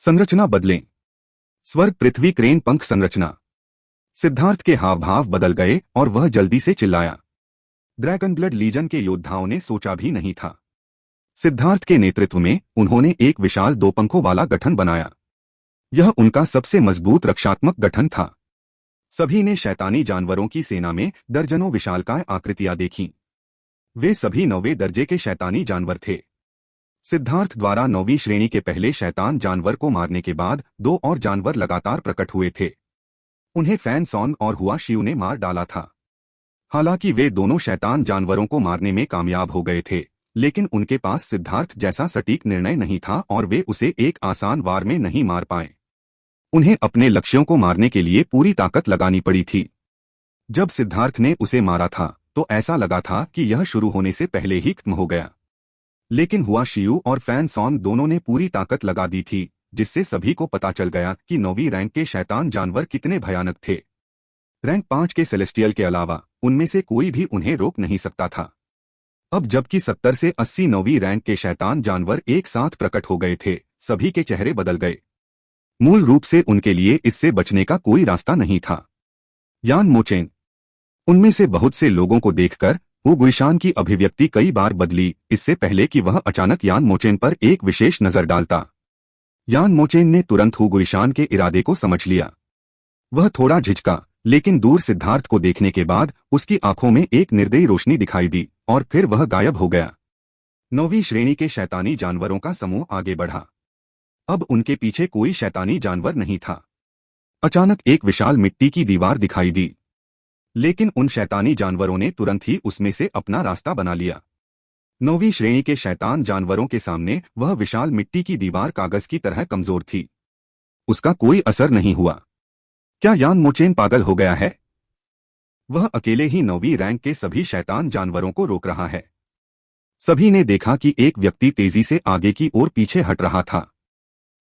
संरचना बदलें। स्वर्ग पृथ्वी क्रेन पंख संरचना। सिद्धार्थ के हाव भाव बदल गए और वह जल्दी से चिल्लाया। ड्रैगन ब्लड लीजन के योद्धाओं ने सोचा भी नहीं था। सिद्धार्थ के नेतृत्व में उन्होंने एक विशाल दो पंखों वाला गठन बनाया। यह उनका सबसे मजबूत रक्षात्मक गठन था। सभी ने शैतानी जानवरों की सेना में दर्जनों विशालकाय आकृतियां देखीं। वे सभी 9वें दर्जे के शैतानी जानवर थे। सिद्धार्थ द्वारा 9वीं श्रेणी के पहले शैतान जानवर को मारने के बाद 2 और जानवर लगातार प्रकट हुए थे। उन्हें फैन सॉन्ग और हुआ शिव ने मार डाला था। हालांकि वे दोनों शैतान जानवरों को मारने में कामयाब हो गए थे, लेकिन उनके पास सिद्धार्थ जैसा सटीक निर्णय नहीं था और वे उसे एक आसान वार में नहीं मार पाए। उन्हें अपने लक्ष्यों को मारने के लिए पूरी ताकत लगानी पड़ी थी। जब सिद्धार्थ ने उसे मारा था तो ऐसा लगा था कि यह शुरू होने से पहले ही खत्म हो गया, लेकिन हुआ शियू और फैन सॉन्ग दोनों ने पूरी ताकत लगा दी थी, जिससे सभी को पता चल गया कि 9वीं रैंक के शैतान जानवर कितने भयानक थे। रैंक 5 के सेलेस्टियल के अलावा उनमें से कोई भी उन्हें रोक नहीं सकता था। अब जबकि 70 से 80 9वीं रैंक के शैतान जानवर एक साथ प्रकट हो गए थे, सभी के चेहरे बदल गए। मूल रूप से उनके लिए इससे बचने का कोई रास्ता नहीं था। यान मोचेन। उनमें से बहुत से लोगों को देखकर वो गुइशान की अभिव्यक्ति कई बार बदली, इससे पहले कि वह अचानक यान मोचेन पर एक विशेष नजर डालता। यान मोचेन ने तुरंत हु गुइशान के इरादे को समझ लिया। वह थोड़ा झिझका, लेकिन दूर सिद्धार्थ को देखने के बाद उसकी आंखों में एक निर्दयी रोशनी दिखाई दी और फिर वह गायब हो गया। 9वीं श्रेणी के शैतानी जानवरों का समूह आगे बढ़ा। अब उनके पीछे कोई शैतानी जानवर नहीं था। अचानक एक विशाल मिट्टी की दीवार दिखाई दी, लेकिन उन शैतानी जानवरों ने तुरंत ही उसमें से अपना रास्ता बना लिया। 9वीं श्रेणी के शैतान जानवरों के सामने वह विशाल मिट्टी की दीवार कागज की तरह कमजोर थी। उसका कोई असर नहीं हुआ। क्या यान मोचेन पागल हो गया है? वह अकेले ही 9वीं रैंक के सभी शैतान जानवरों को रोक रहा है। सभी ने देखा कि एक व्यक्ति तेजी से आगे की ओर पीछे हट रहा था।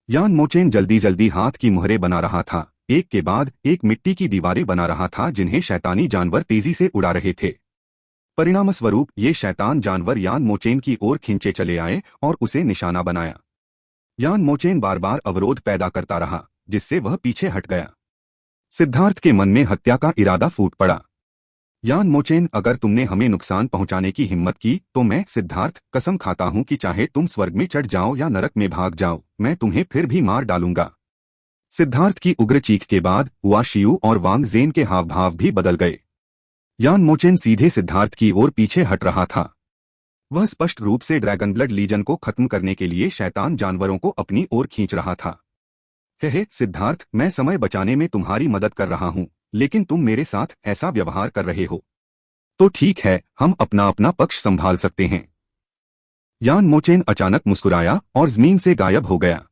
यान मोचेन जल्दी जल्दी हाथ की मुहरें बना रहा था, एक के बाद एक मिट्टी की दीवारें बना रहा था जिन्हें शैतानी जानवर तेजी से उड़ा रहे थे। परिणामस्वरूप ये शैतान जानवर यान मोचेन की ओर खींचे चले आए और उसे निशाना बनाया। यान मोचेन बार बार अवरोध पैदा करता रहा, जिससे वह पीछे हट गया। सिद्धार्थ के मन में हत्या का इरादा फूट पड़ा। यान मोचेन, अगर तुमने हमें नुकसान पहुंचाने की हिम्मत की तो मैं सिद्धार्थ कसम खाता हूं कि चाहे तुम स्वर्ग में चढ़ जाओ या नरक में भाग जाओ, मैं तुम्हें फिर भी मार डालूंगा। सिद्धार्थ की उग्र चीख के बाद हुआ शियू और वांग जेन के हाव भाव भी बदल गए। यान मोचेन सीधे सिद्धार्थ की ओर पीछे हट रहा था। वह स्पष्ट रूप से ड्रैगन ब्लड लीजन को खत्म करने के लिए शैतान जानवरों को अपनी ओर खींच रहा था। हे सिद्धार्थ, मैं समय बचाने में तुम्हारी मदद कर रहा हूं, लेकिन तुम मेरे साथ ऐसा व्यवहार कर रहे हो। तो ठीक है, हम अपना अपना पक्ष संभाल सकते हैं। यान मोचेन अचानक मुस्कुराया और जमीन से गायब हो गया।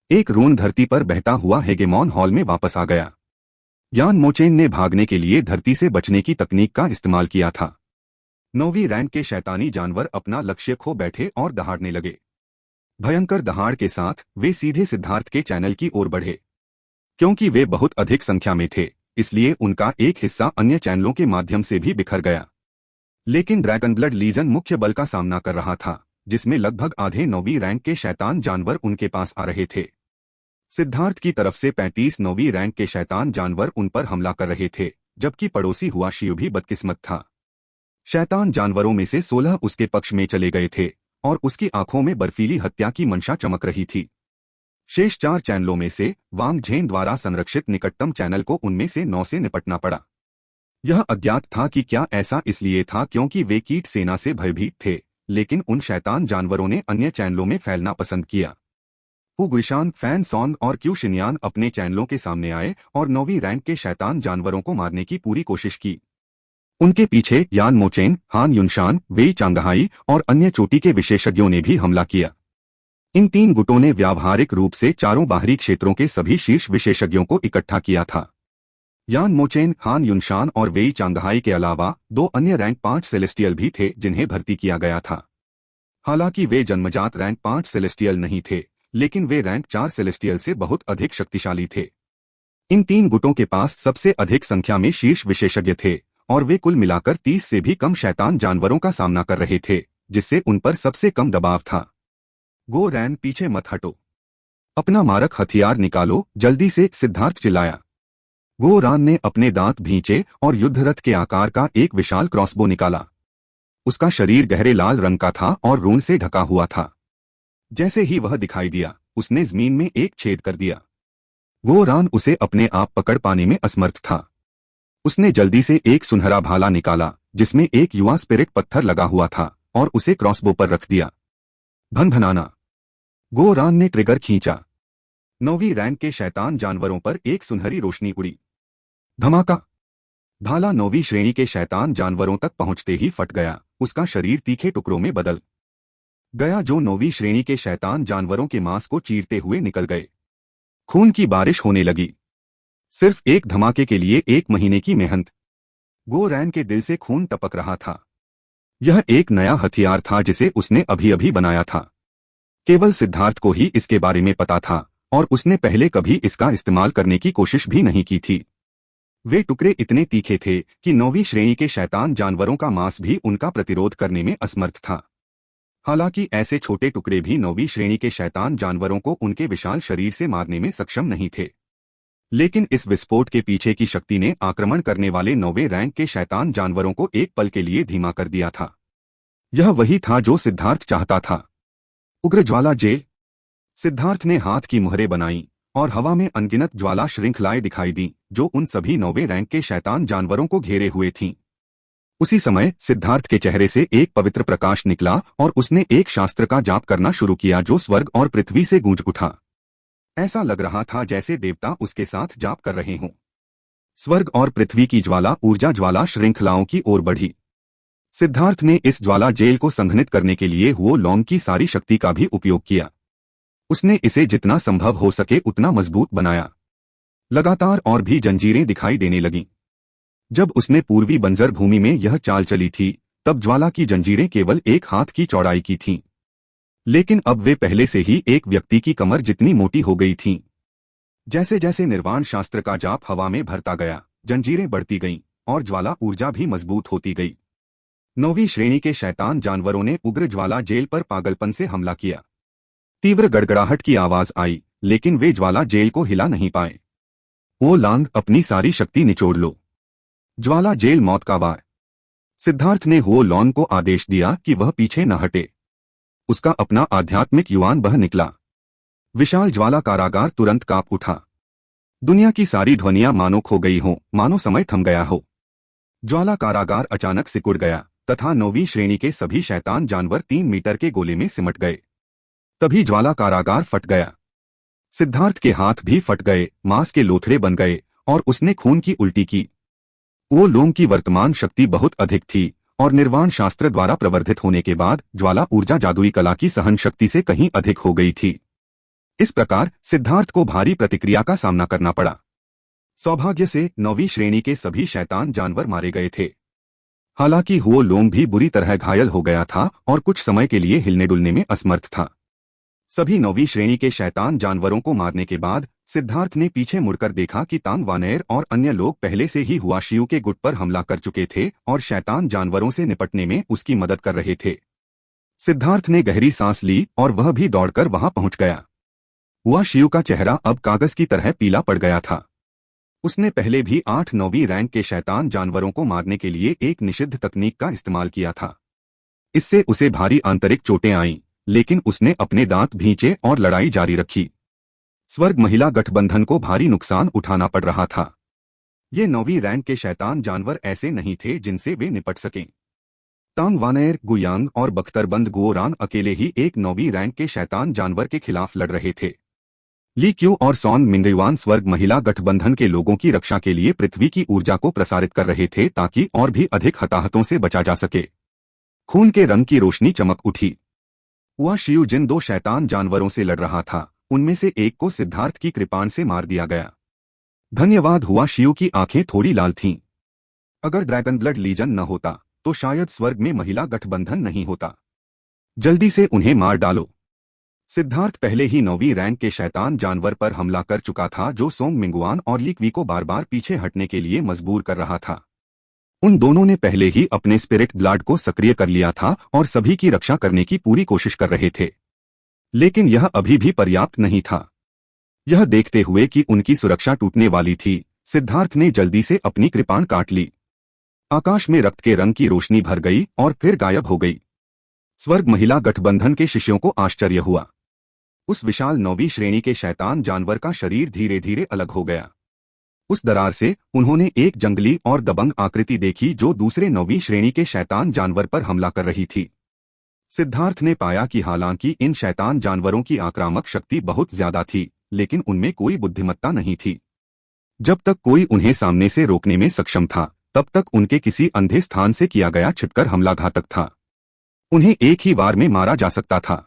एक रून धरती पर बहता हुआ हेगेमॉन हॉल में वापस आ गया। यान मोचेन ने भागने के लिए धरती से बचने की तकनीक का इस्तेमाल किया था। 9वीं रैंक के शैतानी जानवर अपना लक्ष्य खो बैठे और दहाड़ने लगे। भयंकर दहाड़ के साथ वे सीधे सिद्धार्थ के चैनल की ओर बढ़े। क्योंकि वे बहुत अधिक संख्या में थे, इसलिए उनका एक हिस्सा अन्य चैनलों के माध्यम से भी बिखर गया। लेकिन ड्रैगन ब्लड लीजन मुख्य बल का सामना कर रहा था, जिसमें लगभग आधे 9वीं रैंक के शैतान जानवर उनके पास आ रहे थे। सिद्धार्थ की तरफ से 35 9वीं रैंक के शैतान जानवर उन पर हमला कर रहे थे, जबकि पड़ोसी हुआ शिव भी बदकिस्मत था। शैतान जानवरों में से 16 उसके पक्ष में चले गए थे और उसकी आंखों में बर्फीली हत्या की मंशा चमक रही थी। शेष 4 चैनलों में से वांग झेन द्वारा संरक्षित निकटतम चैनल को उनमें से 9 से निपटना पड़ा। यह अज्ञात था कि क्या ऐसा इसलिए था क्योंकि वे कीट सेना से भयभीत थे, लेकिन उन शैतान जानवरों ने अन्य चैनलों में फैलना पसंद किया। हु गुइशान, फैन सॉन्ग और क्यू शिनयान अपने चैनलों के सामने आए और 9वीं रैंक के शैतान जानवरों को मारने की पूरी कोशिश की। उनके पीछे यान मोचेन, हान युनशान, वेई चांगहाई और अन्य चोटी के विशेषज्ञों ने भी हमला किया। इन 3 गुटों ने व्यावहारिक रूप से चारों बाहरी क्षेत्रों के सभी शीर्ष विशेषज्ञों को इकट्ठा किया था। यान मोचेन, हान युनशान और वेई चांगहाई के अलावा 2 अन्य रैंक 5 सेलेस्टियल भी थे जिन्हें भर्ती किया गया था। हालांकि वे जन्मजात रैंक 5 सेलेस्टियल नहीं थे, लेकिन वे रैंक 4 सेलेस्टियल से बहुत अधिक शक्तिशाली थे। इन 3 गुटों के पास सबसे अधिक संख्या में शीर्ष विशेषज्ञ थे और वे कुल मिलाकर 30 से भी कम शैतान जानवरों का सामना कर रहे थे, जिससे उन पर सबसे कम दबाव था। गो रैन, पीछे मत हटो। अपना मारक हथियार निकालो जल्दी से, सिद्धार्थ चिल्लाया। गोरान ने अपने दांत भींचे और युद्धरथ के आकार का एक विशाल क्रॉसबो निकाला। उसका शरीर गहरे लाल रंग का था और रून से ढका हुआ था। जैसे ही वह दिखाई दिया, उसने जमीन में एक छेद कर दिया। गोरान उसे अपने आप पकड़ पाने में असमर्थ था। उसने जल्दी से एक सुनहरा भाला निकाला जिसमें एक युवा स्पिरिट पत्थर लगा हुआ था और उसे क्रॉसबो पर रख दिया। भनभनाना। गोरान ने ट्रिगर खींचा। 9वीं रैंक के शैतान जानवरों पर एक सुनहरी रोशनी उड़ी। धमाका। भाला 9वीं श्रेणी के शैतान जानवरों तक पहुंचते ही फट गया। उसका शरीर तीखे टुकड़ों में बदल गया जो 9वीं श्रेणी के शैतान जानवरों के मांस को चीरते हुए निकल गए। खून की बारिश होने लगी। सिर्फ एक धमाके के लिए 1 महीने की मेहनत। गोरैन के दिल से खून टपक रहा था। यह एक नया हथियार था जिसे उसने अभी अभी बनाया था। केवल सिद्धार्थ को ही इसके बारे में पता था और उसने पहले कभी इसका इस्तेमाल करने की कोशिश भी नहीं की थी। वे टुकड़े इतने तीखे थे कि 9वीं श्रेणी के शैतान जानवरों का मांस भी उनका प्रतिरोध करने में असमर्थ था। हालांकि ऐसे छोटे टुकड़े भी 9वीं श्रेणी के शैतान जानवरों को उनके विशाल शरीर से मारने में सक्षम नहीं थे। लेकिन इस विस्फोट के पीछे की शक्ति ने आक्रमण करने वाले 9वें रैंक के शैतान जानवरों को एक पल के लिए धीमा कर दिया था। यह वही था जो सिद्धार्थ चाहता था। उग्र ज्वाला जेल। सिद्धार्थ ने हाथ की मुहरें बनाई और हवा में अनगिनत ज्वाला श्रृंखलाएं दिखाई दी जो उन सभी 9वें रैंक के शैतान जानवरों को घेरे हुए थीं। उसी समय सिद्धार्थ के चेहरे से एक पवित्र प्रकाश निकला और उसने एक शास्त्र का जाप करना शुरू किया जो स्वर्ग और पृथ्वी से गूंज उठा। ऐसा लग रहा था जैसे देवता उसके साथ जाप कर रहे हों। स्वर्ग और पृथ्वी की ज्वाला ऊर्जा ज्वाला श्रृंखलाओं की ओर बढ़ी। सिद्धार्थ ने इस ज्वाला जेल को संघनित करने के लिए वो लौंग की सारी शक्ति का भी उपयोग किया। उसने इसे जितना संभव हो सके उतना मजबूत बनाया। लगातार और भी जंजीरें दिखाई देने लगीं। जब उसने पूर्वी बंजर भूमि में यह चाल चली थी तब ज्वाला की जंजीरें केवल 1 हाथ की चौड़ाई की थीं। लेकिन अब वे पहले से ही एक व्यक्ति की कमर जितनी मोटी हो गई थीं। जैसे जैसे निर्वाण शास्त्र का जाप हवा में भरता गया, जंजीरें बढ़ती गईं और ज्वाला ऊर्जा भी मजबूत होती गई। 9वीं श्रेणी के शैतान जानवरों ने उग्र ज्वाला जेल पर पागलपन से हमला किया। तीव्र गड़गड़ाहट की आवाज आई, लेकिन वे ज्वाला जेल को हिला नहीं पाए। ओ लांग, अपनी सारी शक्ति निचोड़ लो। ज्वाला जेल मौत का वार। सिद्धार्थ ने हो लॉन को आदेश दिया कि वह पीछे न हटे। उसका अपना आध्यात्मिक युवान बह निकला। विशाल ज्वाला कारागार तुरंत कांप उठा। दुनिया की सारी ध्वनियां मानो खो गई हों, मानो समय थम गया हो। ज्वाला कारागार अचानक सिकुड़ गया तथा 9वीं श्रेणी के सभी शैतान जानवर 3 मीटर के गोले में सिमट गए। तभी ज्वाला कारागार फट गया। सिद्धार्थ के हाथ भी फट गए, मांस के लोथड़े बन गए और उसने खून की उल्टी की। वो लोम की वर्तमान शक्ति बहुत अधिक थी और निर्वाण शास्त्र द्वारा प्रवर्धित होने के बाद ज्वाला ऊर्जा जादुई कला की सहन शक्ति से कहीं अधिक हो गई थी। इस प्रकार सिद्धार्थ को भारी प्रतिक्रिया का सामना करना पड़ा। सौभाग्य से 9वीं श्रेणी के सभी शैतान जानवर मारे गए थे। हालांकि हुओ लोम भी बुरी तरह घायल हो गया था और कुछ समय के लिए हिलने डुलने में असमर्थ था। सभी 9वीं श्रेणी के शैतान जानवरों को मारने के बाद सिद्धार्थ ने पीछे मुड़कर देखा कि तांग वानेर और अन्य लोग पहले से ही हुआ शियू के गुट पर हमला कर चुके थे और शैतान जानवरों से निपटने में उसकी मदद कर रहे थे। सिद्धार्थ ने गहरी सांस ली और वह भी दौड़कर वहां पहुंच गया। हुआ शियू का चेहरा अब कागज की तरह पीला पड़ गया था। उसने पहले भी 8-9वीं रैंक के शैतान जानवरों को मारने के लिए एक निषिद्ध तकनीक का इस्तेमाल किया था। इससे उसे भारी आंतरिक चोटें आईं, लेकिन उसने अपने दांत भींचे और लड़ाई जारी रखी। स्वर्ग महिला गठबंधन को भारी नुकसान उठाना पड़ रहा था। ये 9वीं रैंक के शैतान जानवर ऐसे नहीं थे जिनसे वे निपट सकें। तांग वानेर, गुयांग और बख्तरबंद गोरान अकेले ही एक 9वीं रैंक के शैतान जानवर के खिलाफ लड़ रहे थे। ली क्यू और सॉन मिंगयुआन स्वर्ग महिला गठबंधन के लोगों की रक्षा के लिए पृथ्वी की ऊर्जा को प्रसारित कर रहे थे ताकि और भी अधिक हताहतों से बचा जा सके। खून के रंग की रोशनी चमक उठी। हुआ शियू जिन 2 शैतान जानवरों से लड़ रहा था उनमें से एक को सिद्धार्थ की कृपाण से मार दिया गया। धन्यवाद। हुआ शियू की आंखें थोड़ी लाल थीं। अगर ड्रैगन ब्लड लीजन न होता तो शायद स्वर्ग में महिला गठबंधन नहीं होता। जल्दी से उन्हें मार डालो। सिद्धार्थ पहले ही 9वीं रैंक के शैतान जानवर पर हमला कर चुका था जो सोंग मिंगुआन और ली क्वी को बार बार पीछे हटने के लिए मजबूर कर रहा था। उन दोनों ने पहले ही अपने स्पिरिट ब्लड को सक्रिय कर लिया था और सभी की रक्षा करने की पूरी कोशिश कर रहे थे। लेकिन यह अभी भी पर्याप्त नहीं था। यह देखते हुए कि उनकी सुरक्षा टूटने वाली थी, सिद्धार्थ ने जल्दी से अपनी कृपाण काट ली। आकाश में रक्त के रंग की रोशनी भर गई और फिर गायब हो गई। स्वर्ग महिला गठबंधन के शिष्यों को आश्चर्य हुआ। उस विशाल 9वीं श्रेणी के शैतान जानवर का शरीर धीरे धीरे अलग हो गया। उस दरार से उन्होंने एक जंगली और दबंग आकृति देखी जो दूसरे 9वीं श्रेणी के शैतान जानवर पर हमला कर रही थी। सिद्धार्थ ने पाया कि हालांकि इन शैतान जानवरों की आक्रामक शक्ति बहुत ज्यादा थी, लेकिन उनमें कोई बुद्धिमत्ता नहीं थी। जब तक कोई उन्हें सामने से रोकने में सक्षम था, तब तक उनके किसी अंधे स्थान से किया गया छिपकर हमला घातक था। उन्हें एक ही बार में मारा जा सकता था।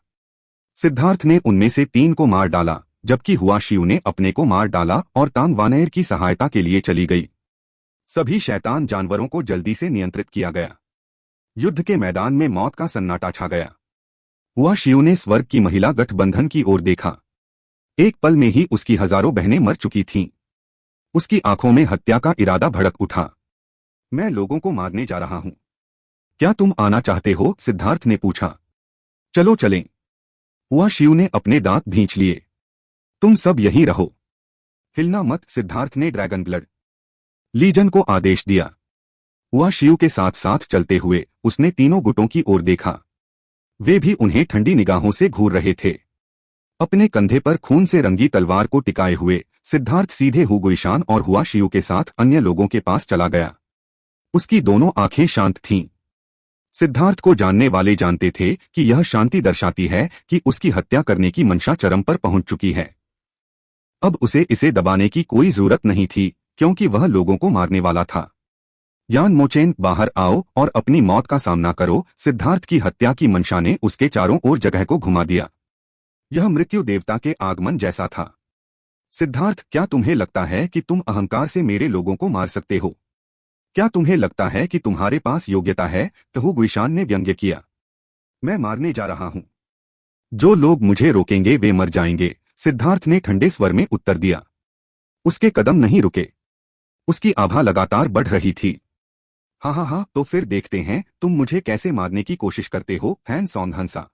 सिद्धार्थ ने उनमें से 3 को मार डाला, जबकि हुआ शिव ने अपने को मार डाला और तांग वानर की सहायता के लिए चली गई। सभी शैतान जानवरों को जल्दी से नियंत्रित किया गया। युद्ध के मैदान में मौत का सन्नाटा छा गया। हुआ शिव ने स्वर्ग की महिला गठबंधन की ओर देखा। एक पल में ही उसकी हजारों बहनें मर चुकी थीं। उसकी आंखों में हत्या का इरादा भड़क उठा। मैं लोगों को मारने जा रहा हूं। क्या तुम आना चाहते हो? सिद्धार्थ ने पूछा। चलो चलें। हुआ शिव ने अपने दांत भींच लिए। तुम सब यहीं रहो, हिलना मत। सिद्धार्थ ने ड्रैगन ब्लड लीजन को आदेश दिया। हुआ शिव के साथ साथ चलते हुए उसने तीनों गुटों की ओर देखा। वे भी उन्हें ठंडी निगाहों से घूर रहे थे। अपने कंधे पर खून से रंगी तलवार को टिकाए हुए सिद्धार्थ सीधे हुगुइशान और हुआ शिव के साथ अन्य लोगों के पास चला गया। उसकी दोनों आंखें शांत थीं। सिद्धार्थ को जानने वाले जानते थे कि यह शांति दर्शाती है कि उसकी हत्या करने की मंशा चरम पर पहुंच चुकी है। अब उसे इसे दबाने की कोई जरूरत नहीं थी, क्योंकि वह लोगों को मारने वाला था। यान मोचेन, बाहर आओ और अपनी मौत का सामना करो। सिद्धार्थ की हत्या की मंशा ने उसके चारों ओर जगह को घुमा दिया। यह मृत्यु देवता के आगमन जैसा था। सिद्धार्थ, क्या तुम्हें लगता है कि तुम अहंकार से मेरे लोगों को मार सकते हो? क्या तुम्हें लगता है कि तुम्हारे पास योग्यता है? हुगुइशान ने व्यंग्य किया। मैं मारने जा रहा हूं। जो लोग मुझे रोकेंगे वे मर जाएंगे। सिद्धार्थ ने ठंडे स्वर में उत्तर दिया। उसके कदम नहीं रुके। उसकी आभा लगातार बढ़ रही थी। हाँ, तो फिर देखते हैं तुम मुझे कैसे मारने की कोशिश करते हो। फैन सॉन्ग हंसा।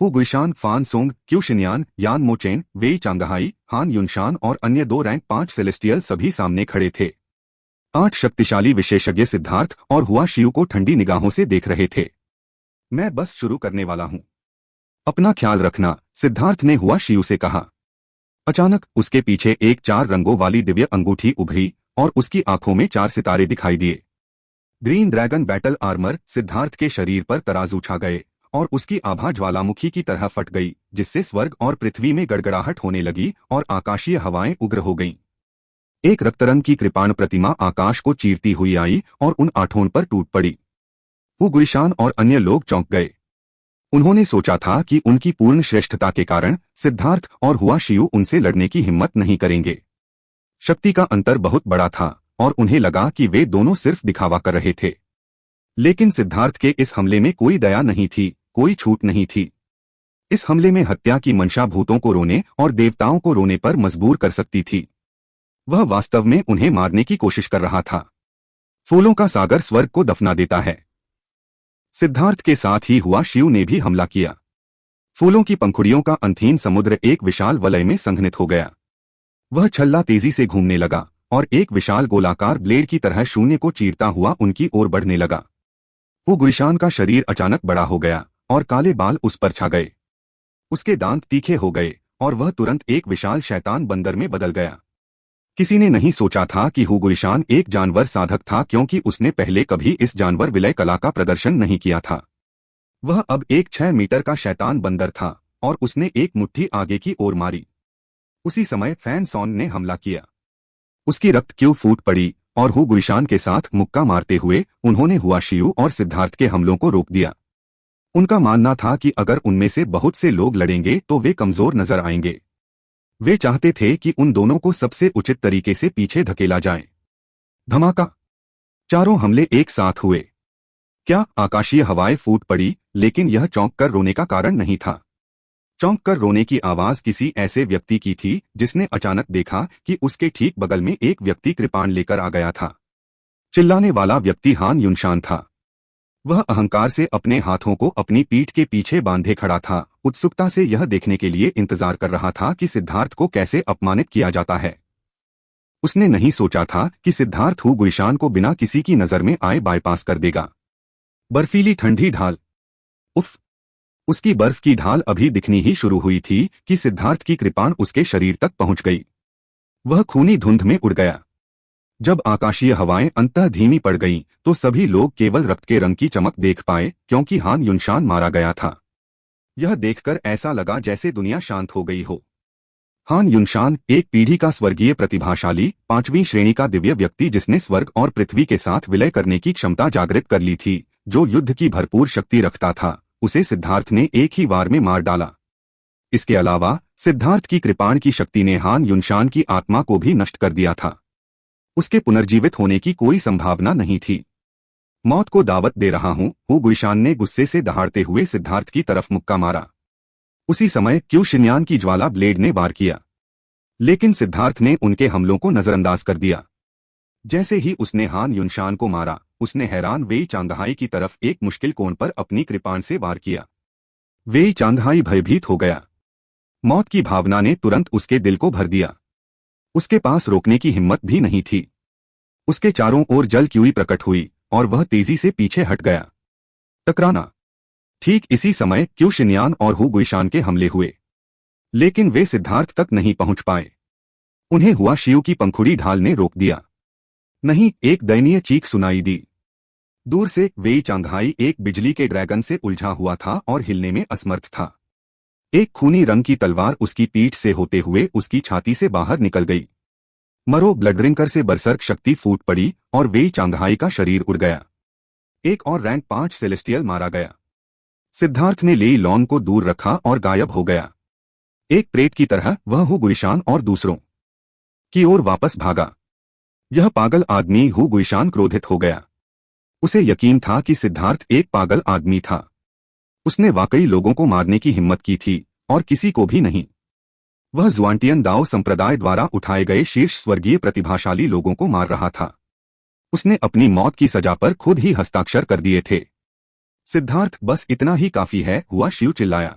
हुगुइशान, फान सोंग, क्यूशिन्यान, यान मोचेन, वेई चांगहाई, हान युनशान और अन्य 2 रैंक 5 सेलेस्टियल सभी सामने खड़े थे। 8 शक्तिशाली विशेषज्ञ सिद्धार्थ और हुआ शिव को ठंडी निगाहों से देख रहे थे। मैं बस शुरू करने वाला हूं। अपना ख्याल रखना, सिद्धार्थ ने हुआ शिव से कहा। अचानक उसके पीछे एक 4 रंगों वाली दिव्य अंगूठी उभरी और उसकी आंखों में 4 सितारे दिखाई दिए। Green dragon battle armour. Siddharth के शरीर पर तराजू छा गए और उसकी आभा ज्वालामुखी की तरह फट गई, जिससे स्वर्ग और पृथ्वी में गड़गड़ाहट होने लगी और आकाशीय हवाएं उग्र हो गईं। एक रक्तरंग की कृपाण प्रतिमा आकाश को चीरती हुई आई और उन आठों पर टूट पड़ी। हुगुइशान और अन्य लोग चौंक गए। उन्होंने सोचा था कि उनकी पूर्ण श्रेष्ठता के कारण सिद्धार्थ और हुआ शिव उनसे लड़ने की हिम्मत नहीं करेंगे। शक्ति का अंतर बहुत बड़ा था और उन्हें लगा कि वे दोनों सिर्फ दिखावा कर रहे थे। लेकिन सिद्धार्थ के इस हमले में कोई दया नहीं थी, कोई छूट नहीं थी। इस हमले में हत्या की मंशा भूतों को रोने और देवताओं को रोने पर मजबूर कर सकती थी। वह वास्तव में उन्हें मारने की कोशिश कर रहा था। फूलों का सागर स्वर्ग को दफना देता है। सिद्धार्थ के साथ ही हुआ शिव ने भी हमला किया। फूलों की पंखुड़ियों का अंतहीन समुद्र एक विशाल वलय में संघनित हो गया। वह छल्ला तेजी से घूमने लगा और एक विशाल गोलाकार ब्लेड की तरह शून्य को चीरता हुआ उनकी ओर बढ़ने लगा। हुगुइशान का शरीर अचानक बड़ा हो गया और काले बाल उस पर छा गए। उसके दांत तीखे हो गए और वह तुरंत एक विशाल शैतान बंदर में बदल गया। किसी ने नहीं सोचा था कि हुगुइशान एक जानवर साधक था, क्योंकि उसने पहले कभी इस जानवर विलय कला का प्रदर्शन नहीं किया था। वह अब एक 6 मीटर का शैतान बंदर था और उसने एक मुट्ठी आगे की ओर मारी। उसी समय फैन सॉन ने हमला किया। उसकी रक्त क्यों फूट पड़ी और हुगुइशान के साथ मुक्का मारते हुए उन्होंने हुआ शिव और सिद्धार्थ के हमलों को रोक दिया। उनका मानना था कि अगर उनमें से बहुत से लोग लड़ेंगे तो वे कमजोर नजर आएंगे। वे चाहते थे कि उन दोनों को सबसे उचित तरीके से पीछे धकेला जाए। धमाका! चारों हमले एक साथ हुए। क्या आकाशीय हवाएं फूट पड़ी, लेकिन यह चौंक कर रोने का कारण नहीं था। चौंक कर रोने की आवाज किसी ऐसे व्यक्ति की थी जिसने अचानक देखा कि उसके ठीक बगल में एक व्यक्ति कृपाण लेकर आ गया था। चिल्लाने वाला व्यक्ति हान युनशान था। वह अहंकार से अपने हाथों को अपनी पीठ के पीछे बांधे खड़ा था, उत्सुकता से यह देखने के लिए इंतजार कर रहा था कि सिद्धार्थ को कैसे अपमानित किया जाता है। उसने नहीं सोचा था कि सिद्धार्थ हु गुईशान को बिना किसी की नजर में आए बाईपास कर देगा। बर्फीली ठंडी ढाल। उफ! उसकी बर्फ की ढाल अभी दिखनी ही शुरू हुई थी कि सिद्धार्थ की कृपाण उसके शरीर तक पहुंच गई। वह खूनी धुंध में उड़ गया। जब आकाशीय हवाएं अंततः धीमी पड़ गईं, तो सभी लोग केवल रक्त के रंग की चमक देख पाए, क्योंकि हान युनशान मारा गया था। यह देखकर ऐसा लगा जैसे दुनिया शांत हो गई हो। हान युनशान एक पीढ़ी का स्वर्गीय प्रतिभाशाली 5वीं श्रेणी का दिव्य व्यक्ति, जिसने स्वर्ग और पृथ्वी के साथ विलय करने की क्षमता जागृत कर ली थी, जो युद्ध की भरपूर शक्ति रखता था, उसे सिद्धार्थ ने एक ही वार में मार डाला। इसके अलावा सिद्धार्थ की कृपाण की शक्ति ने हान युनशान की आत्मा को भी नष्ट कर दिया था। उसके पुनर्जीवित होने की कोई संभावना नहीं थी। मौत को दावत दे रहा हूं, हु गुईशान ने गुस्से से दहाड़ते हुए सिद्धार्थ की तरफ मुक्का मारा। उसी समय क्यू शिन्यान की ज्वाला ब्लेड ने वार किया, लेकिन सिद्धार्थ ने उनके हमलों को नजरअंदाज कर दिया। जैसे ही उसने हान युनशान को मारा, उसने हैरान वेई चांगहाई की तरफ एक मुश्किल कोण पर अपनी कृपाण से वार किया। वेई चांगहाई भयभीत हो गया। मौत की भावना ने तुरंत उसके दिल को भर दिया। उसके पास रोकने की हिम्मत भी नहीं थी। उसके चारों ओर जल क्यूई प्रकट हुई और वह तेजी से पीछे हट गया। टकराना। ठीक इसी समय क्यू शिन्यान और हु गुईशान के हमले हुए, लेकिन वे सिद्धार्थ तक नहीं पहुंच पाए। उन्हें हुआ शियू की पंखुड़ी ढाल ने रोक दिया। नहीं, एक दयनीय चीख सुनाई दी। दूर से वेई चांगहाई एक बिजली के ड्रैगन से उलझा हुआ था और हिलने में असमर्थ था। एक खूनी रंग की तलवार उसकी पीठ से होते हुए उसकी छाती से बाहर निकल गई। मरो ब्लडरिंकर से बरसर्क शक्ति फूट पड़ी और वेई चांगहाई का शरीर उड़ गया। एक और रैंक 5 सेलेस्टियल मारा गया। सिद्धार्थ ने लेई लॉन को दूर रखा और गायब हो गया। एक प्रेत की तरह वह हु गुईशान और दूसरों की ओर वापस भागा। यह पागल आदमी, हु गुईशान क्रोधित हो गया। उसे यकीन था कि सिद्धार्थ एक पागल आदमी था। उसने वाकई लोगों को मारने की हिम्मत की थी और किसी को भी नहीं। वह ज़ुआंटियन दाओ संप्रदाय द्वारा उठाए गए शीर्ष स्वर्गीय प्रतिभाशाली लोगों को मार रहा था। उसने अपनी मौत की सजा पर खुद ही हस्ताक्षर कर दिए थे। सिद्धार्थ, बस इतना ही काफी है, हुआ शिव चिल्लाया।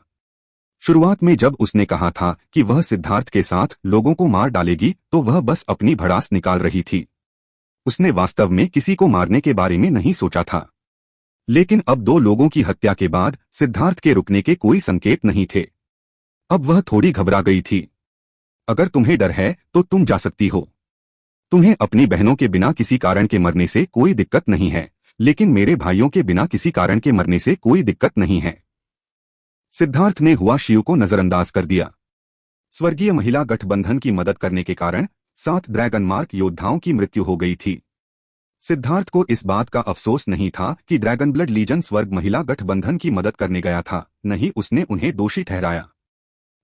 शुरुआत में जब उसने कहा था कि वह सिद्धार्थ के साथ लोगों को मार डालेगी, तो वह बस अपनी भड़ास निकाल रही थी। उसने वास्तव में किसी को मारने के बारे में नहीं सोचा था। लेकिन अब 2 लोगों की हत्या के बाद सिद्धार्थ के रुकने के कोई संकेत नहीं थे। अब वह थोड़ी घबरा गई थी। अगर तुम्हें डर है तो तुम जा सकती हो। तुम्हें अपनी बहनों के बिना किसी कारण के मरने से कोई दिक्कत नहीं है, लेकिन मेरे भाइयों के बिना किसी कारण के मरने से कोई दिक्कत नहीं है। सिद्धार्थ ने हुआ शिव को नजरअंदाज कर दिया। स्वर्गीय महिला गठबंधन की मदद करने के कारण 7 ड्रैगन मार्क योद्धाओं की मृत्यु हो गई थी। सिद्धार्थ को इस बात का अफसोस नहीं था कि ड्रैगन ब्लड लीजन स्वर्ग महिला गठबंधन की मदद करने गया था, नहीं, उसने उन्हें दोषी ठहराया।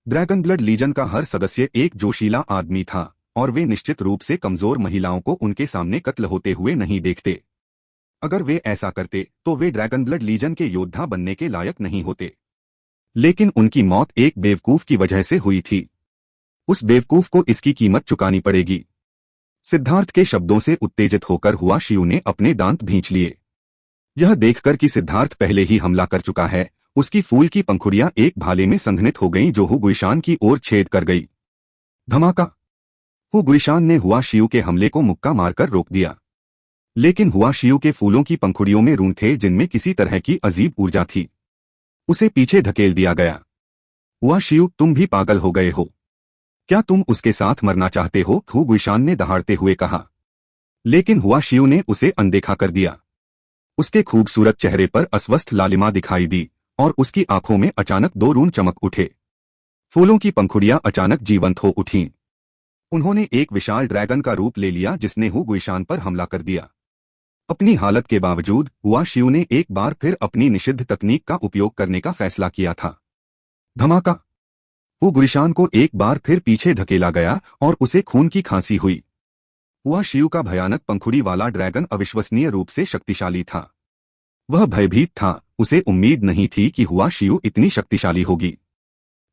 ड्रैगन ब्लड लीजन का हर सदस्य एक जोशीला आदमी था और वे निश्चित रूप से कमजोर महिलाओं को उनके सामने कत्ल होते हुए नहीं देखते। अगर वे ऐसा करते तो वे ड्रैगन ब्लड लीजन के योद्धा बनने के लायक नहीं होते। लेकिन उनकी मौत एक बेवकूफ की वजह से हुई थी। उस बेवकूफ को इसकी कीमत चुकानी पड़ेगी। सिद्धार्थ के शब्दों से उत्तेजित होकर हुआ शिव ने अपने दांत भींच लिए। यह देखकर कि सिद्धार्थ पहले ही हमला कर चुका है, उसकी फूल की पंखुड़ियां एक भाले में संघनित हो गईं जो हु गुईशान की ओर छेद कर गई। धमाका! हु गुईशान ने हुआ शिव के हमले को मुक्का मारकर रोक दिया। लेकिन हुआ शिव के फूलों की पंखुड़ियों में रून थे जिनमें किसी तरह की अजीब ऊर्जा थी। उसे पीछे धकेल दिया गया। हुआ शिव, तुम भी पागल हो गए हो। क्या तुम उसके साथ मरना चाहते हो? हु गुईशान ने दहाड़ते हुए कहा। लेकिन हुआ शिव ने उसे अनदेखा कर दिया। उसके खूबसूरत चेहरे पर अस्वस्थ लालिमा दिखाई दी और उसकी आंखों में अचानक 2 रून चमक उठे। फूलों की पंखुड़ियां अचानक जीवंत हो उठीं। उन्होंने एक विशाल ड्रैगन का रूप ले लिया जिसने हु गुईशान पर हमला कर दिया। अपनी हालत के बावजूद हुआ शिव ने एक बार फिर अपनी निषिद्ध तकनीक का उपयोग करने का फैसला किया था। धमाका! हु गुईशान को एक बार फिर पीछे धकेला गया और उसे खून की खांसी हुई। हुआ शिव का भयानक पंखुड़ी वाला ड्रैगन अविश्वसनीय रूप से शक्तिशाली था। वह भयभीत था, उसे उम्मीद नहीं थी कि हुआ शिव इतनी शक्तिशाली होगी।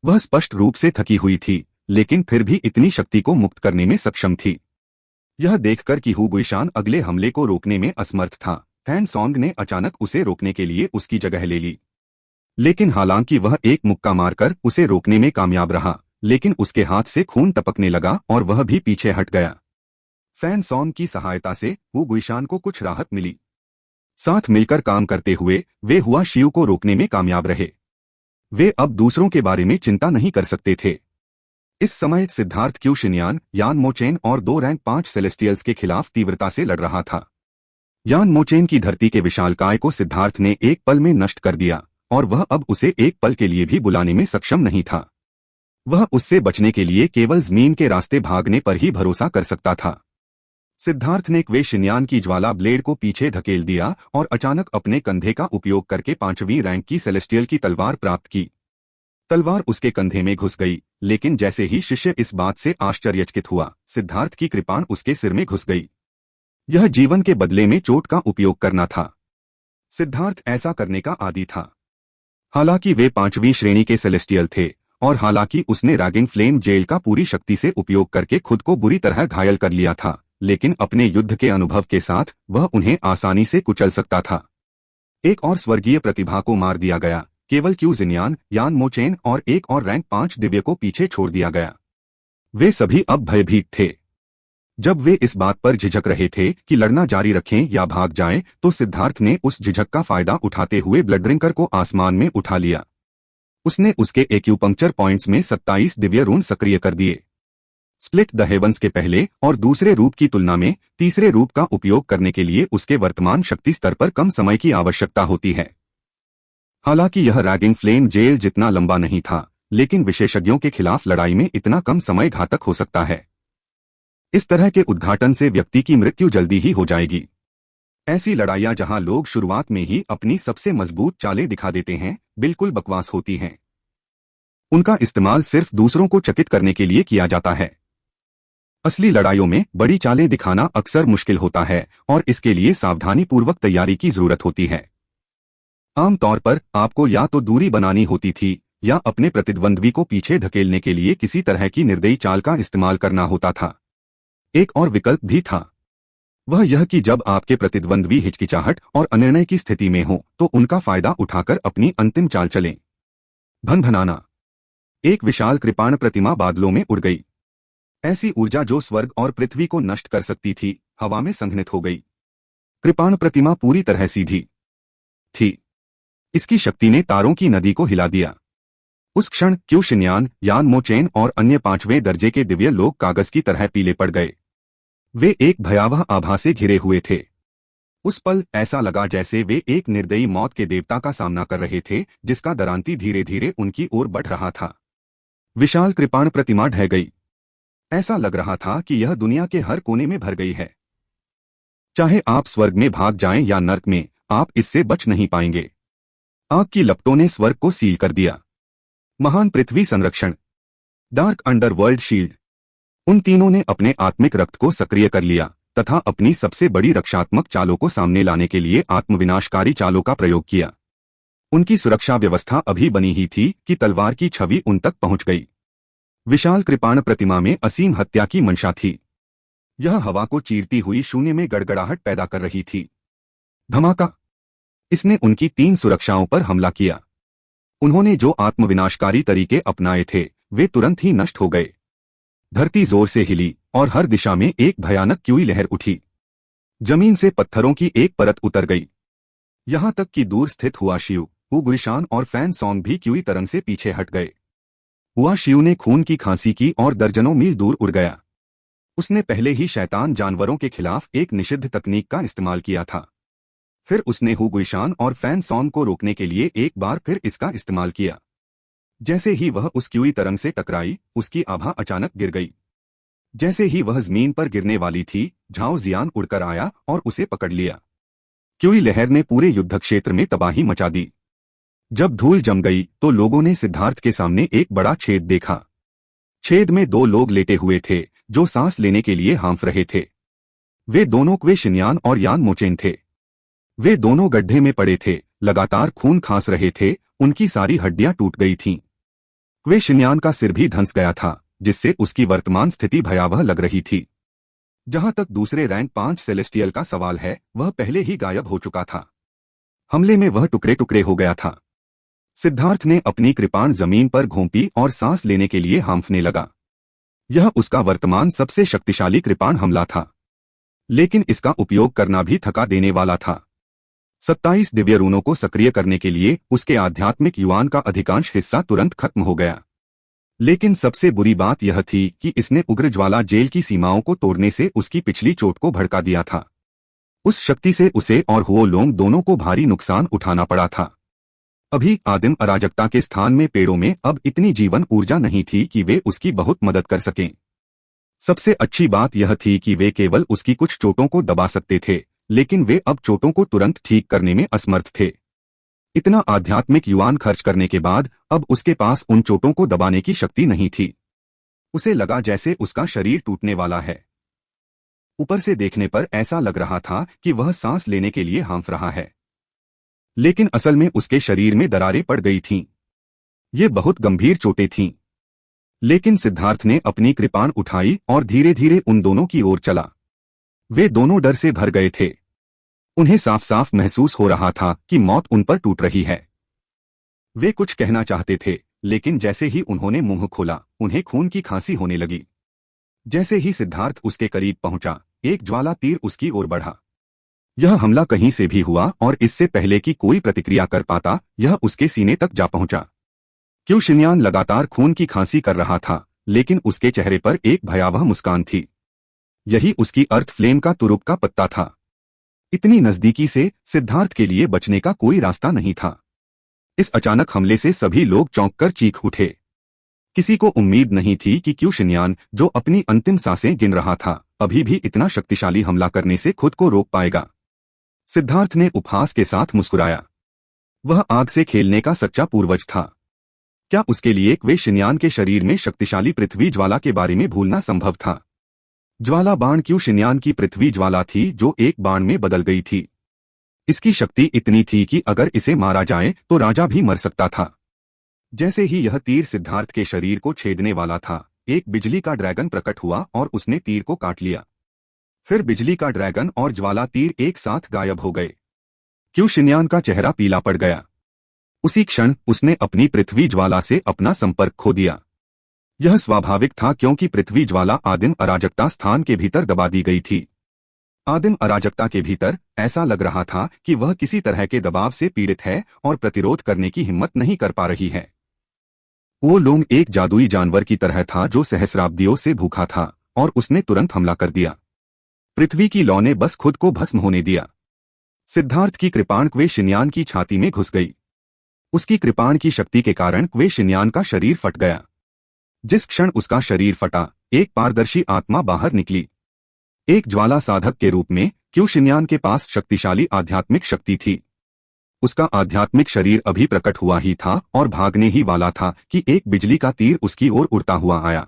वह स्पष्ट रूप से थकी हुई थी, लेकिन फिर भी इतनी शक्ति को मुक्त करने में सक्षम थी। यह देखकर कि हु गुईशान अगले हमले को रोकने में असमर्थ था, फैन सॉन्ग ने अचानक उसे रोकने के लिए उसकी जगह ले ली। लेकिन हालांकि वह एक मुक्का मारकर उसे रोकने में कामयाब रहा, लेकिन उसके हाथ से खून टपकने लगा और वह भी पीछे हट गया। फैन सॉन्ग की सहायता से वू गुइशान को कुछ राहत मिली। साथ मिलकर काम करते हुए वे हुआ शियू को रोकने में कामयाब रहे। वे अब दूसरों के बारे में चिंता नहीं कर सकते थे। इस समय सिद्धार्थ क्यू शिनयान, यान मोचेन और 2 रैंक 5 सेलेस्टियल्स के खिलाफ तीव्रता से लड़ रहा था। यान मोचेन की धरती के विशालकाय को सिद्धार्थ ने एक पल में नष्ट कर दिया और वह अब उसे एक पल के लिए भी बुलाने में सक्षम नहीं था। वह उससे बचने के लिए केवल जमीन के रास्ते भागने पर ही भरोसा कर सकता था। सिद्धार्थ ने क्वे शिनयान की ज्वाला ब्लेड को पीछे धकेल दिया और अचानक अपने कंधे का उपयोग करके 5वीं रैंक की सेलेस्टियल की तलवार प्राप्त की। तलवार उसके कंधे में घुस गई, लेकिन जैसे ही शिष्य इस बात से आश्चर्यचकित हुआ, सिद्धार्थ की कृपाण उसके सिर में घुस गई। यह जीवन के बदले में चोट का उपयोग करना था। सिद्धार्थ ऐसा करने का आदी था। हालांकि वे 5वीं श्रेणी के सेलेस्टियल थे और हालांकि उसने रैगिंग फ्लेम जेल का पूरी शक्ति से उपयोग करके खुद को बुरी तरह घायल कर लिया था, लेकिन अपने युद्ध के अनुभव के साथ वह उन्हें आसानी से कुचल सकता था। एक और स्वर्गीय प्रतिभा को मार दिया गया, केवल क्यू जिनयान, यान मोचेन और एक और रैंक 5 दिव्य को पीछे छोड़ दिया गया। वे सभी अब भयभीत थे। जब वे इस बात पर झिझक रहे थे कि लड़ना जारी रखें या भाग जाएं, तो सिद्धार्थ ने उस झिझक का फायदा उठाते हुए ब्लड ड्रिंकर को आसमान में उठा लिया। उसने उसके एक्यूपंक्चर पॉइंट्स में 27 दिव्य रून सक्रिय कर दिए। स्प्लिट द हेवंस के पहले और दूसरे रूप की तुलना में तीसरे रूप का उपयोग करने के लिए उसके वर्तमान शक्ति स्तर पर कम समय की आवश्यकता होती है। हालांकि यह रैगिंग फ्लेम जेल जितना लंबा नहीं था, लेकिन विशेषज्ञों के खिलाफ लड़ाई में इतना कम समय घातक हो सकता है। इस तरह के उद्घाटन से व्यक्ति की मृत्यु जल्दी ही हो जाएगी। ऐसी लड़ाइयां जहां लोग शुरुआत में ही अपनी सबसे मजबूत चालें दिखा देते हैं, बिल्कुल बकवास होती हैं। उनका इस्तेमाल सिर्फ दूसरों को चकित करने के लिए किया जाता है। असली लड़ाइयों में बड़ी चालें दिखाना अक्सर मुश्किल होता है और इसके लिए सावधानीपूर्वक तैयारी की जरूरत होती है। आमतौर पर आपको या तो दूरी बनानी होती थी या अपने प्रतिद्वंद्वी को पीछे धकेलने के लिए किसी तरह की निर्दयी चाल का इस्तेमाल करना होता था। एक और विकल्प भी था, वह यह कि जब आपके प्रतिद्वंद्वी हिचकिचाहट और अनिर्णय की स्थिति में हो तो उनका फायदा उठाकर अपनी अंतिम चाल चलें। भनभनाना। एक विशाल कृपाण प्रतिमा बादलों में उड़ गई। ऐसी ऊर्जा जो स्वर्ग और पृथ्वी को नष्ट कर सकती थी, हवा में संघनित हो गई। कृपाण प्रतिमा पूरी तरह सीधी थी। इसकी शक्ति ने तारों की नदी को हिला दिया। उस क्षण क्यू शिनयान, यान मोचेन और अन्य 5वें दर्जे के दिव्य लोग कागज की तरह पीले पड़ गए। वे एक भयावह आभा से घिरे हुए थे। उस पल ऐसा लगा जैसे वे एक निर्दयी मौत के देवता का सामना कर रहे थे, जिसका दरांती धीरे धीरे उनकी ओर बढ़ रहा था। विशाल कृपाण प्रतिमा ढह गई। ऐसा लग रहा था कि यह दुनिया के हर कोने में भर गई है। चाहे आप स्वर्ग में भाग जाएं या नर्क में, आप इससे बच नहीं पाएंगे। आग की लपटों ने स्वर्ग को सील कर दिया। महान पृथ्वी संरक्षण, डार्क अंडरवर्ल्ड शील्ड। उन तीनों ने अपने आत्मिक रक्त को सक्रिय कर लिया तथा अपनी सबसे बड़ी रक्षात्मक चालों को सामने लाने के लिए आत्मविनाशकारी चालों का प्रयोग किया। उनकी सुरक्षा व्यवस्था अभी बनी ही थी कि तलवार की छवि उन तक पहुंच गई। विशाल कृपाण प्रतिमा में असीम हत्या की मंशा थी। यह हवा को चीरती हुई शून्य में गड़गड़ाहट पैदा कर रही थी। धमाका। इसने उनकी 3 सुरक्षाओं पर हमला किया। उन्होंने जो आत्मविनाशकारी तरीके अपनाए थे, वे तुरंत ही नष्ट हो गए। धरती जोर से हिली और हर दिशा में एक भयानक क्यूई लहर उठी। जमीन से पत्थरों की एक परत उतर गई। यहां तक कि दूर स्थित हुआ शिव, हु गुइशान और फैन सॉन्ग भी क्यूई तरंग से पीछे हट गए। हुआ शिव ने खून की खांसी की और दर्जनों मील दूर उड़ गया। उसने पहले ही शैतान जानवरों के खिलाफ एक निषिद्ध तकनीक का इस्तेमाल किया था। फिर उसने हु गुइशान और फैन सॉन्ग को रोकने के लिए एक बार फिर इसका इस्तेमाल किया। जैसे ही वह उस क्यूई तरंग से टकराई, उसकी आभा अचानक गिर गई। जैसे ही वह जमीन पर गिरने वाली थी, झाओ जियान उड़कर आया और उसे पकड़ लिया। क्यूई लहर ने पूरे युद्ध क्षेत्र में तबाही मचा दी। जब धूल जम गई तो लोगों ने सिद्धार्थ के सामने एक बड़ा छेद देखा। छेद में 2 लोग लेटे हुए थे जो सांस लेने के लिए हाँफ रहे थे। वे दोनों क्वे शिनयान और यान मोचेन थे। वे दोनों गड्ढे में पड़े थे, लगातार खून खांस रहे थे, उनकी सारी हड्डियां टूट गई थीं। क्वे शिनयान का सिर भी धंस गया था, जिससे उसकी वर्तमान स्थिति भयावह लग रही थी। जहां तक दूसरे रैंक 5 सेलेस्टियल का सवाल है, वह पहले ही गायब हो चुका था। हमले में वह टुकड़े टुकड़े हो गया था। सिद्धार्थ ने अपनी कृपाण जमीन पर घोंपी और सांस लेने के लिए हांफने लगा। यह उसका वर्तमान सबसे शक्तिशाली कृपाण हमला था, लेकिन इसका उपयोग करना भी थका देने वाला था। 27 दिव्य रूनों को सक्रिय करने के लिए उसके आध्यात्मिक युवान का अधिकांश हिस्सा तुरंत खत्म हो गया। लेकिन सबसे बुरी बात यह थी कि इसने उग्र ज्वाला जेल की सीमाओं को तोड़ने से उसकी पिछली चोट को भड़का दिया था। उस शक्ति से उसे और हुओ लोंग दोनों को भारी नुकसान उठाना पड़ा था। अभी आदिम अराजकता के स्थान में पेड़ों में अब इतनी जीवन ऊर्जा नहीं थी कि वे उसकी बहुत मदद कर सकें। सबसे अच्छी बात यह थी कि वे केवल उसकी कुछ चोटों को दबा सकते थे, लेकिन वे अब चोटों को तुरंत ठीक करने में असमर्थ थे। इतना आध्यात्मिक युवान खर्च करने के बाद अब उसके पास उन चोटों को दबाने की शक्ति नहीं थी। उसे लगा जैसे उसका शरीर टूटने वाला है। ऊपर से देखने पर ऐसा लग रहा था कि वह सांस लेने के लिए हांफ रहा है, लेकिन असल में उसके शरीर में दरारें पड़ गई थीं। ये बहुत गंभीर चोटें थीं। लेकिन सिद्धार्थ ने अपनी कृपाण उठाई और धीरे धीरे उन दोनों की ओर चला। वे दोनों डर से भर गए थे। उन्हें साफ साफ महसूस हो रहा था कि मौत उन पर टूट रही है। वे कुछ कहना चाहते थे, लेकिन जैसे ही उन्होंने मुंह खोला, उन्हें खून की खांसी होने लगी। जैसे ही सिद्धार्थ उसके करीब पहुंचा, एक ज्वाला तीर उसकी ओर बढ़ा। यह हमला कहीं से भी हुआ और इससे पहले कि कोई प्रतिक्रिया कर पाता, यह उसके सीने तक जा पहुंचा। क्यू शिन्यान लगातार खून की खांसी कर रहा था, लेकिन उसके चेहरे पर एक भयावह मुस्कान थी। यही उसकी अर्थ फ्लेम का तुरुप का पत्ता था। इतनी नजदीकी से सिद्धार्थ के लिए बचने का कोई रास्ता नहीं था। इस अचानक हमले से सभी लोग चौंककर चीख उठे। किसी को उम्मीद नहीं थी कि क्यू शिन्यान, जो अपनी अंतिम सांसें गिन रहा था, अभी भी इतना शक्तिशाली हमला करने से खुद को रोक पाएगा। सिद्धार्थ ने उपहास के साथ मुस्कुराया। वह आग से खेलने का सच्चा पूर्वज था। क्या उसके लिए क्वे शिन्यान के शरीर में शक्तिशाली पृथ्वी ज्वाला के बारे में भूलना संभव था? ज्वाला बाण क्यू शिन्यान की पृथ्वी ज्वाला थी जो एक बाण में बदल गई थी। इसकी शक्ति इतनी थी कि अगर इसे मारा जाए तो राजा भी मर सकता था। जैसे ही यह तीर सिद्धार्थ के शरीर को छेदने वाला था, एक बिजली का ड्रैगन प्रकट हुआ और उसने तीर को काट लिया। फिर बिजली का ड्रैगन और ज्वाला तीर एक साथ गायब हो गए। क्यू शिन्यान का चेहरा पीला पड़ गया। उसी क्षण उसने अपनी पृथ्वी ज्वाला से अपना संपर्क खो दिया। यह स्वाभाविक था, क्योंकि पृथ्वी ज्वाला आदिम अराजकता स्थान के भीतर दबा दी गई थी। आदिम अराजकता के भीतर ऐसा लग रहा था कि वह किसी तरह के दबाव से पीड़ित है और प्रतिरोध करने की हिम्मत नहीं कर पा रही है। वो लोंग एक जादुई जानवर की तरह था जो सहस्राब्दियों से भूखा था, और उसने तुरंत हमला कर दिया। पृथ्वी की लौ ने बस खुद को भस्म होने दिया। सिद्धार्थ की कृपाण क्वे शिन्यान की छाती में घुस गई। उसकी कृपाण की शक्ति के कारण क्वे शिन्यान का शरीर फट गया। जिस क्षण उसका शरीर फटा, एक पारदर्शी आत्मा बाहर निकली। एक ज्वाला साधक के रूप में क्यू शिन्यान के पास शक्तिशाली आध्यात्मिक शक्ति थी। उसका आध्यात्मिक शरीर अभी प्रकट हुआ ही था और भागने ही वाला था कि एक बिजली का तीर उसकी ओर उड़ता हुआ आया।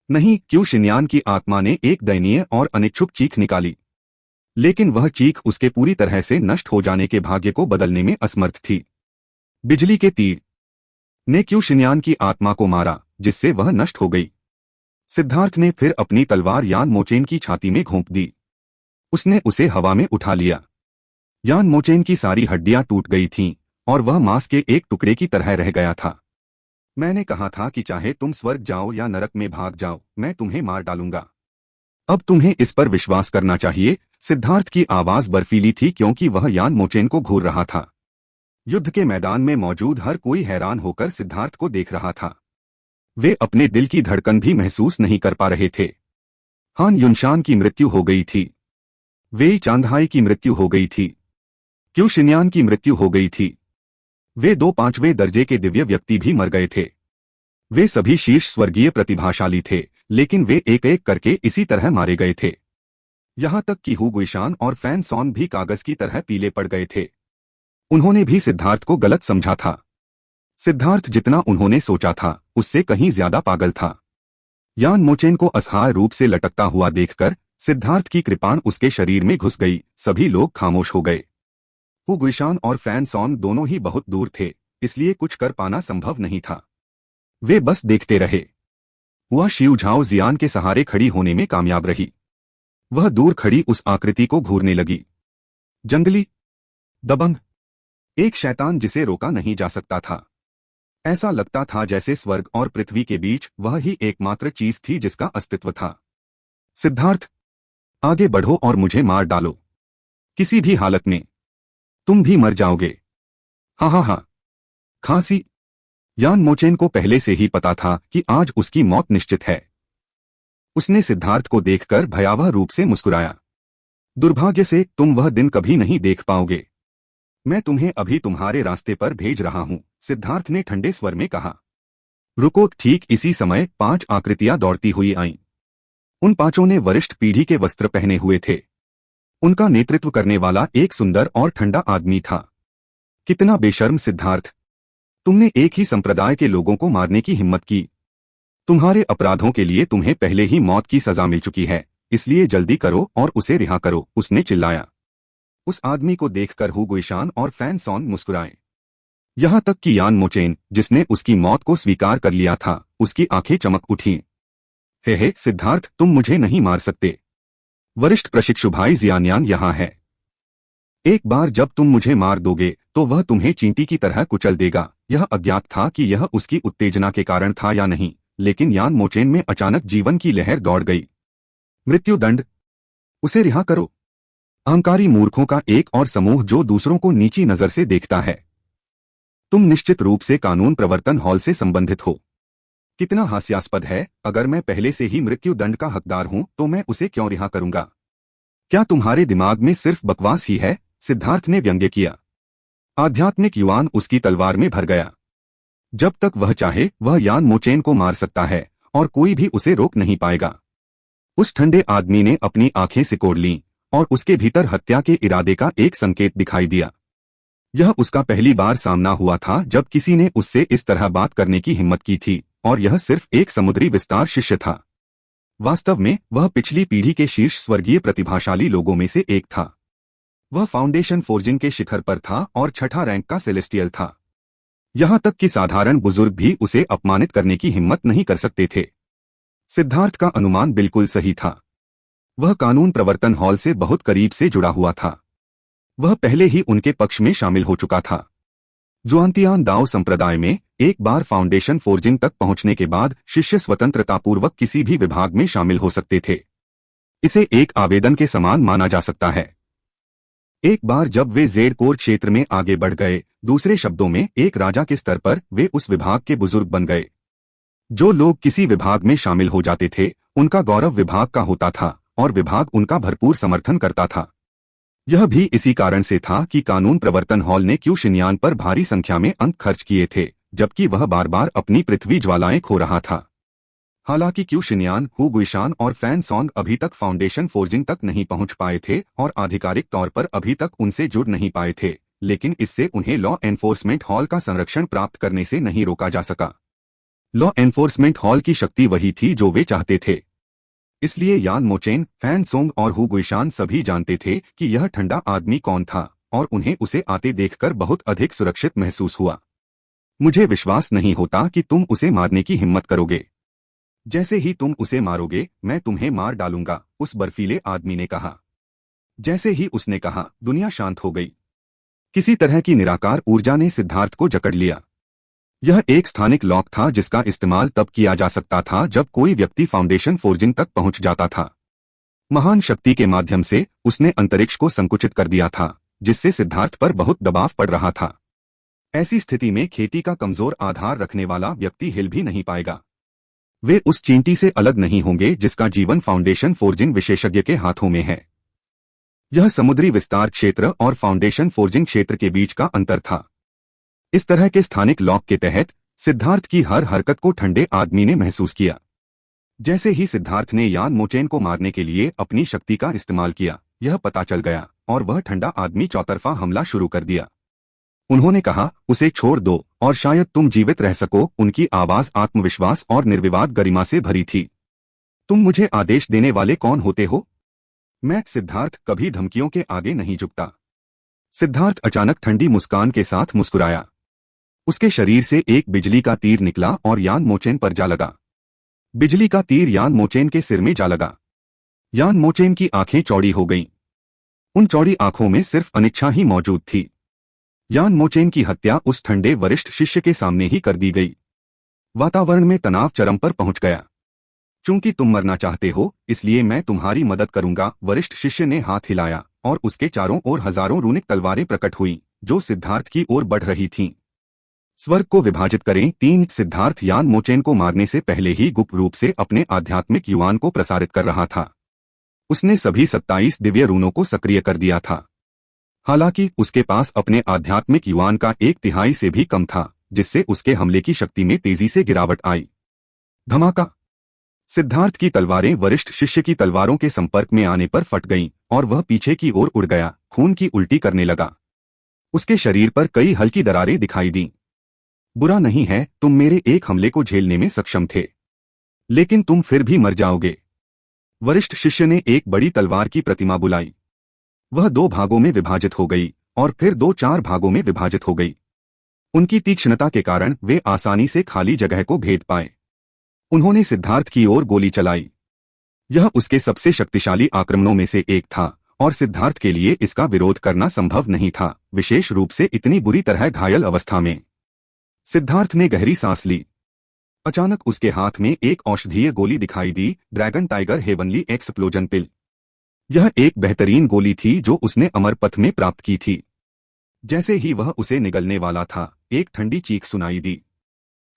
नहीं, क्यू शिन्यान की आत्मा ने एक दयनीय और अनिच्छुक चीख निकाली, लेकिन वह चीख उसके पूरी तरह से नष्ट हो जाने के भाग्य को बदलने में असमर्थ थी। बिजली के तीर ने क्यू शिन्यान की आत्मा को मारा, जिससे वह नष्ट हो गई। सिद्धार्थ ने फिर अपनी तलवार यान मोचेन की छाती में घोंप दी। उसने उसे हवा में उठा लिया। यान मोचेन की सारी हड्डियां टूट गई थीं और वह मांस के एक टुकड़े की तरह रह गया था। मैंने कहा था कि चाहे तुम स्वर्ग जाओ या नरक में भाग जाओ, मैं तुम्हें मार डालूंगा। अब तुम्हें इस पर विश्वास करना चाहिए। सिद्धार्थ की आवाज बर्फीली थी, क्योंकि वह यान मोचेन को घूर रहा था। युद्ध के मैदान में मौजूद हर कोई हैरान होकर सिद्धार्थ को देख रहा था। वे अपने दिल की धड़कन भी महसूस नहीं कर पा रहे थे। हान युनशान की मृत्यु हो गई थी। वेई चांगहाई की मृत्यु हो गई थी। क्यू शिन्यान की मृत्यु हो गई थी। वे 2 पांचवें दर्जे के दिव्य व्यक्ति भी मर गए थे। वे सभी शीर्ष स्वर्गीय प्रतिभाशाली थे, लेकिन वे एक एक करके इसी तरह मारे गए थे। यहां तक कि हु गुइशान और फैन सॉन भी कागज की तरह पीले पड़ गए थे। उन्होंने भी सिद्धार्थ को गलत समझा था। सिद्धार्थ जितना उन्होंने सोचा था, उससे कहीं ज्यादा पागल था। यान मोचेन को असहाय रूप से लटकता हुआ देखकर सिद्धार्थ की कृपाण उसके शरीर में घुस गई। सभी लोग खामोश हो गए। हु गुइशान और फैन सॉन दोनों ही बहुत दूर थे, इसलिए कुछ कर पाना संभव नहीं था। वे बस देखते रहे। हुआ शिव झाओ जियान के सहारे खड़ी होने में कामयाब रही। वह दूर खड़ी उस आकृति को घूरने लगी। जंगली, दबंग, एक शैतान जिसे रोका नहीं जा सकता था। ऐसा लगता था जैसे स्वर्ग और पृथ्वी के बीच वह ही एकमात्र चीज थी जिसका अस्तित्व था। सिद्धार्थ, आगे बढ़ो और मुझे मार डालो, किसी भी हालत में। तुम भी मर जाओगे। हाँ हाँ हाँ। खांसी। यान मोचेन को पहले से ही पता था कि आज उसकी मौत निश्चित है। उसने सिद्धार्थ को देखकर भयावह रूप से मुस्कुराया। दुर्भाग्य से तुम वह दिन कभी नहीं देख पाओगे। मैं तुम्हें अभी तुम्हारे रास्ते पर भेज रहा हूं, सिद्धार्थ ने ठंडे स्वर में कहा। रुको। ठीक इसी समय 5 आकृतियां दौड़ती हुई आईं। उन 5 ने वरिष्ठ पीढ़ी के वस्त्र पहने हुए थे। उनका नेतृत्व करने वाला एक सुंदर और ठंडा आदमी था। कितना बेशर्म सिद्धार्थ! तुमने एक ही संप्रदाय के लोगों को मारने की हिम्मत की। तुम्हारे अपराधों के लिए तुम्हें पहले ही मौत की सजा मिल चुकी है, इसलिए जल्दी करो और उसे रिहा करो, उसने चिल्लाया। उस आदमी को देखकर हु गुइशान और फैन सॉन्ग मुस्कुराए। यहां तक कि यान मोचेन, जिसने उसकी मौत को स्वीकार कर लिया था, उसकी आंखें चमक उठीं। हे सिद्धार्थ, तुम मुझे नहीं मार सकते। वरिष्ठ प्रशिक्षु भाई जियान्यान यहाँ है। एक बार जब तुम मुझे मार दोगे तो वह तुम्हें चींटी की तरह कुचल देगा। यह अज्ञात था कि यह उसकी उत्तेजना के कारण था या नहीं, लेकिन यान मोचेन में अचानक जीवन की लहर दौड़ गई। मृत्युदंड, उसे रिहा करो। अहंकारी मूर्खों का एक और समूह जो दूसरों को नीची नजर से देखता है। तुम निश्चित रूप से कानून प्रवर्तन हॉल से संबंधित हो। कितना हास्यास्पद है, अगर मैं पहले से ही मृत्युदंड का हकदार हूं तो मैं उसे क्यों रिहा करूंगा? क्या तुम्हारे दिमाग में सिर्फ बकवास ही है? सिद्धार्थ ने व्यंग्य किया। आध्यात्मिक युवान उसकी तलवार में भर गया। जब तक वह चाहे वह यान मोचेन को मार सकता है और कोई भी उसे रोक नहीं पाएगा। उस ठंडे आदमी ने अपनी आंखें सिकोड़ लीं और उसके भीतर हत्या के इरादे का एक संकेत दिखाई दिया। यह उसका पहली बार सामना हुआ था जब किसी ने उससे इस तरह बात करने की हिम्मत की थी, और यह सिर्फ एक समुद्री विस्तार शिष्य था। वास्तव में वह पिछली पीढ़ी के शीर्ष स्वर्गीय प्रतिभाशाली लोगों में से एक था। वह फाउंडेशन फोर्जिंग के शिखर पर था और 6ठा रैंक का सेलेस्टियल था। यहां तक कि साधारण बुजुर्ग भी उसे अपमानित करने की हिम्मत नहीं कर सकते थे। सिद्धार्थ का अनुमान बिल्कुल सही था। वह कानून प्रवर्तन हॉल से बहुत करीब से जुड़ा हुआ था। वह पहले ही उनके पक्ष में शामिल हो चुका था। जुआनतियान दाओ संप्रदाय में एक बार फाउंडेशन फोर्जिंग तक पहुंचने के बाद शिष्य स्वतंत्रतापूर्वक किसी भी विभाग में शामिल हो सकते थे। इसे एक आवेदन के समान माना जा सकता है। एक बार जब वे जेड कोर क्षेत्र में आगे बढ़ गए, दूसरे शब्दों में एक राजा के स्तर पर, वे उस विभाग के बुजुर्ग बन गए। जो लोग किसी विभाग में शामिल हो जाते थे उनका गौरव विभाग का होता था और विभाग उनका भरपूर समर्थन करता था। यह भी इसी कारण से था कि कानून प्रवर्तन हॉल ने क्यू शिन्यान पर भारी संख्या में अंक खर्च किए थे, जबकि वह बार बार अपनी पृथ्वी ज्वालाएं खो रहा था। हालांकि क्यू शिन्यान, हु गुइशान और फैन सॉन्ग अभी तक फाउंडेशन फोर्जिंग तक नहीं पहुंच पाए थे और आधिकारिक तौर पर अभी तक उनसे जुड़ नहीं पाए थे, लेकिन इससे उन्हें लॉ एनफोर्समेंट हॉल का संरक्षण प्राप्त करने से नहीं रोका जा सका। लॉ एनफोर्समेंट हॉल की शक्ति वही थी जो वे चाहते थे। इसलिए यान मोचेन, फैन सोंग और हु गुइशान सभी जानते थे कि यह ठंडा आदमी कौन था, और उन्हें उसे आते देखकर बहुत अधिक सुरक्षित महसूस हुआ। मुझे विश्वास नहीं होता कि तुम उसे मारने की हिम्मत करोगे। जैसे ही तुम उसे मारोगे मैं तुम्हें मार डालूंगा, उस बर्फीले आदमी ने कहा। जैसे ही उसने कहा, दुनिया शांत हो गई। किसी तरह की निराकार ऊर्जा ने सिद्धार्थ को जकड़ लिया। यह एक स्थानिक लॉक था जिसका इस्तेमाल तब किया जा सकता था जब कोई व्यक्ति फाउंडेशन फोर्जिंग तक पहुंच जाता था। महान शक्ति के माध्यम से उसने अंतरिक्ष को संकुचित कर दिया था, जिससे सिद्धार्थ पर बहुत दबाव पड़ रहा था। ऐसी स्थिति में खेती का कमजोर आधार रखने वाला व्यक्ति हिल भी नहीं पाएगा। वे उस चींटी से अलग नहीं होंगे जिसका जीवन फाउंडेशन फोर्जिंग विशेषज्ञ के हाथों में है। यह समुद्री विस्तार क्षेत्र और फाउंडेशन फोर्जिंग क्षेत्र के बीच का अंतर था। इस तरह के स्थानिक लॉक के तहत सिद्धार्थ की हर हरकत को ठंडे आदमी ने महसूस किया। जैसे ही सिद्धार्थ ने यान मोचेन को मारने के लिए अपनी शक्ति का इस्तेमाल किया, यह पता चल गया और वह ठंडा आदमी चौतरफा हमला शुरू कर दिया। उन्होंने कहा, उसे छोड़ दो और शायद तुम जीवित रह सको। उनकी आवाज आत्मविश्वास और निर्विवाद गरिमा से भरी थी। तुम मुझे आदेश देने वाले कौन होते हो? मैं, सिद्धार्थ, कभी धमकियों के आगे नहीं झुकता। सिद्धार्थ अचानक ठंडी मुस्कान के साथ मुस्कुराया। उसके शरीर से एक बिजली का तीर निकला और यान मोचेन पर जा लगा। बिजली का तीर यान मोचेन के सिर में जा लगा। यान मोचेन की आंखें चौड़ी हो गईं। उन चौड़ी आंखों में सिर्फ अनिच्छा ही मौजूद थी। यान मोचेन की हत्या उस ठंडे वरिष्ठ शिष्य के सामने ही कर दी गई। वातावरण में तनाव चरम पर पहुंच गया। चूंकि तुम मरना चाहते हो, इसलिए मैं तुम्हारी मदद करूंगा। वरिष्ठ शिष्य ने हाथ हिलाया और उसके चारों ओर हजारों रूनिक तलवारें प्रकट हुईं, जो सिद्धार्थ की ओर बढ़ रही थीं। स्वर्ग को विभाजित करें 3। सिद्धार्थ यान मोचेन को मारने से पहले ही गुप्त रूप से अपने आध्यात्मिक युवान को प्रसारित कर रहा था। उसने सभी 27 दिव्य रूनों को सक्रिय कर दिया था। हालांकि उसके पास अपने आध्यात्मिक युवान का 1/3 से भी कम था, जिससे उसके हमले की शक्ति में तेजी से गिरावट आई। धमाका! सिद्धार्थ की तलवारें वरिष्ठ शिष्य की तलवारों के संपर्क में आने पर फट गईं और वह पीछे की ओर उड़ गया, खून की उल्टी करने लगा। उसके शरीर पर कई हल्की दरारें दिखाई दीं। बुरा नहीं है, तुम मेरे एक हमले को झेलने में सक्षम थे, लेकिन तुम फिर भी मर जाओगे। वरिष्ठ शिष्य ने एक बड़ी तलवार की प्रतिमा बुलाई। वह 2 भागों में विभाजित हो गई और फिर 2-4 भागों में विभाजित हो गई। उनकी तीक्ष्णता के कारण वे आसानी से खाली जगह को भेद पाए। उन्होंने सिद्धार्थ की ओर गोली चलाई। यह उसके सबसे शक्तिशाली आक्रमणों में से एक था और सिद्धार्थ के लिए इसका विरोध करना संभव नहीं था, विशेष रूप से इतनी बुरी तरह घायल अवस्था में। सिद्धार्थ ने गहरी सांस ली। अचानक उसके हाथ में एक औषधीय गोली दिखाई दी, ड्रैगन टाइगर हेवनली एक्सप्लोजन पिल। यह एक बेहतरीन गोली थी जो उसने अमर पथ में प्राप्त की थी। जैसे ही वह उसे निगलने वाला था, एक ठंडी चीख सुनाई दी।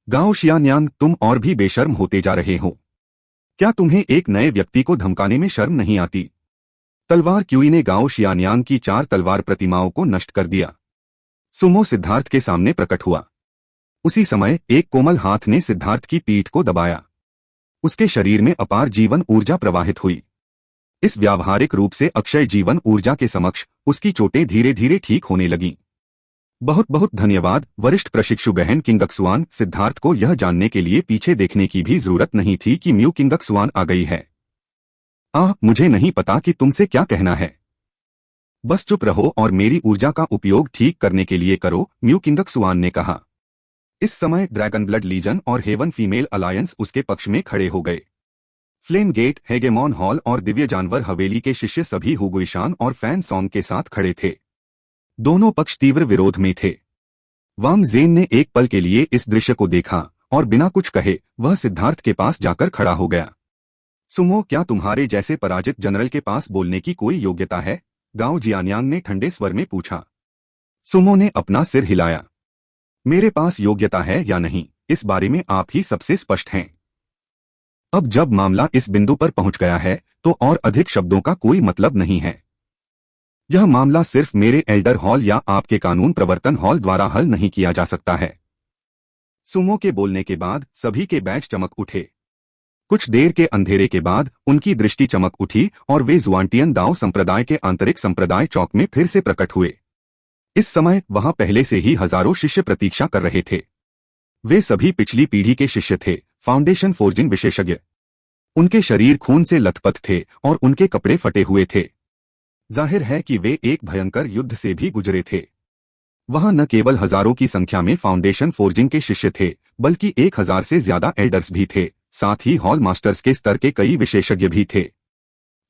गाओ शियान्यांग, तुम और भी बेशर्म होते जा रहे हो। क्या तुम्हें एक नए व्यक्ति को धमकाने में शर्म नहीं आती? तलवार क्यूई ने गाओ शियान्यांग की 4 तलवार प्रतिमाओं को नष्ट कर दिया। सुमो सिद्धार्थ के सामने प्रकट हुआ। उसी समय एक कोमल हाथ ने सिद्धार्थ की पीठ को दबाया। उसके शरीर में अपार जीवन ऊर्जा प्रवाहित हुई। इस व्यावहारिक रूप से अक्षय जीवन ऊर्जा के समक्ष उसकी चोटें धीरे धीरे ठीक होने लगीं। बहुत बहुत धन्यवाद वरिष्ठ प्रशिक्षु बहन किंगक्सुआन। सिद्धार्थ को यह जानने के लिए पीछे देखने की भी जरूरत नहीं थी कि म्यू किंगक्सुआन आ गई है। मुझे नहीं पता कि तुमसे क्या कहना है। बस चुप रहो और मेरी ऊर्जा का उपयोग ठीक करने के लिए करो, म्यू किंगक्सुआन ने कहा। इस समय ड्रैगन ब्लड लीजन और हेवन फीमेल अलायंस उसके पक्ष में खड़े हो गए। फ्लेम गेट, हेगेमॉन हॉल और दिव्य जानवर हवेली के शिष्य सभी हुगुइशान और फैन सॉन्ग के साथ खड़े थे। दोनों पक्ष तीव्र विरोध में थे। वांग जेन ने एक पल के लिए इस दृश्य को देखा और बिना कुछ कहे वह सिद्धार्थ के पास जाकर खड़ा हो गया। सुमो, क्या तुम्हारे जैसे पराजित जनरल के पास बोलने की कोई योग्यता है? गाओ जियान्यांग ने ठंडे स्वर में पूछा। सुमो ने अपना सिर हिलाया। मेरे पास योग्यता है या नहीं, इस बारे में आप ही सबसे स्पष्ट हैं। अब जब मामला इस बिंदु पर पहुंच गया है, तो और अधिक शब्दों का कोई मतलब नहीं है। यह मामला सिर्फ मेरे एल्डर हॉल या आपके कानून प्रवर्तन हॉल द्वारा हल नहीं किया जा सकता है। सुमो के बोलने के बाद सभी के बैज चमक उठे। कुछ देर के अंधेरे के बाद उनकी दृष्टि चमक उठी और वे जुआंटियन दाओ संप्रदाय के आंतरिक संप्रदाय चौक में फिर से प्रकट हुए। इस समय वहां पहले से ही हजारों शिष्य प्रतीक्षा कर रहे थे। वे सभी पिछली पीढ़ी के शिष्य थे, फाउंडेशन फोर्जिंग विशेषज्ञ। उनके शरीर खून से लथपथ थे और उनके कपड़े फटे हुए थे। जाहिर है कि वे एक भयंकर युद्ध से भी गुजरे थे। वहां न केवल हजारों की संख्या में फाउंडेशन फोर्जिंग के शिष्य थे, बल्कि 1000 से ज्यादा एल्डर्स भी थे। साथ ही हॉल मास्टर्स के स्तर के कई विशेषज्ञ भी थे।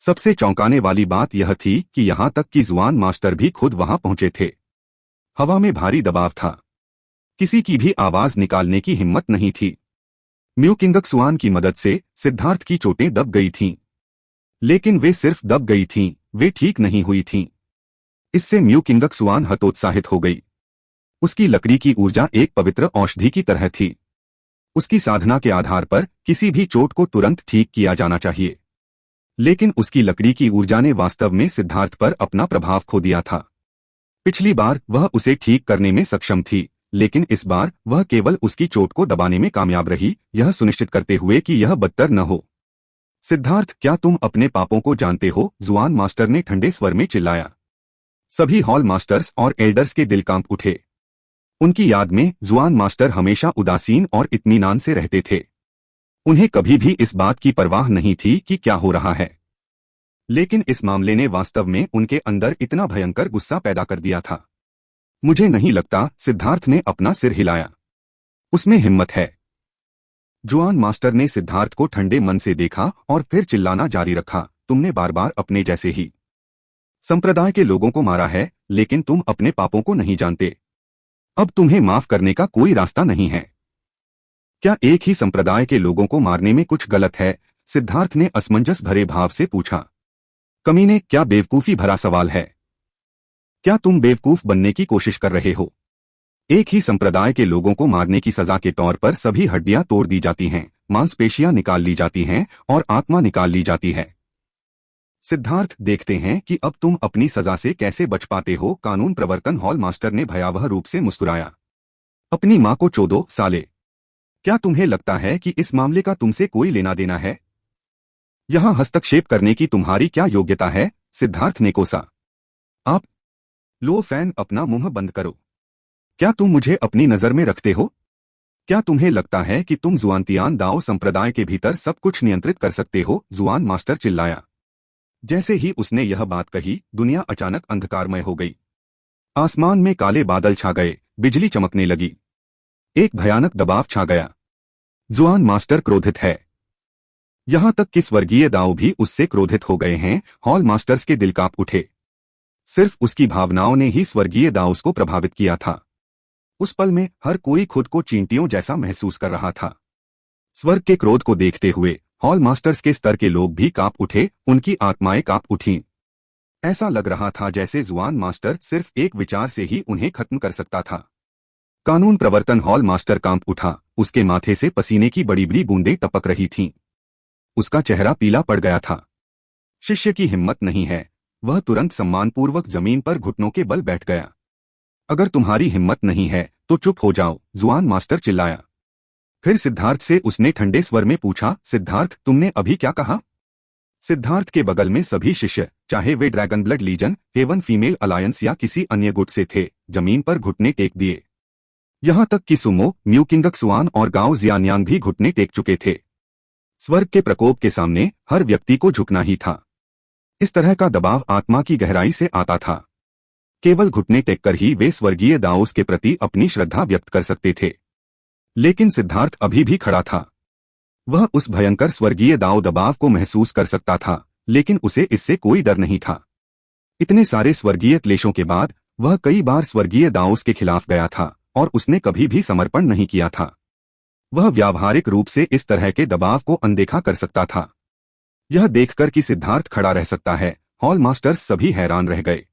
सबसे चौंकाने वाली बात यह थी कि यहां तक कि जुआन मास्टर भी खुद वहां पहुंचे थे। हवा में भारी दबाव था। किसी की भी आवाज निकालने की हिम्मत नहीं थी। म्यू किंगक्सुआन की मदद से सिद्धार्थ की चोटें दब गई थीं। लेकिन वे सिर्फ दब गई थीं, वे ठीक नहीं हुई थीं। इससे म्यू किंगक्सुआन हतोत्साहित हो गई। उसकी लकड़ी की ऊर्जा एक पवित्र औषधि की तरह थी। उसकी साधना के आधार पर किसी भी चोट को तुरंत ठीक किया जाना चाहिए। लेकिन उसकी लकड़ी की ऊर्जा ने वास्तव में सिद्धार्थ पर अपना प्रभाव खो दिया था। पिछली बार वह उसे ठीक करने में सक्षम थी, लेकिन इस बार वह केवल उसकी चोट को दबाने में कामयाब रही, यह सुनिश्चित करते हुए कि यह बदतर न हो। सिद्धार्थ, क्या तुम अपने पापों को जानते हो? जुआन मास्टर ने ठंडे स्वर में चिल्लाया। सभी हॉल मास्टर्स और एल्डर्स के दिल कांप उठे। उनकी याद में जुआन मास्टर हमेशा उदासीन और इत्मीनान से रहते थे। उन्हें कभी भी इस बात की परवाह नहीं थी कि क्या हो रहा है। लेकिन इस मामले ने वास्तव में उनके अंदर इतना भयंकर गुस्सा पैदा कर दिया था। मुझे नहीं लगता, सिद्धार्थ ने अपना सिर हिलाया। उसमें हिम्मत है। जुआन मास्टर ने सिद्धार्थ को ठंडे मन से देखा और फिर चिल्लाना जारी रखा, तुमने बार बार अपने जैसे ही संप्रदाय के लोगों को मारा है, लेकिन तुम अपने पापों को नहीं जानते। अब तुम्हें माफ करने का कोई रास्ता नहीं है। क्या एक ही संप्रदाय के लोगों को मारने में कुछ गलत है? सिद्धार्थ ने असमंजस भरे भाव से पूछा। कमीने, क्या बेवकूफी भरा सवाल है? क्या तुम बेवकूफ बनने की कोशिश कर रहे हो? एक ही संप्रदाय के लोगों को मारने की सजा के तौर पर सभी हड्डियां तोड़ दी जाती हैं, मांसपेशियां निकाल ली जाती हैं और आत्मा निकाल ली जाती है। सिद्धार्थ, देखते हैं कि अब तुम अपनी सजा से कैसे बच पाते हो। कानून प्रवर्तन हॉल मास्टर ने भयावह रूप से मुस्कुराया। अपनी मां को चोदो साले। क्या तुम्हें लगता है कि इस मामले का तुमसे कोई लेना देना है? यहां हस्तक्षेप करने की तुम्हारी क्या योग्यता है? सिद्धार्थ ने कोसा। आप लो फैन, अपना मुंह बंद करो। क्या तुम मुझे अपनी नजर में रखते हो? क्या तुम्हें लगता है कि तुम जुआनतियान दाओ संप्रदाय के भीतर सब कुछ नियंत्रित कर सकते हो? जुआन मास्टर चिल्लाया। जैसे ही उसने यह बात कही, दुनिया अचानक अंधकारमय हो गई। आसमान में काले बादल छा गए, बिजली चमकने लगी। एक भयानक दबाव छा गया। जुआन मास्टर क्रोधित है। यहां तक कि स्वर्गीय दाओ भी उससे क्रोधित हो गए हैं। हॉल मास्टर्स के दिल कांप उठे। सिर्फ उसकी भावनाओं ने ही स्वर्गीय दाउस को प्रभावित किया था। उस पल में हर कोई खुद को चींटियों जैसा महसूस कर रहा था। स्वर्ग के क्रोध को देखते हुए हॉल मास्टर्स के स्तर के लोग भी कांप उठे, उनकी आत्माएं कांप उठीं। ऐसा लग रहा था जैसे जुआन मास्टर सिर्फ एक विचार से ही उन्हें खत्म कर सकता था। कानून प्रवर्तन हॉल मास्टर कांप उठा, उसके माथे से पसीने की बड़ी बड़ी बूंदें टपक रही थीं। उसका चेहरा पीला पड़ गया था। शिष्य की हिम्मत नहीं है। वह तुरंत सम्मानपूर्वक जमीन पर घुटनों के बल बैठ गया। अगर तुम्हारी हिम्मत नहीं है तो चुप हो जाओ, जुआन मास्टर चिल्लाया। फिर सिद्धार्थ से उसने ठंडे स्वर में पूछा, सिद्धार्थ, तुमने अभी क्या कहा? सिद्धार्थ के बगल में सभी शिष्य, चाहे वे dragon blood legion, heaven female alliance या किसी अन्य गुट से थे, जमीन पर घुटने टेक दिए। यहां तक कि सुमो, म्यूकिंगक्सुआन और गाओ जियान्यांग भी घुटने टेक चुके थे। स्वर्ग के प्रकोप के सामने हर व्यक्ति को झुकना ही था। इस तरह का दबाव आत्मा की गहराई से आता था। केवल घुटने टेककर ही वे स्वर्गीय दाओस के प्रति अपनी श्रद्धा व्यक्त कर सकते थे। लेकिन सिद्धार्थ अभी भी खड़ा था। वह उस भयंकर स्वर्गीय दाओ दबाव को महसूस कर सकता था, लेकिन उसे इससे कोई डर नहीं था। इतने सारे स्वर्गीय क्लेशों के बाद वह कई बार स्वर्गीय दाओस के खिलाफ गया था और उसने कभी भी समर्पण नहीं किया था। वह व्यावहारिक रूप से इस तरह के दबाव को अनदेखा कर सकता था। यह देखकर कि सिद्धार्थ खड़ा रह सकता है, हॉल मास्टर्स सभी हैरान रह गए।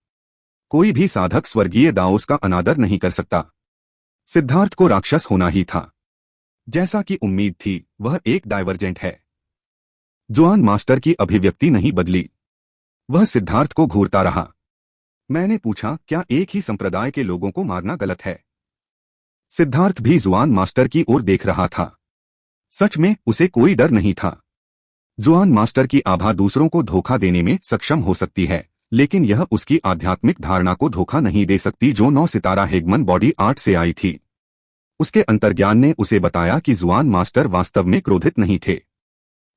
कोई भी साधक स्वर्गीय दाओस का अनादर नहीं कर सकता। सिद्धार्थ को राक्षस होना ही था। जैसा कि उम्मीद थी, वह एक डाइवर्जेंट है। जुआन मास्टर की अभिव्यक्ति नहीं बदली। वह सिद्धार्थ को घूरता रहा। मैंने पूछा, क्या एक ही संप्रदाय के लोगों को मारना गलत है? सिद्धार्थ भी जुआन मास्टर की ओर देख रहा था। सच में उसे कोई डर नहीं था। जुआन मास्टर की आभा दूसरों को धोखा देने में सक्षम हो सकती है, लेकिन यह उसकी आध्यात्मिक धारणा को धोखा नहीं दे सकती जो 9 सितारा हेगमन बॉडी आर्ट से आई थी। उसके अंतर्ज्ञान ने उसे बताया कि जुआन मास्टर वास्तव में क्रोधित नहीं थे।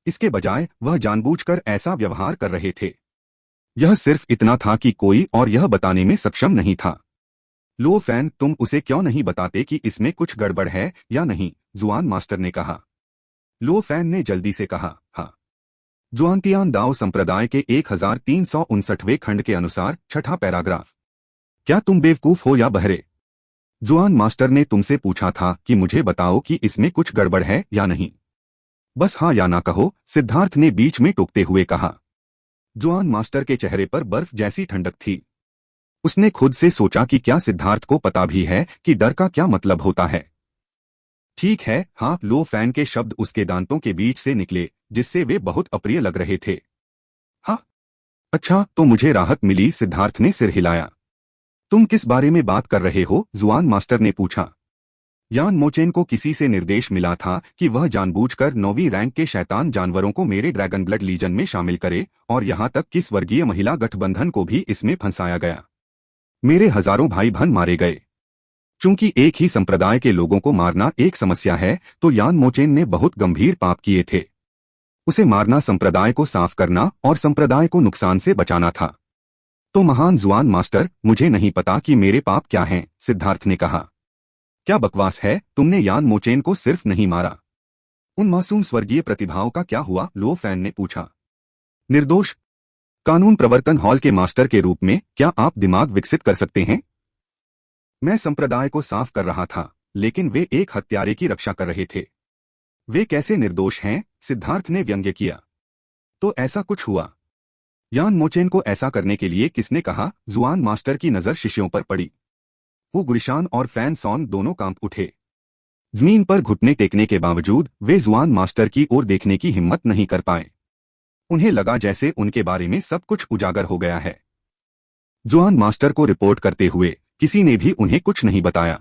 इसके बजाय वह जानबूझकर ऐसा व्यवहार कर रहे थे। यह सिर्फ इतना था कि कोई और यह बताने में सक्षम नहीं था। लो फैन, तुम उसे क्यों नहीं बताते कि इसमें कुछ गड़बड़ है या नहीं? जुआन मास्टर ने कहा। लो फैन ने जल्दी से कहा, हाँ। जुआनतियान दाओ संप्रदाय के 1359वें खंड के अनुसार छठा पैराग्राफ। क्या तुम बेवकूफ हो या बहरे? जुआन मास्टर ने तुमसे पूछा था कि मुझे बताओ कि इसमें कुछ गड़बड़ है या नहीं। बस हाँ या ना कहो, सिद्धार्थ ने बीच में टोकते हुए कहा। जुआन मास्टर के चेहरे पर बर्फ जैसी ठंडक थी। उसने खुद से सोचा कि क्या सिद्धार्थ को पता भी है कि डर का क्या मतलब होता है। ठीक है, हाँ। लो फैन के शब्द उसके दांतों के बीच से निकले, जिससे वे बहुत अप्रिय लग रहे थे। हाँ, अच्छा, तो मुझे राहत मिली। सिद्धार्थ ने सिर हिलाया। तुम किस बारे में बात कर रहे हो? जुआन मास्टर ने पूछा। यान मोचेन को किसी से निर्देश मिला था कि वह जानबूझकर 9वीं रैंक के शैतान जानवरों को मेरे ड्रैगन ब्लड लीजन में शामिल करे, और यहां तक कि स्वर्गीय महिला गठबंधन को भी इसमें फंसाया गया। मेरे हजारों भाई बहन मारे गए। चूंकि एक ही संप्रदाय के लोगों को मारना एक समस्या है, तो यान मोचेन ने बहुत गंभीर पाप किए थे। उसे मारना संप्रदाय को साफ करना और संप्रदाय को नुकसान से बचाना था। तो महान जुआन मास्टर, मुझे नहीं पता कि मेरे पाप क्या हैं, सिद्धार्थ ने कहा। क्या बकवास है, तुमने यान मोचेन को सिर्फ नहीं मारा। उन मासूम स्वर्गीय प्रतिभाओं का क्या हुआ? लो फैन ने पूछा। निर्दोष कानून प्रवर्तन हॉल के मास्टर के रूप में क्या आप दिमाग विकसित कर सकते हैं? मैं संप्रदाय को साफ कर रहा था, लेकिन वे एक हत्यारे की रक्षा कर रहे थे। वे कैसे निर्दोष हैं? सिद्धार्थ ने व्यंग्य किया। तो ऐसा कुछ हुआ। यान मोचेन को ऐसा करने के लिए किसने कहा? जुआन मास्टर की नजर शिष्यों पर पड़ी। वो गुरिशान और फैन सॉन दोनों कांप उठे। जमीन पर घुटने टेकने के बावजूद वे जुआन मास्टर की ओर देखने की हिम्मत नहीं कर पाए। उन्हें लगा जैसे उनके बारे में सब कुछ उजागर हो गया है। जुआन मास्टर को रिपोर्ट करते हुए किसी ने भी उन्हें कुछ नहीं बताया।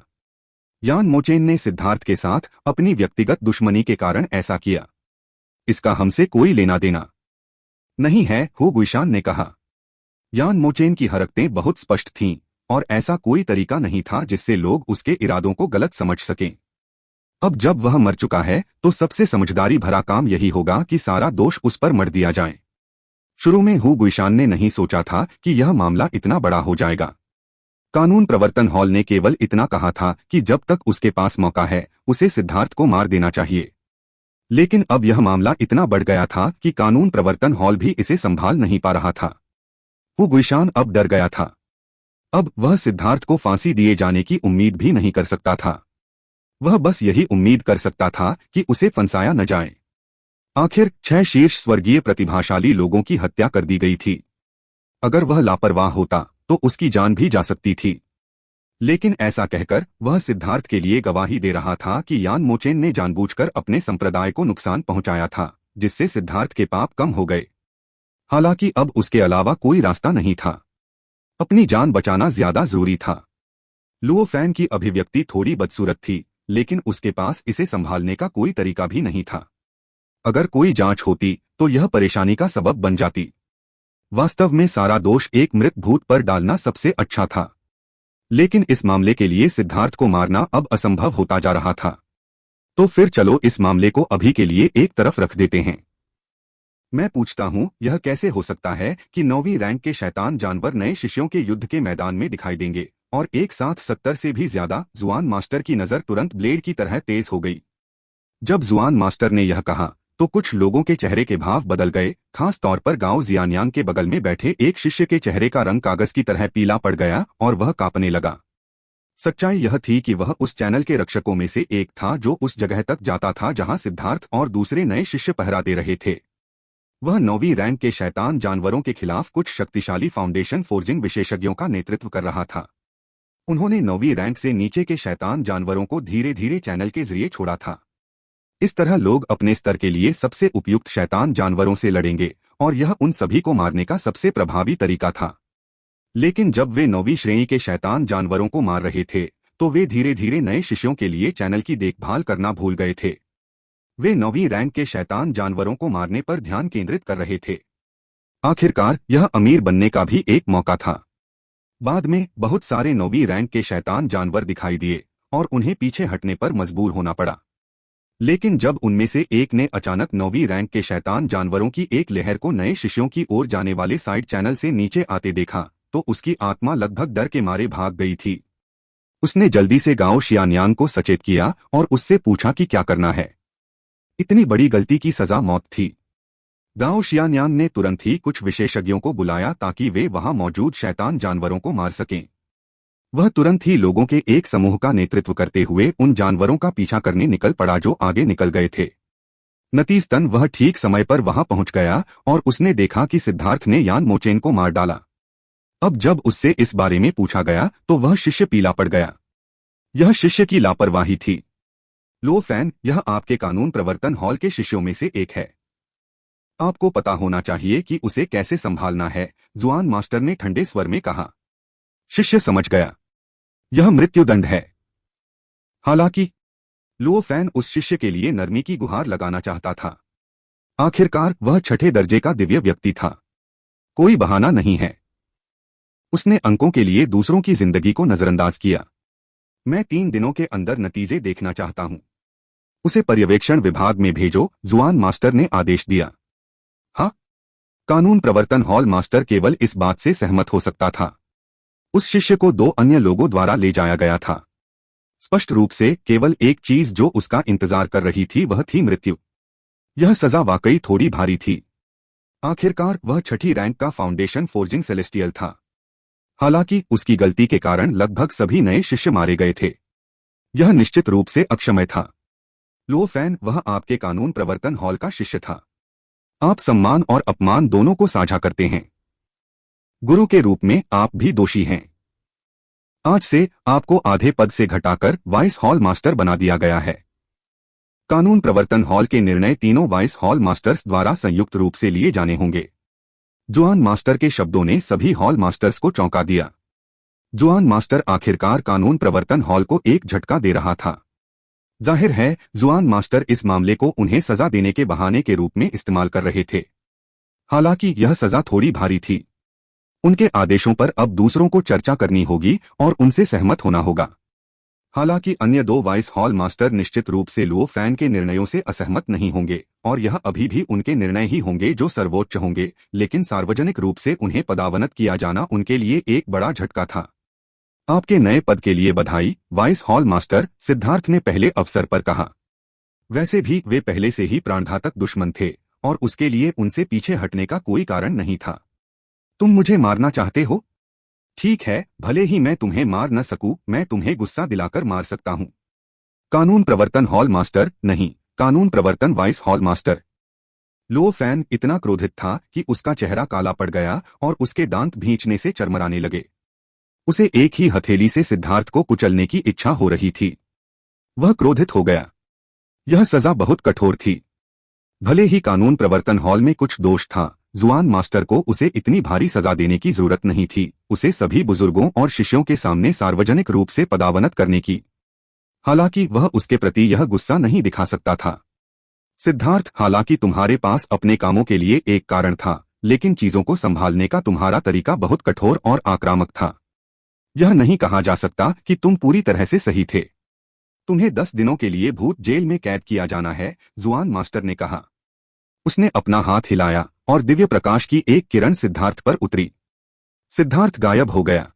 यान मोचेन ने सिद्धार्थ के साथ अपनी व्यक्तिगत दुश्मनी के कारण ऐसा किया। इसका हमसे कोई लेना देना नहीं है, हो गुइशान ने कहा। यान मोचेन की हरकतें बहुत स्पष्ट थीं और ऐसा कोई तरीका नहीं था जिससे लोग उसके इरादों को गलत समझ सकें। अब जब वह मर चुका है तो सबसे समझदारी भरा काम यही होगा कि सारा दोष उस पर मढ़ दिया जाए। शुरू में हु गुइशान ने नहीं सोचा था कि यह मामला इतना बड़ा हो जाएगा। कानून प्रवर्तन हॉल ने केवल इतना कहा था कि जब तक उसके पास मौका है उसे सिद्धार्थ को मार देना चाहिए। लेकिन अब यह मामला इतना बढ़ गया था कि कानून प्रवर्तन हॉल भी इसे संभाल नहीं पा रहा था। हु गुइशान अब डर गया था। अब वह सिद्धार्थ को फांसी दिए जाने की उम्मीद भी नहीं कर सकता था। वह बस यही उम्मीद कर सकता था कि उसे फंसाया न जाए। आखिर 6 शीर्ष स्वर्गीय प्रतिभाशाली लोगों की हत्या कर दी गई थी। अगर वह लापरवाह होता तो उसकी जान भी जा सकती थी। लेकिन ऐसा कहकर वह सिद्धार्थ के लिए गवाही दे रहा था कि यान मोचेन ने जानबूझकर अपने संप्रदाय को नुकसान पहुंचाया था, जिससे सिद्धार्थ के पाप कम हो गए। हालांकि अब उसके अलावा कोई रास्ता नहीं था। अपनी जान बचाना ज्यादा जरूरी था। लुओ फैन की अभिव्यक्ति थोड़ी बदसूरत थी, लेकिन उसके पास इसे संभालने का कोई तरीका भी नहीं था। अगर कोई जांच होती तो यह परेशानी का सबब बन जाती। वास्तव में सारा दोष एक मृत भूत पर डालना सबसे अच्छा था। लेकिन इस मामले के लिए सिद्धार्थ को मारना अब असंभव होता जा रहा था। तो फिर चलो इस मामले को अभी के लिए एक तरफ रख देते हैं। मैं पूछता हूं, यह कैसे हो सकता है कि 9वीं रैंक के शैतान जानवर नए शिष्यों के युद्ध के मैदान में दिखाई देंगे और एक साथ 70 से भी ज्यादा जुआन मास्टर की नजर तुरंत ब्लेड की तरह तेज हो गई। जब जुआन मास्टर ने यह कहा तो कुछ लोगों के चेहरे के भाव बदल गए। खास तौर पर गांव जियान्यांग के बगल में बैठे एक शिष्य के चेहरे का रंग कागज की तरह पीला पड़ गया और वह कांपने लगा। सच्चाई यह थी कि वह उस चैनल के रक्षकों में से एक था जो उस जगह तक जाता था जहां सिद्धार्थ और दूसरे नए शिष्य पहरा दे रहे थे। वह 9वीं रैंक के शैतान जानवरों के खिलाफ कुछ शक्तिशाली फाउंडेशन फोर्जिंग विशेषज्ञों का नेतृत्व कर रहा था। उन्होंने 9वीं रैंक से नीचे के शैतान जानवरों को धीरे धीरे चैनल के जरिए छोड़ा था। इस तरह लोग अपने स्तर के लिए सबसे उपयुक्त शैतान जानवरों से लड़ेंगे और यह उन सभी को मारने का सबसे प्रभावी तरीका था। लेकिन जब वे 9वीं श्रेणी के शैतान जानवरों को मार रहे थे तो वे धीरे धीरे नए शिष्यों के लिए चैनल की देखभाल करना भूल गए थे। वे 9वीं रैंक के शैतान जानवरों को मारने पर ध्यान केंद्रित कर रहे थे। आखिरकार यह अमीर बनने का भी एक मौका था। बाद में बहुत सारे 9वीं रैंक के शैतान जानवर दिखाई दिए और उन्हें पीछे हटने पर मजबूर होना पड़ा। लेकिन जब उनमें से एक ने अचानक 9वीं रैंक के शैतान जानवरों की एक लहर को नए शिष्यों की ओर जाने वाले साइड चैनल से नीचे आते देखा तो उसकी आत्मा लगभग डर के मारे भाग गई थी। उसने जल्दी से गांव शियान्यांग को सचेत किया और उससे पूछा कि क्या करना है। इतनी बड़ी गलती की सजा मौत थी। गांव शियान्यांग ने तुरंत ही कुछ विशेषज्ञों को बुलाया ताकि वे वहां मौजूद शैतान जानवरों को मार सकें। वह तुरंत ही लोगों के एक समूह का नेतृत्व करते हुए उन जानवरों का पीछा करने निकल पड़ा जो आगे निकल गए थे। नतीजतन वह ठीक समय पर वहां पहुंच गया और उसने देखा कि सिद्धार्थ ने यान मोचेन को मार डाला। अब जब उससे इस बारे में पूछा गया तो वह शिष्य पीला पड़ गया। यह शिष्य की लापरवाही थी। लो फैन, यह आपके कानून प्रवर्तन हॉल के शिष्यों में से एक है। आपको पता होना चाहिए कि उसे कैसे संभालना है, जुआन मास्टर ने ठंडे स्वर में कहा। शिष्य समझ गया। यह मृत्युदंड है। हालांकि लो फैन उस शिष्य के लिए नरमी की गुहार लगाना चाहता था। आखिरकार वह 6ठे दर्जे का दिव्य व्यक्ति था। कोई बहाना नहीं है। उसने अंकों के लिए दूसरों की जिंदगी को नजरअंदाज किया। मैं 3 दिनों के अंदर नतीजे देखना चाहता हूं। उसे पर्यवेक्षण विभाग में भेजो, जुआन मास्टर ने आदेश दिया। हाँ, कानून प्रवर्तन हॉल मास्टर केवल इस बात से सहमत हो सकता था। उस शिष्य को 2 अन्य लोगों द्वारा ले जाया गया था। स्पष्ट रूप से केवल एक चीज जो उसका इंतजार कर रही थी वह थी मृत्यु। यह सजा वाकई थोड़ी भारी थी। आखिरकार वह छठी रैंक का फाउंडेशन फोर्जिंग सेलेस्टियल था। हालांकि उसकी गलती के कारण लगभग सभी नए शिष्य मारे गए थे। यह निश्चित रूप से अक्षमय था। लो फैन, वह आपके कानून प्रवर्तन हॉल का शिष्य था। आप सम्मान और अपमान दोनों को साझा करते हैं। गुरु के रूप में आप भी दोषी हैं। आज से आपको आधे पद से घटाकर वाइस हॉल मास्टर बना दिया गया है। कानून प्रवर्तन हॉल के निर्णय तीनों वाइस हॉल मास्टर्स द्वारा संयुक्त रूप से लिए जाने होंगे। जुआन मास्टर के शब्दों ने सभी हॉल मास्टर्स को चौंका दिया। जुआन मास्टर आखिरकार कानून प्रवर्तन हॉल को एक झटका दे रहा था। जाहिर है, जुआन मास्टर इस मामले को उन्हें सजा देने के बहाने के रूप में इस्तेमाल कर रहे थे। हालांकि यह सजा थोड़ी भारी थी। उनके आदेशों पर अब दूसरों को चर्चा करनी होगी और उनसे सहमत होना होगा। हालांकि अन्य दो वाइस हॉल मास्टर निश्चित रूप से लुओ फैन के निर्णयों से असहमत नहीं होंगे और यह अभी भी उनके निर्णय ही होंगे जो सर्वोच्च होंगे, लेकिन सार्वजनिक रूप से उन्हें पदावनत किया जाना उनके लिए एक बड़ा झटका था। आपके नए पद के लिए बधाई, वाइस हॉल मास्टर, सिद्धार्थ ने पहले अवसर पर कहा। वैसे भी वे पहले से ही प्राणघातक दुश्मन थे और उसके लिए उनसे पीछे हटने का कोई कारण नहीं था। तुम मुझे मारना चाहते हो? ठीक है, भले ही मैं तुम्हें मार न सकूं, मैं तुम्हें गुस्सा दिलाकर मार सकता हूं। कानून प्रवर्तन हॉल मास्टर, नहीं, कानून प्रवर्तन वाइस हॉल मास्टर। लो फैन इतना क्रोधित था कि उसका चेहरा काला पड़ गया और उसके दांत भींचने से चरमराने लगे। उसे एक ही हथेली से सिद्धार्थ को कुचलने की इच्छा हो रही थी। वह क्रोधित हो गया। यह सजा बहुत कठोर थी। भले ही कानून प्रवर्तन हॉल में कुछ दोष था, जुआन मास्टर को उसे इतनी भारी सजा देने की जरूरत नहीं थी। उसे सभी बुजुर्गों और शिष्यों के सामने सार्वजनिक रूप से पदावनत करने की। हालांकि वह उसके प्रति यह गुस्सा नहीं दिखा सकता था। सिद्धार्थ, हालांकि तुम्हारे पास अपने कामों के लिए एक कारण था, लेकिन चीजों को संभालने का तुम्हारा तरीका बहुत कठोर और आक्रामक था। यह नहीं कहा जा सकता कि तुम पूरी तरह से सही थे। तुम्हें 10 दिनों के लिए भूत जेल में कैद किया जाना है, जुआन मास्टर ने कहा। उसने अपना हाथ हिलाया और दिव्य प्रकाश की एक किरण सिद्धार्थ पर उतरी। सिद्धार्थ गायब हो गया।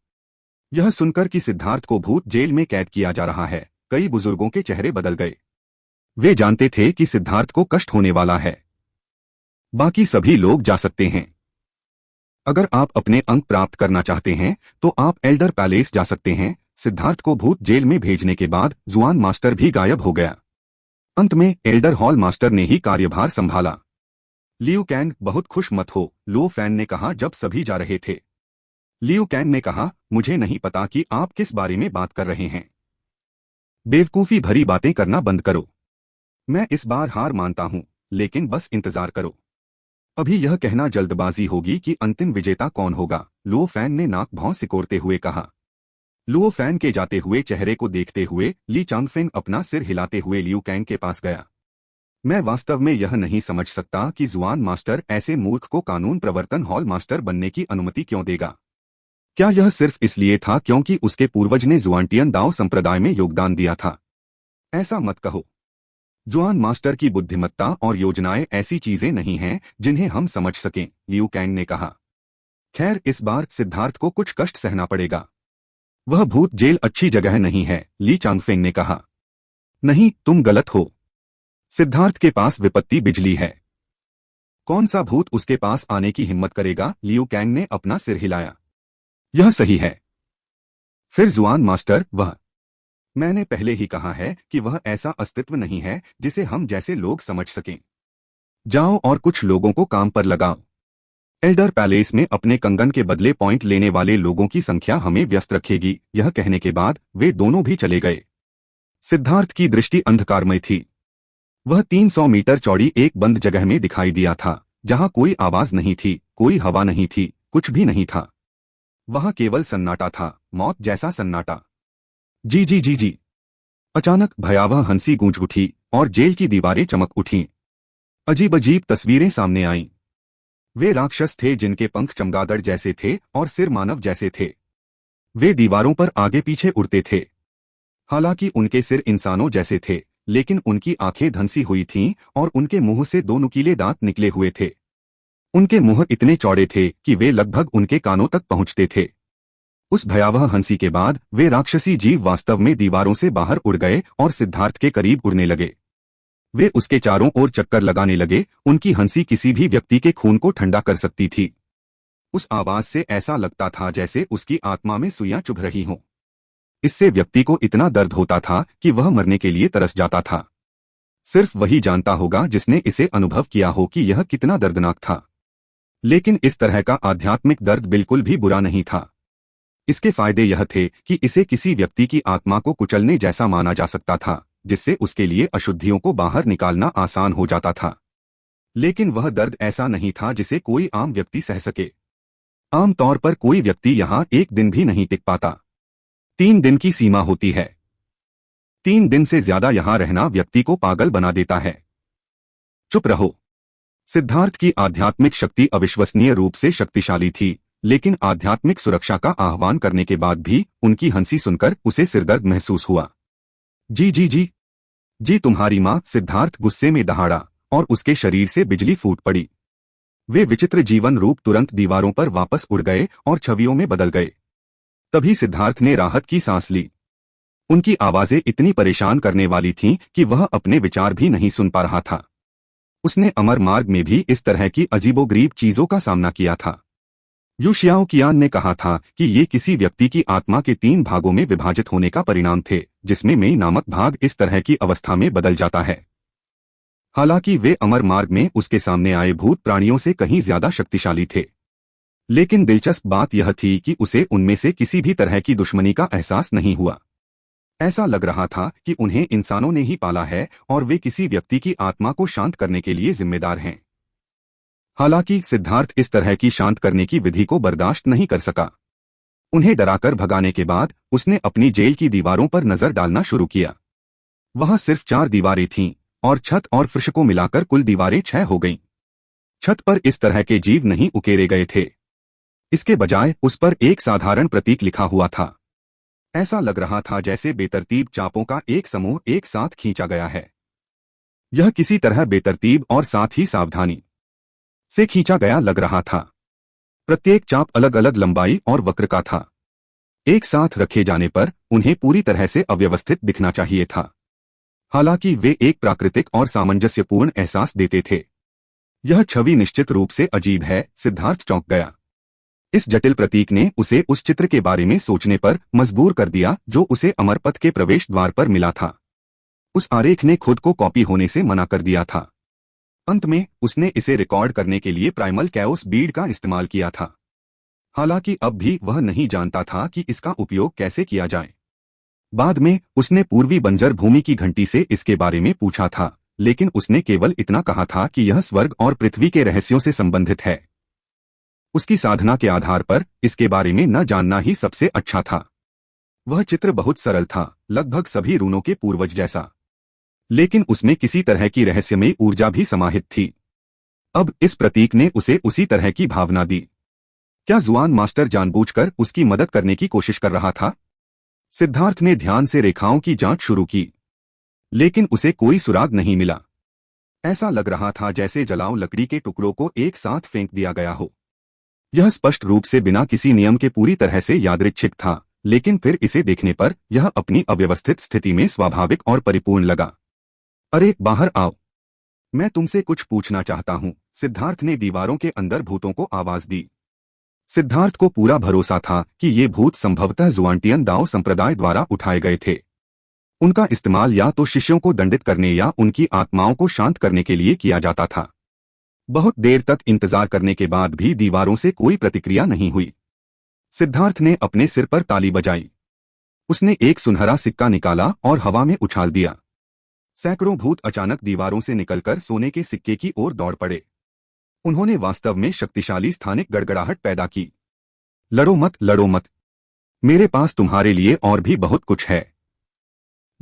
यह सुनकर कि सिद्धार्थ को भूत जेल में कैद किया जा रहा है, कई बुजुर्गों के चेहरे बदल गए। वे जानते थे कि सिद्धार्थ को कष्ट होने वाला है। बाकी सभी लोग जा सकते हैं। अगर आप अपने अंक प्राप्त करना चाहते हैं तो आप एल्डर पैलेस जा सकते हैं। सिद्धार्थ को भूत जेल में भेजने के बाद जुआन मास्टर भी गायब हो गया। अंत में एल्डर हॉल मास्टर ने ही कार्यभार संभाला। लियू कैंग, बहुत खुश मत हो, लो फैन ने कहा जब सभी जा रहे थे। लियू कैंग ने कहा, मुझे नहीं पता कि आप किस बारे में बात कर रहे हैं। बेवकूफी भरी बातें करना बंद करो। मैं इस बार हार मानता हूं, लेकिन बस इंतजार करो। अभी यह कहना जल्दबाजी होगी कि अंतिम विजेता कौन होगा, लो फैन ने नाक भौं सिकोड़ते हुए कहा। लो फैन के जाते हुए चेहरे को देखते हुए ली चांगफेंग अपना सिर हिलाते हुए लियू कैंग के पास गया। मैं वास्तव में यह नहीं समझ सकता कि जुआन मास्टर ऐसे मूर्ख को कानून प्रवर्तन हॉल मास्टर बनने की अनुमति क्यों देगा। क्या यह सिर्फ इसलिए था क्योंकि उसके पूर्वज ने जुआनटियन दाओ संप्रदाय में योगदान दिया था? ऐसा मत कहो। जुआन मास्टर की बुद्धिमत्ता और योजनाएं ऐसी चीजें नहीं हैं जिन्हें हम समझ सकें, लियू कैंग ने कहा। खैर, इस बार सिद्धार्थ को कुछ कष्ट सहना पड़ेगा। वह भूत जेल अच्छी जगह नहीं है, ली चांगफेंग ने कहा। नहीं, तुम गलत हो। सिद्धार्थ के पास विपत्ति बिजली है। कौन सा भूत उसके पास आने की हिम्मत करेगा? लियू कैंग ने अपना सिर हिलाया। यह सही है। फिर जुआन मास्टर, मैंने पहले ही कहा है कि वह ऐसा अस्तित्व नहीं है जिसे हम जैसे लोग समझ सकें। जाओ और कुछ लोगों को काम पर लगाओ। एल्डर पैलेस में अपने कंगन के बदले पॉइंट लेने वाले लोगों की संख्या हमें व्यस्त रखेगी। यह कहने के बाद वे दोनों भी चले गए। सिद्धार्थ की दृष्टि अंधकारमय थी। वह 300 मीटर चौड़ी एक बंद जगह में दिखाई दिया था, जहां कोई आवाज नहीं थी, कोई हवा नहीं थी, कुछ भी नहीं था। वहां केवल सन्नाटा था, मौत जैसा सन्नाटा। जी जी जी जी। अचानक भयावह हंसी गूंज उठी और जेल की दीवारें चमक उठीं। अजीब अजीब तस्वीरें सामने आईं। वे राक्षस थे जिनके पंख चमगादड़ जैसे थे और सिर मानव जैसे थे। वे दीवारों पर आगे पीछे उड़ते थे। हालांकि उनके सिर इंसानों जैसे थे, लेकिन उनकी आंखें धंसी हुई थीं और उनके मुंह से 2 नुकीले दांत निकले हुए थे। उनके मुंह इतने चौड़े थे कि वे लगभग उनके कानों तक पहुंचते थे। उस भयावह हंसी के बाद वे राक्षसी जीव वास्तव में दीवारों से बाहर उड़ गए और सिद्धार्थ के करीब उड़ने लगे। वे उसके चारों ओर चक्कर लगाने लगे। उनकी हंसी किसी भी व्यक्ति के खून को ठंडा कर सकती थी। उस आवाज से ऐसा लगता था जैसे उसकी आत्मा में सुइयां चुभ रही हों। इससे व्यक्ति को इतना दर्द होता था कि वह मरने के लिए तरस जाता था। सिर्फ वही जानता होगा जिसने इसे अनुभव किया हो कि यह कितना दर्दनाक था। लेकिन इस तरह का आध्यात्मिक दर्द बिल्कुल भी बुरा नहीं था। इसके फायदे यह थे कि इसे किसी व्यक्ति की आत्मा को कुचलने जैसा माना जा सकता था, जिससे उसके लिए अशुद्धियों को बाहर निकालना आसान हो जाता था। लेकिन वह दर्द ऐसा नहीं था जिसे कोई आम व्यक्ति सह सके। आमतौर पर कोई व्यक्ति यहां एक दिन भी नहीं टिक पाता। 3 दिन की सीमा होती है। 3 दिन से ज्यादा यहां रहना व्यक्ति को पागल बना देता है। चुप रहो। सिद्धार्थ की आध्यात्मिक शक्ति अविश्वसनीय रूप से शक्तिशाली थी, लेकिन आध्यात्मिक सुरक्षा का आह्वान करने के बाद भी उनकी हंसी सुनकर उसे सिरदर्द महसूस हुआ। जी जी जी जी, तुम्हारी मां, सिद्धार्थ गुस्से में दहाड़ा और उसके शरीर से बिजली फूट पड़ी। वे विचित्र जीवन रूप तुरंत दीवारों पर वापस उड़ गए और छवियों में बदल गए। तभी सिद्धार्थ ने राहत की सांस ली। उनकी आवाजें इतनी परेशान करने वाली थीं कि वह अपने विचार भी नहीं सुन पा रहा था। उसने अमर मार्ग में भी इस तरह की अजीबोगरीब चीजों का सामना किया था। यू शियाओकियान ने कहा था कि ये किसी व्यक्ति की आत्मा के 3 भागों में विभाजित होने का परिणाम थे, जिसमें मई नामक भाग इस तरह की अवस्था में बदल जाता है। हालांकि वे अमर मार्ग में उसके सामने आए भूत प्राणियों से कहीं ज्यादा शक्तिशाली थे। लेकिन दिलचस्प बात यह थी कि उसे उनमें से किसी भी तरह की दुश्मनी का एहसास नहीं हुआ। ऐसा लग रहा था कि उन्हें इंसानों ने ही पाला है और वे किसी व्यक्ति की आत्मा को शांत करने के लिए जिम्मेदार हैं। हालांकि सिद्धार्थ इस तरह की शांत करने की विधि को बर्दाश्त नहीं कर सका। उन्हें डराकर भगाने के बाद उसने अपनी जेल की दीवारों पर नजर डालना शुरू किया। वहां सिर्फ 4 दीवारें थीं और छत और फर्श को मिलाकर कुल दीवारें 6 हो गईं। छत पर इस तरह के जीव नहीं उकेरे गए थे। इसके बजाय उस पर एक साधारण प्रतीक लिखा हुआ था। ऐसा लग रहा था जैसे बेतरतीब चापों का एक समूह एक साथ खींचा गया है। यह किसी तरह बेतरतीब और साथ ही सावधानी से खींचा गया लग रहा था। प्रत्येक चाप अलग अलग लंबाई और वक्र का था। एक साथ रखे जाने पर उन्हें पूरी तरह से अव्यवस्थित दिखना चाहिए था। हालांकि वे एक प्राकृतिक और सामंजस्यपूर्ण एहसास देते थे। यह छवि निश्चित रूप से अजीब है, सिद्धार्थ चौंक गया। इस जटिल प्रतीक ने उसे उस चित्र के बारे में सोचने पर मजबूर कर दिया जो उसे अमरपथ के प्रवेश द्वार पर मिला था। उस आरेख ने खुद को कॉपी होने से मना कर दिया था। अंत में उसने इसे रिकॉर्ड करने के लिए प्राइमल कैओस बीड का इस्तेमाल किया था। हालांकि अब भी वह नहीं जानता था कि इसका उपयोग कैसे किया जाए। बाद में उसने पूर्वी बंजर भूमि की घंटी से इसके बारे में पूछा था, लेकिन उसने केवल इतना कहा था कि यह स्वर्ग और पृथ्वी के रहस्यों से संबंधित है। उसकी साधना के आधार पर इसके बारे में न जानना ही सबसे अच्छा था। वह चित्र बहुत सरल था, लगभग सभी रूनों के पूर्वज जैसा, लेकिन उसमें किसी तरह की रहस्यमयी ऊर्जा भी समाहित थी। अब इस प्रतीक ने उसे उसी तरह की भावना दी। क्या जुआन मास्टर जानबूझकर उसकी मदद करने की कोशिश कर रहा था? सिद्धार्थ ने ध्यान से रेखाओं की जांच शुरू की, लेकिन उसे कोई सुराग नहीं मिला। ऐसा लग रहा था जैसे जलाऊ लकड़ी के टुकड़ों को एक साथ फेंक दिया गया हो। यह स्पष्ट रूप से बिना किसी नियम के पूरी तरह से यादृच्छिक था, लेकिन फिर इसे देखने पर यह अपनी अव्यवस्थित स्थिति में स्वाभाविक और परिपूर्ण लगा। अरे बाहर आओ, मैं तुमसे कुछ पूछना चाहता हूं। सिद्धार्थ ने दीवारों के अंदर भूतों को आवाज दी। सिद्धार्थ को पूरा भरोसा था कि ये भूत संभवतः जुआंटियन दाओ संप्रदाय द्वारा उठाए गए थे। उनका इस्तेमाल या तो शिष्यों को दंडित करने या उनकी आत्माओं को शांत करने के लिए किया जाता था। बहुत देर तक इंतजार करने के बाद भी दीवारों से कोई प्रतिक्रिया नहीं हुई। सिद्धार्थ ने अपने सिर पर ताली बजाई। उसने एक सुनहरा सिक्का निकाला और हवा में उछाल दिया। सैकड़ों भूत अचानक दीवारों से निकलकर सोने के सिक्के की ओर दौड़ पड़े। उन्होंने वास्तव में शक्तिशाली स्थानिक गड़गड़ाहट पैदा की। लड़ो मत, लड़ो मत, मेरे पास तुम्हारे लिए और भी बहुत कुछ है।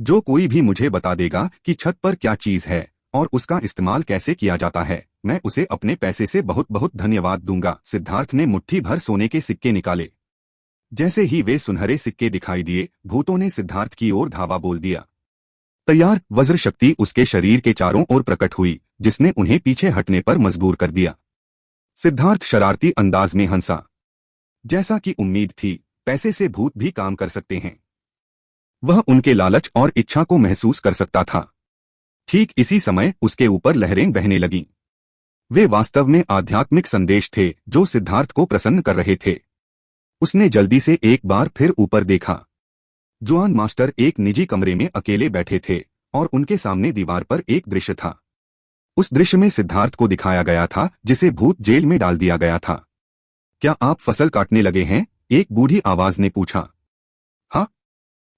जो कोई भी मुझे बता देगा कि छत पर क्या चीज है और उसका इस्तेमाल कैसे किया जाता है, मैं उसे अपने पैसे से बहुत बहुत धन्यवाद दूंगा। सिद्धार्थ ने मुट्ठी भर सोने के सिक्के निकाले। जैसे ही वे सुनहरे सिक्के दिखाई दिए, भूतों ने सिद्धार्थ की ओर धावा बोल दिया। तैयार। वज्र शक्ति उसके शरीर के चारों ओर प्रकट हुई, जिसने उन्हें पीछे हटने पर मजबूर कर दिया। सिद्धार्थ शरारती अंदाज में हंसा। जैसा कि उम्मीद थी, पैसे से भूत भी काम कर सकते हैं। वह उनके लालच और इच्छा को महसूस कर सकता था। ठीक इसी समय उसके ऊपर लहरें बहने लगीं। वे वास्तव में आध्यात्मिक संदेश थे जो सिद्धार्थ को प्रसन्न कर रहे थे। उसने जल्दी से एक बार फिर ऊपर देखा। जुआन मास्टर एक निजी कमरे में अकेले बैठे थे और उनके सामने दीवार पर एक दृश्य था। उस दृश्य में सिद्धार्थ को दिखाया गया था जिसे भूत जेल में डाल दिया गया था। क्या आप फसल काटने लगे हैं? एक बूढ़ी आवाज ने पूछा। हाँ,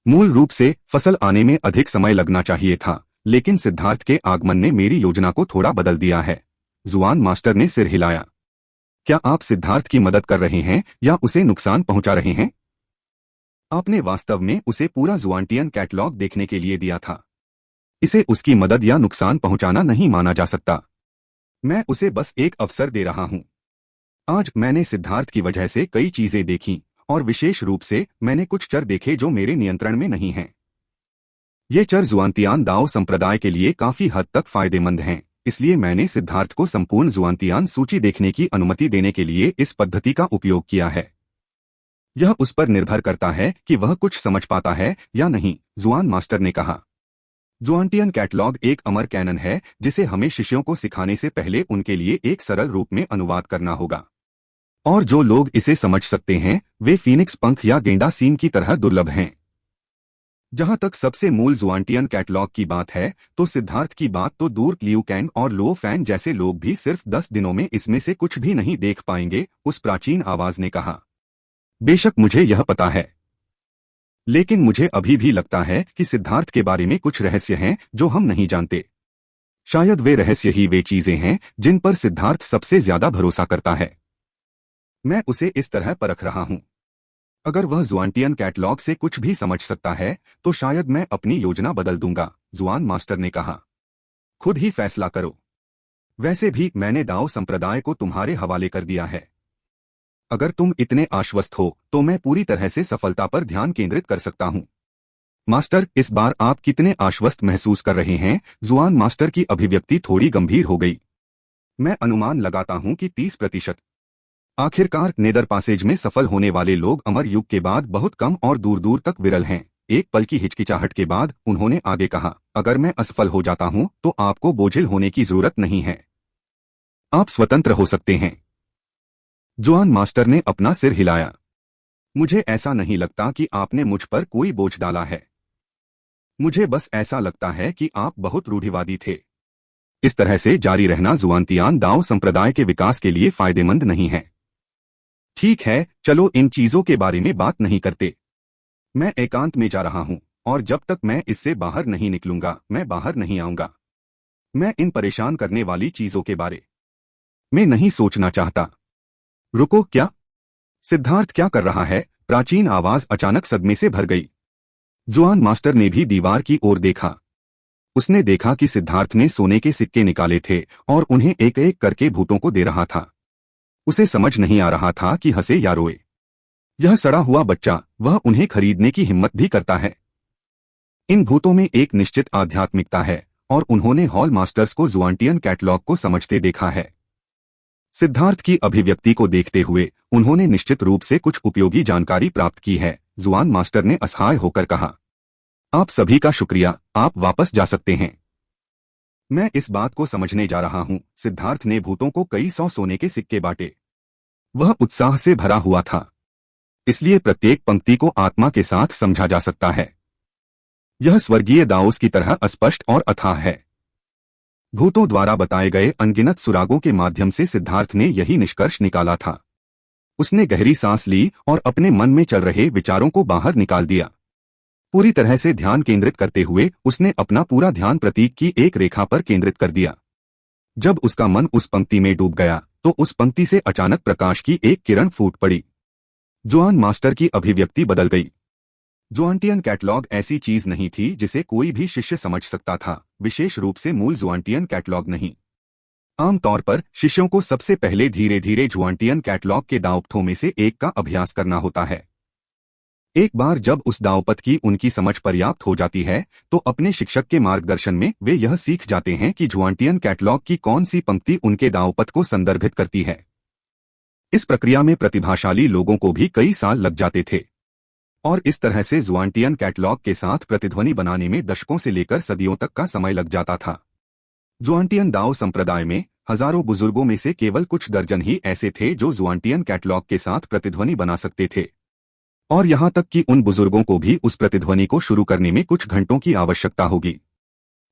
मूल रूप से फसल आने में अधिक समय लगना चाहिए था, लेकिन सिद्धार्थ के आगमन ने मेरी योजना को थोड़ा बदल दिया है। जुआन मास्टर ने सिर हिलाया। क्या आप सिद्धार्थ की मदद कर रहे हैं या उसे नुकसान पहुंचा रहे हैं? आपने वास्तव में उसे पूरा जुआंटियन कैटलॉग देखने के लिए दिया था। इसे उसकी मदद या नुकसान पहुंचाना नहीं माना जा सकता। मैं उसे बस एक अवसर दे रहा हूं। आज मैंने सिद्धार्थ की वजह से कई चीजें देखी और विशेष रूप से मैंने कुछ चर देखे जो मेरे नियंत्रण में नहीं हैं। ये चर जुआंतियान दाओ संप्रदाय के लिए काफी हद तक फायदेमंद हैं, इसलिए मैंने सिद्धार्थ को संपूर्ण जुआंतियान सूची देखने की अनुमति देने के लिए इस पद्धति का उपयोग किया है। यह उस पर निर्भर करता है कि वह कुछ समझ पाता है या नहीं, जुआन मास्टर ने कहा। जुआंटियन कैटलॉग एक अमर कैनन है जिसे हमें शिष्यों को सिखाने से पहले उनके लिए एक सरल रूप में अनुवाद करना होगा। और जो लोग इसे समझ सकते हैं वे फीनिक्स पंख या गेंडा सीन की तरह दुर्लभ हैं। जहां तक सबसे मूल जुआंटियन कैटलॉग की बात है तो सिद्धार्थ की बात तो दूर, लियू कैंग और लो फैन जैसे लोग भी सिर्फ 10 दिनों में इसमें से कुछ भी नहीं देख पाएंगे, उस प्राचीन आवाज ने कहा। बेशक मुझे यह पता है, लेकिन मुझे अभी भी लगता है कि सिद्धार्थ के बारे में कुछ रहस्य हैं जो हम नहीं जानते। शायद वे रहस्य ही वे चीजें हैं जिन पर सिद्धार्थ सबसे ज्यादा भरोसा करता है। मैं उसे इस तरह परख रहा हूं। अगर वह जुआंटियन कैटलॉग से कुछ भी समझ सकता है तो शायद मैं अपनी योजना बदल दूंगा, जुआन मास्टर ने कहा। खुद ही फैसला करो। वैसे भी मैंने दाओ संप्रदाय को तुम्हारे हवाले कर दिया है। अगर तुम इतने आश्वस्त हो तो मैं पूरी तरह से सफलता पर ध्यान केंद्रित कर सकता हूं। मास्टर, इस बार आप कितने आश्वस्त महसूस कर रहे हैं? जुआन मास्टर की अभिव्यक्ति थोड़ी गंभीर हो गई। मैं अनुमान लगाता हूं कि 30%। आखिरकार नेदर पासेज में सफल होने वाले लोग अमर युग के बाद बहुत कम और दूर दूर तक विरल हैं। एक पल की हिचकिचाहट के बाद उन्होंने आगे कहा, अगर मैं असफल हो जाता हूं तो आपको बोझिल होने की जरूरत नहीं है। आप स्वतंत्र हो सकते हैं। जुआन मास्टर ने अपना सिर हिलाया। मुझे ऐसा नहीं लगता कि आपने मुझ पर कोई बोझ डाला है। मुझे बस ऐसा लगता है कि आप बहुत रूढ़िवादी थे। इस तरह से जारी रहना जुआंतियान दाओ संप्रदाय के विकास के लिए फायदेमंद नहीं है। ठीक है, चलो इन चीजों के बारे में बात नहीं करते। मैं एकांत में जा रहा हूं और जब तक मैं इससे बाहर नहीं निकलूंगा मैं बाहर नहीं आऊंगा। मैं इन परेशान करने वाली चीजों के बारे में नहीं सोचना चाहता। रुको, क्या? सिद्धार्थ क्या कर रहा है? प्राचीन आवाज अचानक सदमे से भर गई। जुआन मास्टर ने भी दीवार की ओर देखा। उसने देखा कि सिद्धार्थ ने सोने के सिक्के निकाले थे और उन्हें एक एक करके भूतों को दे रहा था। उसे समझ नहीं आ रहा था कि हंसे या रोए। यह सड़ा हुआ बच्चा, वह उन्हें खरीदने की हिम्मत भी करता है। इन भूतों में एक निश्चित आध्यात्मिकता है और उन्होंने हॉल मास्टर्स को जुआंटियन कैटलॉग को समझते देखा है। सिद्धार्थ की अभिव्यक्ति को देखते हुए उन्होंने निश्चित रूप से कुछ उपयोगी जानकारी प्राप्त की है, जुआन मास्टर ने असहाय होकर कहा। आप सभी का शुक्रिया, आप वापस जा सकते हैं। मैं इस बात को समझने जा रहा हूं। सिद्धार्थ ने भूतों को कई 100 सोने के सिक्के बांटे। वह उत्साह से भरा हुआ था, इसलिए प्रत्येक पंक्ति को आत्मा के साथ समझा जा सकता है। यह स्वर्गीय दाओस की तरह अस्पष्ट और अथाह है। भूतों द्वारा बताए गए अनगिनत सुरागों के माध्यम से सिद्धार्थ ने यही निष्कर्ष निकाला था। उसने गहरी सांस ली और अपने मन में चल रहे विचारों को बाहर निकाल दिया। पूरी तरह से ध्यान केंद्रित करते हुए उसने अपना पूरा ध्यान प्रतीक की एक रेखा पर केंद्रित कर दिया। जब उसका मन उस पंक्ति में डूब गया तो उस पंक्ति से अचानक प्रकाश की एक किरण फूट पड़ी। जुआन मास्टर की अभिव्यक्ति बदल गई। जुआंटियन कैटलॉग ऐसी चीज नहीं थी जिसे कोई भी शिष्य समझ सकता था, विशेष रूप से मूल जुआंटियन कैटलॉग नहीं। आमतौर पर शिष्यों को सबसे पहले धीरे धीरे जुआंटियन कैटलॉग के दांवपथों में से एक का अभ्यास करना होता है। एक बार जब उस दांवपथ की उनकी समझ पर्याप्त हो जाती है तो अपने शिक्षक के मार्गदर्शन में वे यह सीख जाते हैं कि जुआंटियन कैटलॉग की कौन सी पंक्ति उनके दांवपथ को संदर्भित करती है। इस प्रक्रिया में प्रतिभाशाली लोगों को भी कई साल लग जाते थे। और इस तरह से ज़ुआनटियन कैटलॉग के साथ प्रतिध्वनि बनाने में दशकों से लेकर सदियों तक का समय लग जाता था। ज़ुआनटियन दाओ संप्रदाय में हजारों बुजुर्गों में से केवल कुछ दर्जन ही ऐसे थे जो ज़ुआनटियन कैटलॉग के साथ प्रतिध्वनि बना सकते थे, और यहां तक कि उन बुजुर्गों को भी उस प्रतिध्वनि को शुरू करने में कुछ घंटों की आवश्यकता होगी।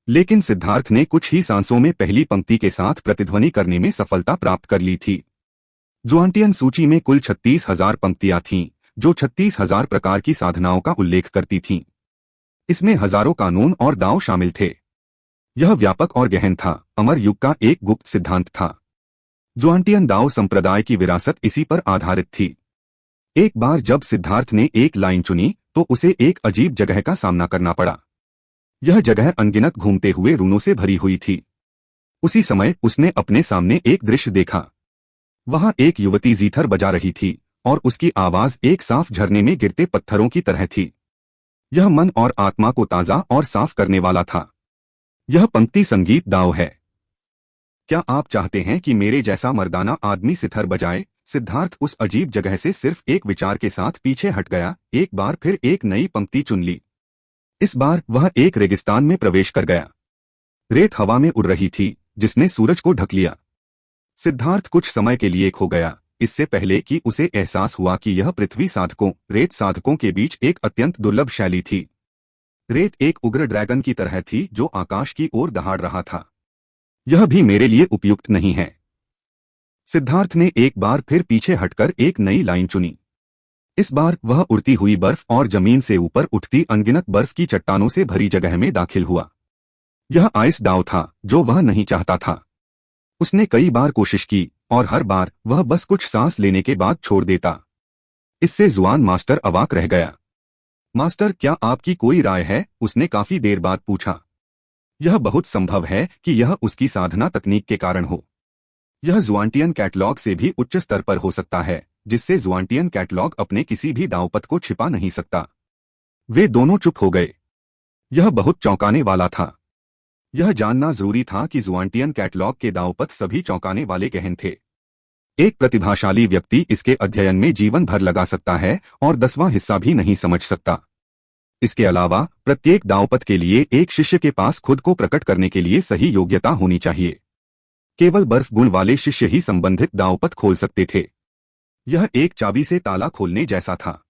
लेकिन सिद्धार्थ ने कुछ ही सांसों में पहली पंक्ति के साथ प्रतिध्वनि करने में सफलता प्राप्त कर ली थी। ज़ुआनटियन सूची में कुल 36,000 पंक्तियां थीं, जो 36,000 प्रकार की साधनाओं का उल्लेख करती थीं। इसमें हजारों कानून और दाव शामिल थे। यह व्यापक और गहन था, अमर युग का एक गुप्त सिद्धांत था। ज़ुआनटियन दाओ संप्रदाय की विरासत इसी पर आधारित थी। एक बार जब सिद्धार्थ ने एक लाइन चुनी तो उसे एक अजीब जगह का सामना करना पड़ा। यह जगह अनगिनत घूमते हुए रूनों से भरी हुई थी। उसी समय उसने अपने सामने एक दृश्य देखा। वहां एक युवती जीथर बजा रही थी और उसकी आवाज एक साफ झरने में गिरते पत्थरों की तरह थी। यह मन और आत्मा को ताजा और साफ करने वाला था। यह पंक्ति संगीत दाव है। क्या आप चाहते हैं कि मेरे जैसा मर्दाना आदमी सिथर बजाए? सिद्धार्थ उस अजीब जगह से सिर्फ एक विचार के साथ पीछे हट गया, एक बार फिर एक नई पंक्ति चुन ली। इस बार वह एक रेगिस्तान में प्रवेश कर गया। रेत हवा में उड़ रही थी, जिसने सूरज को ढक लिया। सिद्धार्थ कुछ समय के लिए खो गया, इससे पहले कि उसे एहसास हुआ कि यह पृथ्वी साधकों, रेत साधकों के बीच एक अत्यंत दुर्लभ शैली थी। रेत एक उग्र ड्रैगन की तरह थी जो आकाश की ओर दहाड़ रहा था। यह भी मेरे लिए उपयुक्त नहीं है। सिद्धार्थ ने एक बार फिर पीछे हटकर एक नई लाइन चुनी। इस बार वह उड़ती हुई बर्फ और जमीन से ऊपर उठती अनगिनत बर्फ की चट्टानों से भरी जगह में दाखिल हुआ। यह आइस डाव था जो वह नहीं चाहता था। उसने कई बार कोशिश की और हर बार वह बस कुछ सांस लेने के बाद छोड़ देता। इससे जुआन मास्टर अवाक रह गया। मास्टर, क्या आपकी कोई राय है? उसने काफी देर बाद पूछा। यह बहुत संभव है कि यह उसकी साधना तकनीक के कारण हो। यह ज़ुआनटियन कैटलॉग से भी उच्च स्तर पर हो सकता है, जिससे ज़ुआनटियन कैटलॉग अपने किसी भी दांवपत को छिपा नहीं सकता। वे दोनों चुप हो गए। यह बहुत चौंकाने वाला था। यह जानना जरूरी था कि ज़ुआनटियन कैटलॉग के दांवपत सभी चौंकाने वाले गहन थे। एक प्रतिभाशाली व्यक्ति इसके अध्ययन में जीवन भर लगा सकता है और 10वां हिस्सा भी नहीं समझ सकता। इसके अलावा प्रत्येक दांवपत के लिए एक शिष्य के पास खुद को प्रकट करने के लिए सही योग्यता होनी चाहिए। केवल बर्फ गुण वाले शिष्य ही संबंधित दांवपत खोल सकते थे। यह एक चाबी से ताला खोलने जैसा था।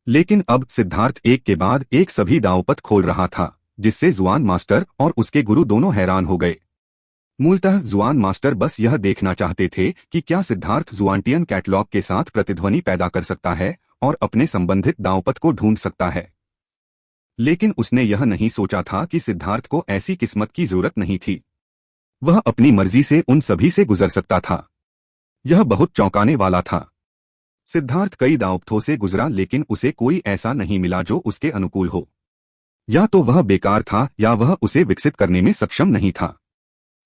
लेकिन अब सिद्धार्थ एक के बाद एक सभी दांवपत खोल रहा था, जिससे जुआन मास्टर और उसके गुरु दोनों हैरान हो गए। मूलतः जुआन मास्टर बस यह देखना चाहते थे कि क्या सिद्धार्थ ज़ुआनटियन कैटलॉग के साथ प्रतिध्वनि पैदा कर सकता है और अपने संबंधित दांवपत को ढूंढ सकता है। लेकिन उसने यह नहीं सोचा था कि सिद्धार्थ को ऐसी किस्मत की जरूरत नहीं थी। वह अपनी मर्जी से उन सभी से गुजर सकता था। यह बहुत चौंकाने वाला था। सिद्धार्थ कई दांवपतों से गुजरा, लेकिन उसे कोई ऐसा नहीं मिला जो उसके अनुकूल हो। या तो वह बेकार था या वह उसे विकसित करने में सक्षम नहीं था।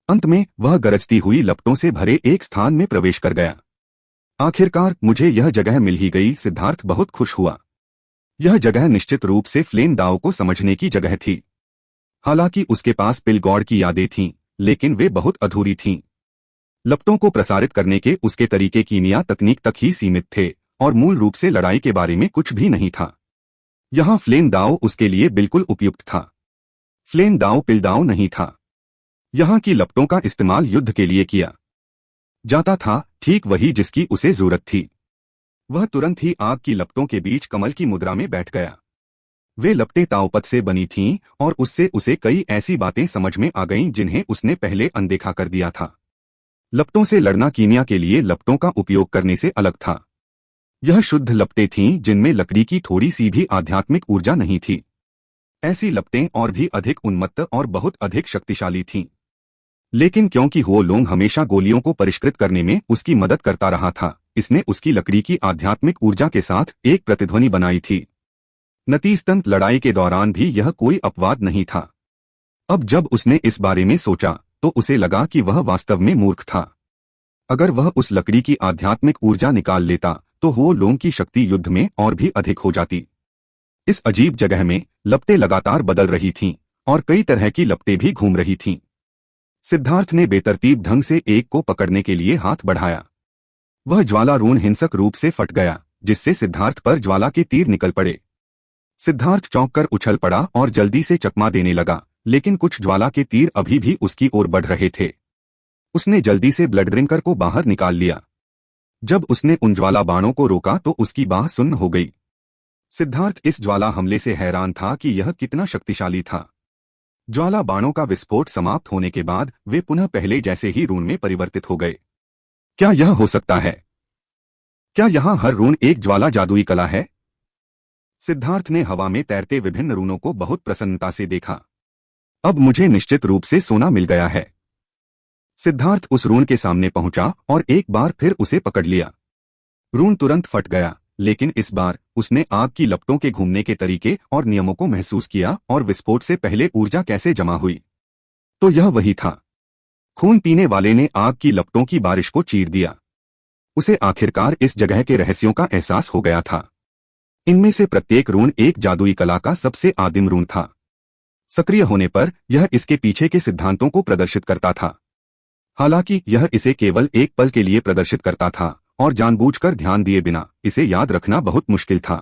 अंत में वह गरजती हुई लपटों से भरे एक स्थान में प्रवेश कर गया। आखिरकार मुझे यह जगह मिल ही गई, सिद्धार्थ बहुत खुश हुआ। यह जगह निश्चित रूप से फ्लेन दाओ को समझने की जगह थी। हालांकि उसके पास पिलगॉड की यादें थीं, लेकिन वे बहुत अधूरी थीं। लपटों को प्रसारित करने के उसके तरीके कीमिया तकनीक तक ही सीमित थे और मूल रूप से लड़ाई के बारे में कुछ भी नहीं था। यहाँ फ्लेन दाओ उसके लिए बिल्कुल उपयुक्त था। फ्लेन दाओ पिलदाओ नहीं था। यहाँ की लपटों का इस्तेमाल युद्ध के लिए किया जाता था, ठीक वही जिसकी उसे जरूरत थी। वह तुरंत ही आग की लपटों के बीच कमल की मुद्रा में बैठ गया। वे लपटें ताओपत से बनी थीं और उससे उसे कई ऐसी बातें समझ में आ गईं जिन्हें उसने पहले अनदेखा कर दिया था। लपटों से लड़ना कीमिया के लिए लपटों का उपयोग करने से अलग था। यह शुद्ध लपटें थीं जिनमें लकड़ी की थोड़ी सी भी आध्यात्मिक ऊर्जा नहीं थी। ऐसी लपटें और भी अधिक उन्मत्त और बहुत अधिक शक्तिशाली थीं। लेकिन क्योंकि हुओ लोंग हमेशा गोलियों को परिष्कृत करने में उसकी मदद करता रहा था, इसने उसकी लकड़ी की आध्यात्मिक ऊर्जा के साथ एक प्रतिध्वनि बनाई थी। नतीजतन लड़ाई के दौरान भी यह कोई अपवाद नहीं था। अब जब उसने इस बारे में सोचा तो उसे लगा कि वह वास्तव में मूर्ख था। अगर वह उस लकड़ी की आध्यात्मिक ऊर्जा निकाल लेता तो हुओ लोंग की शक्ति युद्ध में और भी अधिक हो जाती। इस अजीब जगह में लपटें लगातार बदल रही थीं और कई तरह की लपटें भी घूम रही थीं। सिद्धार्थ ने बेतरतीब ढंग से एक को पकड़ने के लिए हाथ बढ़ाया। वह ज्वालारूण हिंसक रूप से फट गया, जिससे सिद्धार्थ पर ज्वाला के तीर निकल पड़े। सिद्धार्थ चौंक कर उछल पड़ा और जल्दी से चकमा देने लगा, लेकिन कुछ ज्वाला के तीर अभी भी उसकी ओर बढ़ रहे थे। उसने जल्दी से ब्लड ड्रिंकर को बाहर निकाल लिया। जब उसने उन ज्वाला बाणों को रोका तो उसकी बाह सुन्न हो गई। सिद्धार्थ इस ज्वाला हमले से हैरान था कि यह कितना शक्तिशाली था। ज्वाला बाणों का विस्फोट समाप्त होने के बाद वे पुनः पहले जैसे ही रून में परिवर्तित हो गए। क्या यह हो सकता है? क्या यहाँ हर रून एक ज्वाला जादुई कला है? सिद्धार्थ ने हवा में तैरते विभिन्न रूनों को बहुत प्रसन्नता से देखा। अब मुझे निश्चित रूप से सोना मिल गया है। सिद्धार्थ उस रून के सामने पहुंचा और एक बार फिर उसे पकड़ लिया। रून तुरंत फट गया, लेकिन इस बार उसने आग की लपटों के घूमने के तरीके और नियमों को महसूस किया और विस्फोट से पहले ऊर्जा कैसे जमा हुई। तो यह वही था। खून पीने वाले ने आग की लपटों की बारिश को चीर दिया। उसे आखिरकार इस जगह के रहस्यों का एहसास हो गया था। इनमें से प्रत्येक रून एक जादुई कला का सबसे आदिम रून था। सक्रिय होने पर यह इसके पीछे के सिद्धांतों को प्रदर्शित करता था। हालांकि यह इसे केवल एक पल के लिए प्रदर्शित करता था और जानबूझकर ध्यान दिए बिना इसे याद रखना बहुत मुश्किल था।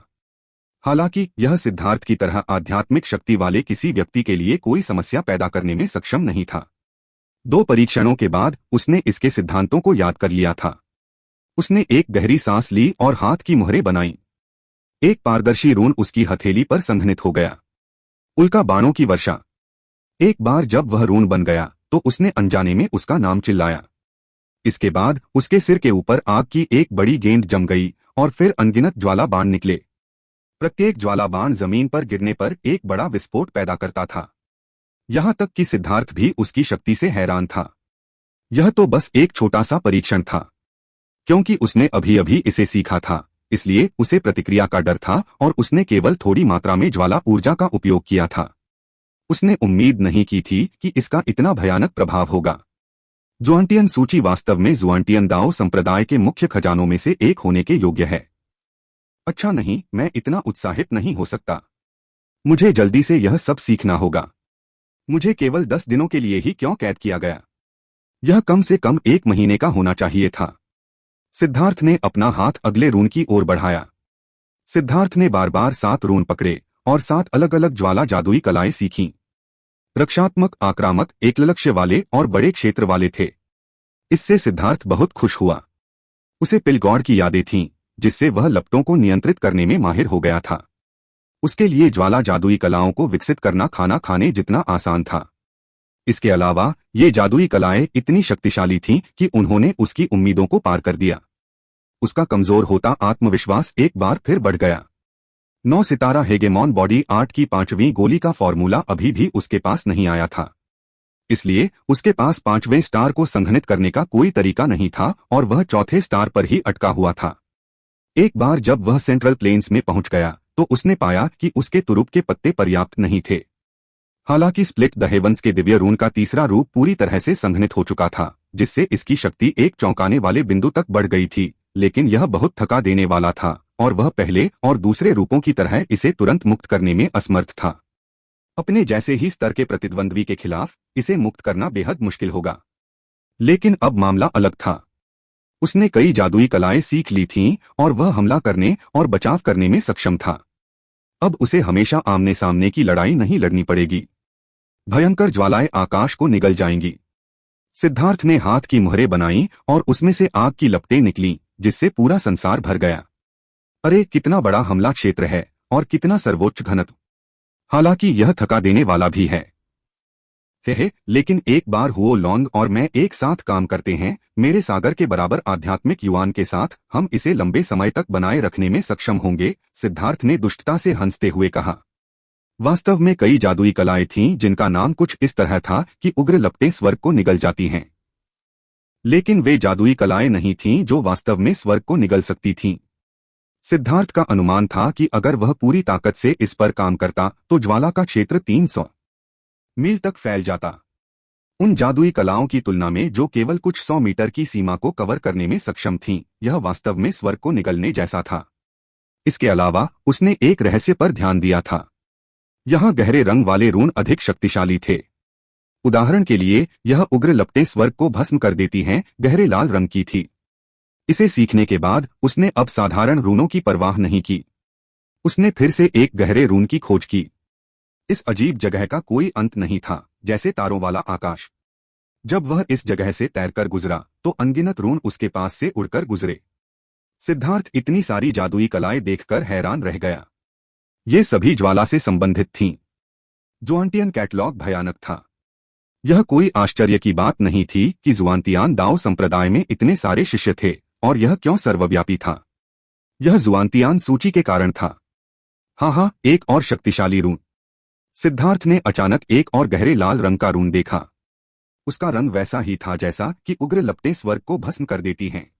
हालांकि यह सिद्धार्थ की तरह आध्यात्मिक शक्ति वाले किसी व्यक्ति के लिए कोई समस्या पैदा करने में सक्षम नहीं था। 2 परीक्षणों के बाद उसने इसके सिद्धांतों को याद कर लिया था। उसने एक गहरी सांस ली और हाथ की मुहरें बनाई। एक पारदर्शी रून उसकी हथेली पर संघनित हो गया। उल्का बाणों की वर्षा। एक बार जब वह रून बन गया तो उसने अनजाने में उसका नाम चिल्लाया। इसके बाद उसके सिर के ऊपर आग की एक बड़ी गेंद जम गई और फिर अनगिनत ज्वाला बाण निकले। प्रत्येक ज्वाला बाण जमीन पर गिरने पर एक बड़ा विस्फोट पैदा करता था। यहां तक कि सिद्धार्थ भी उसकी शक्ति से हैरान था। यह तो बस एक छोटा सा परीक्षण था। क्योंकि उसने अभी अभी इसे सीखा था, इसलिए उसे प्रतिक्रिया का डर था और उसने केवल थोड़ी मात्रा में ज्वाला ऊर्जा का उपयोग किया था। उसने उम्मीद नहीं की थी कि इसका इतना भयानक प्रभाव होगा। जुआंटियन सूची वास्तव में जुआंटियन दाओ संप्रदाय के मुख्य खजानों में से एक होने के योग्य है। अच्छा नहीं, मैं इतना उत्साहित नहीं हो सकता। मुझे जल्दी से यह सब सीखना होगा। मुझे केवल 10 दिनों के लिए ही क्यों कैद किया गया? यह कम से कम 1 महीने का होना चाहिए था। सिद्धार्थ ने अपना हाथ अगले रून की ओर बढ़ाया। सिद्धार्थ ने बार बार 7 रून पकड़े और 7 अलग अलग ज्वाला जादुई कलाएं सीखीं। रक्षात्मक, आक्रामक, एकलक्ष्य वाले और बड़े क्षेत्र वाले थे। इससे सिद्धार्थ बहुत खुश हुआ। उसे पिलगॉड की यादें थीं, जिससे वह लपटों को नियंत्रित करने में माहिर हो गया था। उसके लिए ज्वाला जादुई कलाओं को विकसित करना खाना खाने जितना आसान था। इसके अलावा ये जादुई कलाएं इतनी शक्तिशाली थीं कि उन्होंने उसकी उम्मीदों को पार कर दिया। उसका कमजोर होता आत्मविश्वास एक बार फिर बढ़ गया। 9 सितारा हेगेमॉन बॉडी आर्ट की 5वीं गोली का फॉर्मूला अभी भी उसके पास नहीं आया था। इसलिए उसके पास 5वें स्टार को संघनित करने का कोई तरीका नहीं था और वह चौथे स्टार पर ही अटका हुआ था। एक बार जब वह सेंट्रल प्लेन्स में पहुंच गया तो उसने पाया कि उसके तुरुप के पत्ते पर्याप्त नहीं थे। हालांकि स्प्लिट द हेवंस के दिव्य रून का तीसरा रूप पूरी तरह से संघनित हो चुका था, जिससे इसकी शक्ति एक चौंकाने वाले बिंदु तक बढ़ गई थी, लेकिन यह बहुत थका देने वाला था और वह पहले और दूसरे रूपों की तरह इसे तुरंत मुक्त करने में असमर्थ था। अपने जैसे ही स्तर के प्रतिद्वंद्वी के खिलाफ इसे मुक्त करना बेहद मुश्किल होगा। लेकिन अब मामला अलग था। उसने कई जादुई कलाएं सीख ली थीं और वह हमला करने और बचाव करने में सक्षम था। अब उसे हमेशा आमने सामने की लड़ाई नहीं लड़नी पड़ेगी। भयंकर ज्वालाएं आकाश को निगल जाएंगी। सिद्धार्थ ने हाथ की मुहरें बनाई और उसमें से आग की लपटें निकलीं, जिससे पूरा संसार भर गया। अरे कितना बड़ा हमला क्षेत्र है और कितना सर्वोच्च घनत्व। हालांकि यह थका देने वाला भी है। लेकिन एक बार हुओ लॉन्ग और मैं एक साथ काम करते हैं, मेरे सागर के बराबर आध्यात्मिक युवान के साथ हम इसे लंबे समय तक बनाए रखने में सक्षम होंगे, सिद्धार्थ ने दुष्टता से हंसते हुए कहा। वास्तव में कई जादुई कलाएं थीं जिनका नाम कुछ इस तरह था कि उग्र लपटें स्वर्ग को निगल जाती हैं। लेकिन वे जादुई कलाएं नहीं थीं जो वास्तव में स्वर्ग को निगल सकती थीं। सिद्धार्थ का अनुमान था कि अगर वह पूरी ताकत से इस पर काम करता तो ज्वाला का क्षेत्र 300 मील तक फैल जाता। उन जादुई कलाओं की तुलना में जो केवल कुछ 100 मीटर की सीमा को कवर करने में सक्षम थीं, यह वास्तव में स्वर्ग को निगलने जैसा था। इसके अलावा उसने एक रहस्य पर ध्यान दिया था। यहाँ गहरे रंग वाले रून अधिक शक्तिशाली थे। उदाहरण के लिए यह उग्र लपटें स्वर्ग को भस्म कर देती हैं, गहरे लाल रंग की थी। इसे सीखने के बाद उसने अब साधारण रूनों की परवाह नहीं की। उसने फिर से एक गहरे रून की खोज की। इस अजीब जगह का कोई अंत नहीं था, जैसे तारों वाला आकाश। जब वह इस जगह से तैरकर गुजरा तो अनगिनत रून उसके पास से उड़कर गुजरे। सिद्धार्थ इतनी सारी जादुई कलाएं देखकर हैरान रह गया। ये सभी ज्वाला से संबंधित थीं। जुआंटियन कैटलॉग भयानक था। यह कोई आश्चर्य की बात नहीं थी कि जुआंतियान दाओ संप्रदाय में इतने सारे शिष्य थे, और यह क्यों सर्वव्यापी था। यह जुआंतियान सूची के कारण था। हाँ, एक और शक्तिशाली रून। सिद्धार्थ ने अचानक एक और गहरे लाल रंग का रून देखा। उसका रंग वैसा ही था जैसा कि उग्र लपटें स्वर्ग को भस्म कर देती हैं।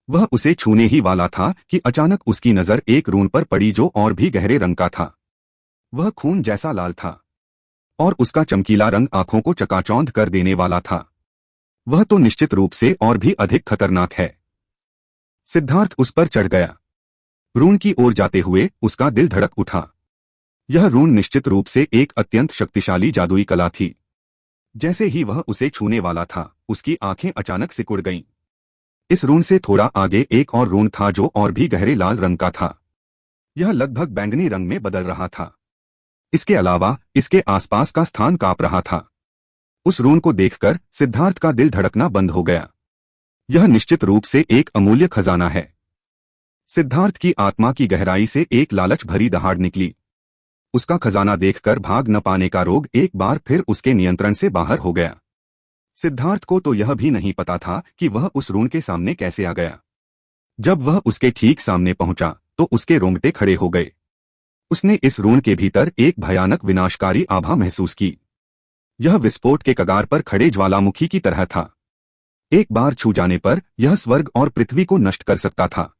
वह उसे छूने ही वाला था कि अचानक उसकी नजर एक रून पर पड़ी जो और भी गहरे रंग का था। वह खून जैसा लाल था, और उसका चमकीला रंग आंखों को चकाचौंध कर देने वाला था। वह तो निश्चित रूप से और भी अधिक खतरनाक है। सिद्धार्थ उस पर चढ़ गया। रून की ओर जाते हुए उसका दिल धड़क उठा। यह रून निश्चित रूप से एक अत्यंत शक्तिशाली जादुई कला थी। जैसे ही वह उसे छूने वाला था, उसकी आंखें अचानक सिकुड़ गईं। इस रून से थोड़ा आगे एक और रून था जो और भी गहरे लाल रंग का था। यह लगभग बैंगनी रंग में बदल रहा था। इसके अलावा इसके आसपास का स्थान कांप रहा था। उस रून को देखकर सिद्धार्थ का दिल धड़कना बंद हो गया। यह निश्चित रूप से एक अमूल्य खजाना है। सिद्धार्थ की आत्मा की गहराई से एक लालच भरी दहाड़ निकली। उसका खजाना देखकर भाग न पाने का रोग एक बार फिर उसके नियंत्रण से बाहर हो गया। सिद्धार्थ को तो यह भी नहीं पता था कि वह उस रून के सामने कैसे आ गया। जब वह उसके ठीक सामने पहुंचा तो उसके रोंगटे खड़े हो गए। उसने इस रून के भीतर एक भयानक विनाशकारी आभा महसूस की। यह विस्फोट के कगार पर खड़े ज्वालामुखी की तरह था। एक बार छू जाने पर यह स्वर्ग और पृथ्वी को नष्ट कर सकता था।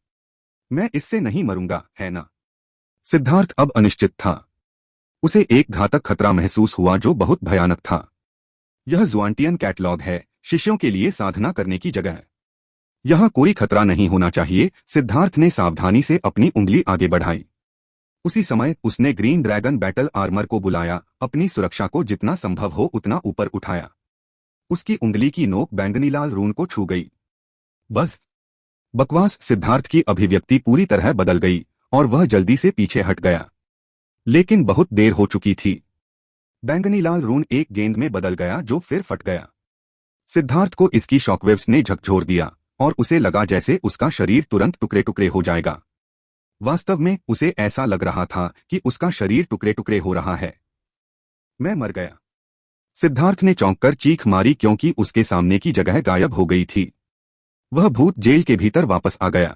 मैं इससे नहीं मरूंगा, है ना? सिद्धार्थ अब अनिश्चित था। उसे एक घातक खतरा महसूस हुआ जो बहुत भयानक था। यह जुआंटियन कैटलॉग है, शिष्यों के लिए साधना करने की जगह। यहां कोई खतरा नहीं होना चाहिए। सिद्धार्थ ने सावधानी से अपनी उंगली आगे बढ़ाई। उसी समय उसने ग्रीन ड्रैगन बैटल आर्मर को बुलाया, अपनी सुरक्षा को जितना संभव हो उतना ऊपर उठाया। उसकी उंगली की नोक बैंगनी लाल रून को छू गई। बस बकवास। सिद्धार्थ की अभिव्यक्ति पूरी तरह बदल गई और वह जल्दी से पीछे हट गया। लेकिन बहुत देर हो चुकी थी। बैंगनी लाल रून एक गेंद में बदल गया जो फिर फट गया। सिद्धार्थ को इसकी शॉकवेव्स ने झकझोर दिया और उसे लगा जैसे उसका शरीर तुरंत टुकड़े टुकड़े हो जाएगा। वास्तव में उसे ऐसा लग रहा था कि उसका शरीर टुकड़े टुकड़े हो रहा है। मैं मर गया। सिद्धार्थ ने चौंककर चीख मारी क्योंकि उसके सामने की जगह गायब हो गई थी। वह भूत जेल के भीतर वापस आ गया।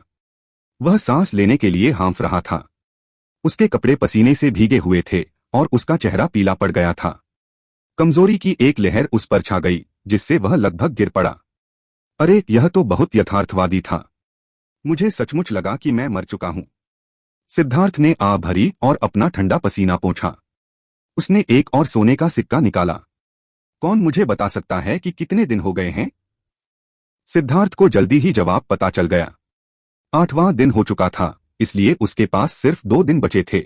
वह सांस लेने के लिए हाँफ रहा था। उसके कपड़े पसीने से भीगे हुए थे और उसका चेहरा पीला पड़ गया था। कमजोरी की एक लहर उस पर छा गई जिससे वह लगभग गिर पड़ा। अरे, यह तो बहुत यथार्थवादी था। मुझे सचमुच लगा कि मैं मर चुका हूं। सिद्धार्थ ने आह भरी और अपना ठंडा पसीना पोंछा। उसने एक और सोने का सिक्का निकाला। कौन मुझे बता सकता है कि कितने दिन हो गए हैं? सिद्धार्थ को जल्दी ही जवाब पता चल गया। 8वां दिन हो चुका था, इसलिए उसके पास सिर्फ 2 दिन बचे थे।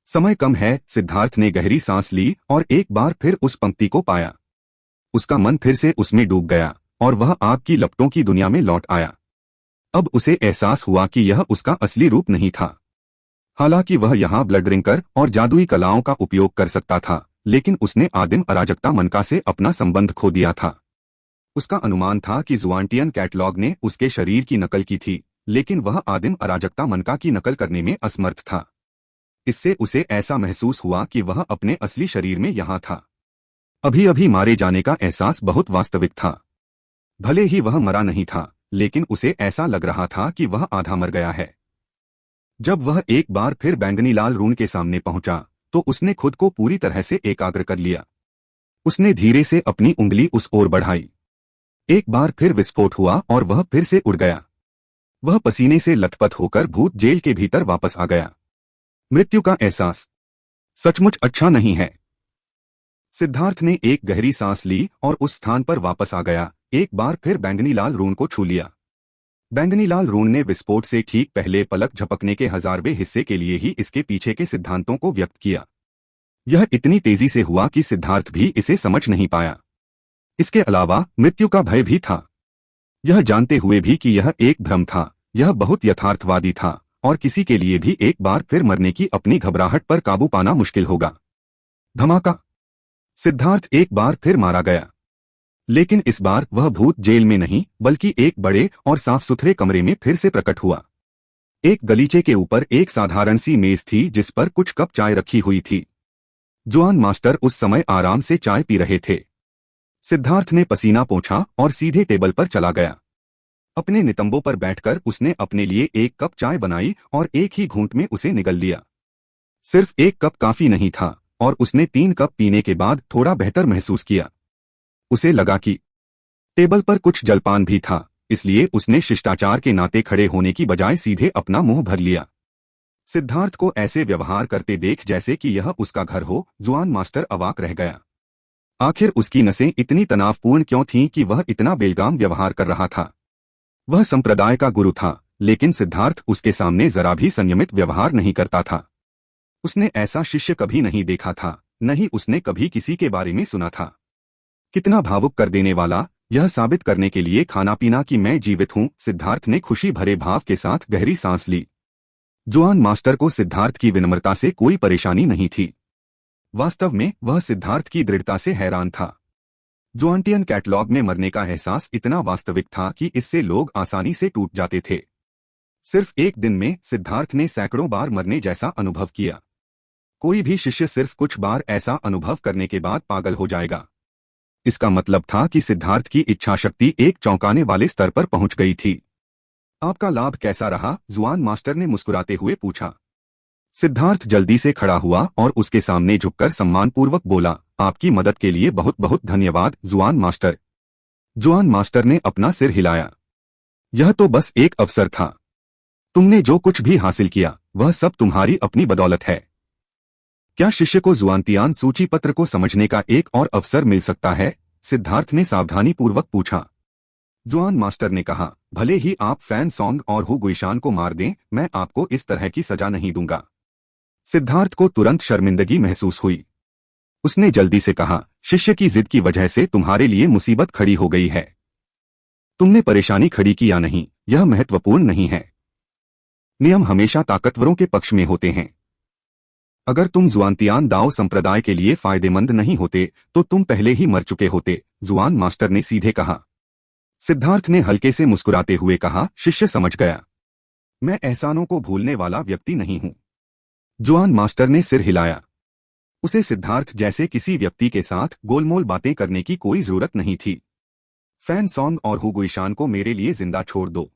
समय कम है। सिद्धार्थ ने गहरी सांस ली और एक बार फिर उस पंक्ति को पाया। उसका मन फिर से उसमें डूब गया और वह आग की लपटों की दुनिया में लौट आया। अब उसे एहसास हुआ कि यह उसका असली रूप नहीं था। हालांकि वह यहाँ ब्लड ड्रिंकर और जादुई कलाओं का उपयोग कर सकता था, लेकिन उसने आदिम अराजकता मनका से अपना संबंध खो दिया था। उसका अनुमान था कि जुआंटियन कैटलॉग ने उसके शरीर की नकल की थी, लेकिन वह आदिम अराजकता मनका की नकल करने में असमर्थ था। इससे उसे ऐसा महसूस हुआ कि वह अपने असली शरीर में यहाँ था। अभी अभी मारे जाने का एहसास बहुत वास्तविक था। भले ही वह मरा नहीं था, लेकिन उसे ऐसा लग रहा था कि वह आधा मर गया है। जब वह एक बार फिर बैंगनी लाल रून के सामने पहुंचा तो उसने खुद को पूरी तरह से एकाग्र कर लिया। उसने धीरे से अपनी उंगली उस ओर बढ़ाई। एक बार फिर विस्फोट हुआ और वह फिर से उड़ गया। वह पसीने से लथपथ होकर भूत जेल के भीतर वापस आ गया। मृत्यु का एहसास सचमुच अच्छा नहीं है। सिद्धार्थ ने एक गहरी सांस ली और उस स्थान पर वापस आ गया। एक बार फिर बैंगनी लाल रून को छू लिया। बैंगनी लाल रून ने विस्फोट से ठीक पहले पलक झपकने के 1000वें हिस्से के लिए ही इसके पीछे के सिद्धांतों को व्यक्त किया। यह इतनी तेजी से हुआ कि सिद्धार्थ भी इसे समझ नहीं पाया। इसके अलावा मृत्यु का भय भी था। यह जानते हुए भी कि यह एक भ्रम था, यह बहुत यथार्थवादी था और किसी के लिए भी एक बार फिर मरने की अपनी घबराहट पर काबू पाना मुश्किल होगा। धमाका। सिद्धार्थ एक बार फिर मारा गया, लेकिन इस बार वह भूत जेल में नहीं बल्कि एक बड़े और साफ सुथरे कमरे में फिर से प्रकट हुआ। एक गलीचे के ऊपर एक साधारण सी मेज थी जिस पर कुछ कप चाय रखी हुई थी। जुआन मास्टर उस समय आराम से चाय पी रहे थे। सिद्धार्थ ने पसीना पोंछा और सीधे टेबल पर चला गया। अपने नितंबों पर बैठकर उसने अपने लिए एक कप चाय बनाई और एक ही घूंट में उसे निगल लिया। सिर्फ एक कप काफी नहीं था और उसने 3 कप पीने के बाद थोड़ा बेहतर महसूस किया। उसे लगा कि टेबल पर कुछ जलपान भी था, इसलिए उसने शिष्टाचार के नाते खड़े होने की बजाय सीधे अपना मुंह भर लिया। सिद्धार्थ को ऐसे व्यवहार करते देख जैसे कि यह उसका घर हो, जुआन मास्टर अवाक रह गया। आखिर उसकी नसें इतनी तनावपूर्ण क्यों थीं कि वह इतना बेलगाम व्यवहार कर रहा था। वह संप्रदाय का गुरु था, लेकिन सिद्धार्थ उसके सामने जरा भी संयमित व्यवहार नहीं करता था। उसने ऐसा शिष्य कभी नहीं देखा था, न ही उसने कभी किसी के बारे में सुना था। कितना भावुक कर देने वाला, यह साबित करने के लिए खाना पीना कि मैं जीवित हूं। सिद्धार्थ ने खुशी भरे भाव के साथ गहरी सांस ली। जुआन मास्टर को सिद्धार्थ की विनम्रता से कोई परेशानी नहीं थी। वास्तव में वह सिद्धार्थ की दृढ़ता से हैरान था। जुआंटियन कैटलॉग में मरने का एहसास इतना वास्तविक था कि इससे लोग आसानी से टूट जाते थे। सिर्फ एक दिन में सिद्धार्थ ने सैकड़ों बार मरने जैसा अनुभव किया। कोई भी शिष्य सिर्फ कुछ बार ऐसा अनुभव करने के बाद पागल हो जाएगा। इसका मतलब था कि सिद्धार्थ की इच्छा शक्ति एक चौंकाने वाले स्तर पर पहुंच गई थी। आपका लाभ कैसा रहा? जुआन मास्टर ने मुस्कुराते हुए पूछा। सिद्धार्थ जल्दी से खड़ा हुआ और उसके सामने झुककर सम्मानपूर्वक बोला, आपकी मदद के लिए बहुत बहुत धन्यवाद जुआन मास्टर। जुआन मास्टर ने अपना सिर हिलाया। यह तो बस एक अवसर था। तुमने जो कुछ भी हासिल किया वह सब तुम्हारी अपनी बदौलत है। क्या शिष्य को जुआंतियान सूची पत्र को समझने का एक और अवसर मिल सकता है? सिद्धार्थ ने सावधानीपूर्वक पूछा। जुआन मास्टर ने कहा, भले ही आप फैन सॉन्ग और हु गुइशान को मार दें, मैं आपको इस तरह की सजा नहीं दूंगा। सिद्धार्थ को तुरंत शर्मिंदगी महसूस हुई। उसने जल्दी से कहा, शिष्य की जिद की वजह से तुम्हारे लिए मुसीबत खड़ी हो गई है। तुमने परेशानी खड़ी की या नहीं, यह महत्वपूर्ण नहीं है। नियम हमेशा ताकतवरों के पक्ष में होते हैं। अगर तुम जुआंतियान दाओ संप्रदाय के लिए फायदेमंद नहीं होते तो तुम पहले ही मर चुके होते, जुआन मास्टर ने सीधे कहा। सिद्धार्थ ने हल्के से मुस्कुराते हुए कहा, शिष्य समझ गया। मैं एहसानों को भूलने वाला व्यक्ति नहीं हूं। जुआन मास्टर ने सिर हिलाया। उसे सिद्धार्थ जैसे किसी व्यक्ति के साथ गोलमोल बातें करने की कोई जरूरत नहीं थी। फैन सॉन्ग और हु गुइशान को मेरे लिए जिंदा छोड़ दो,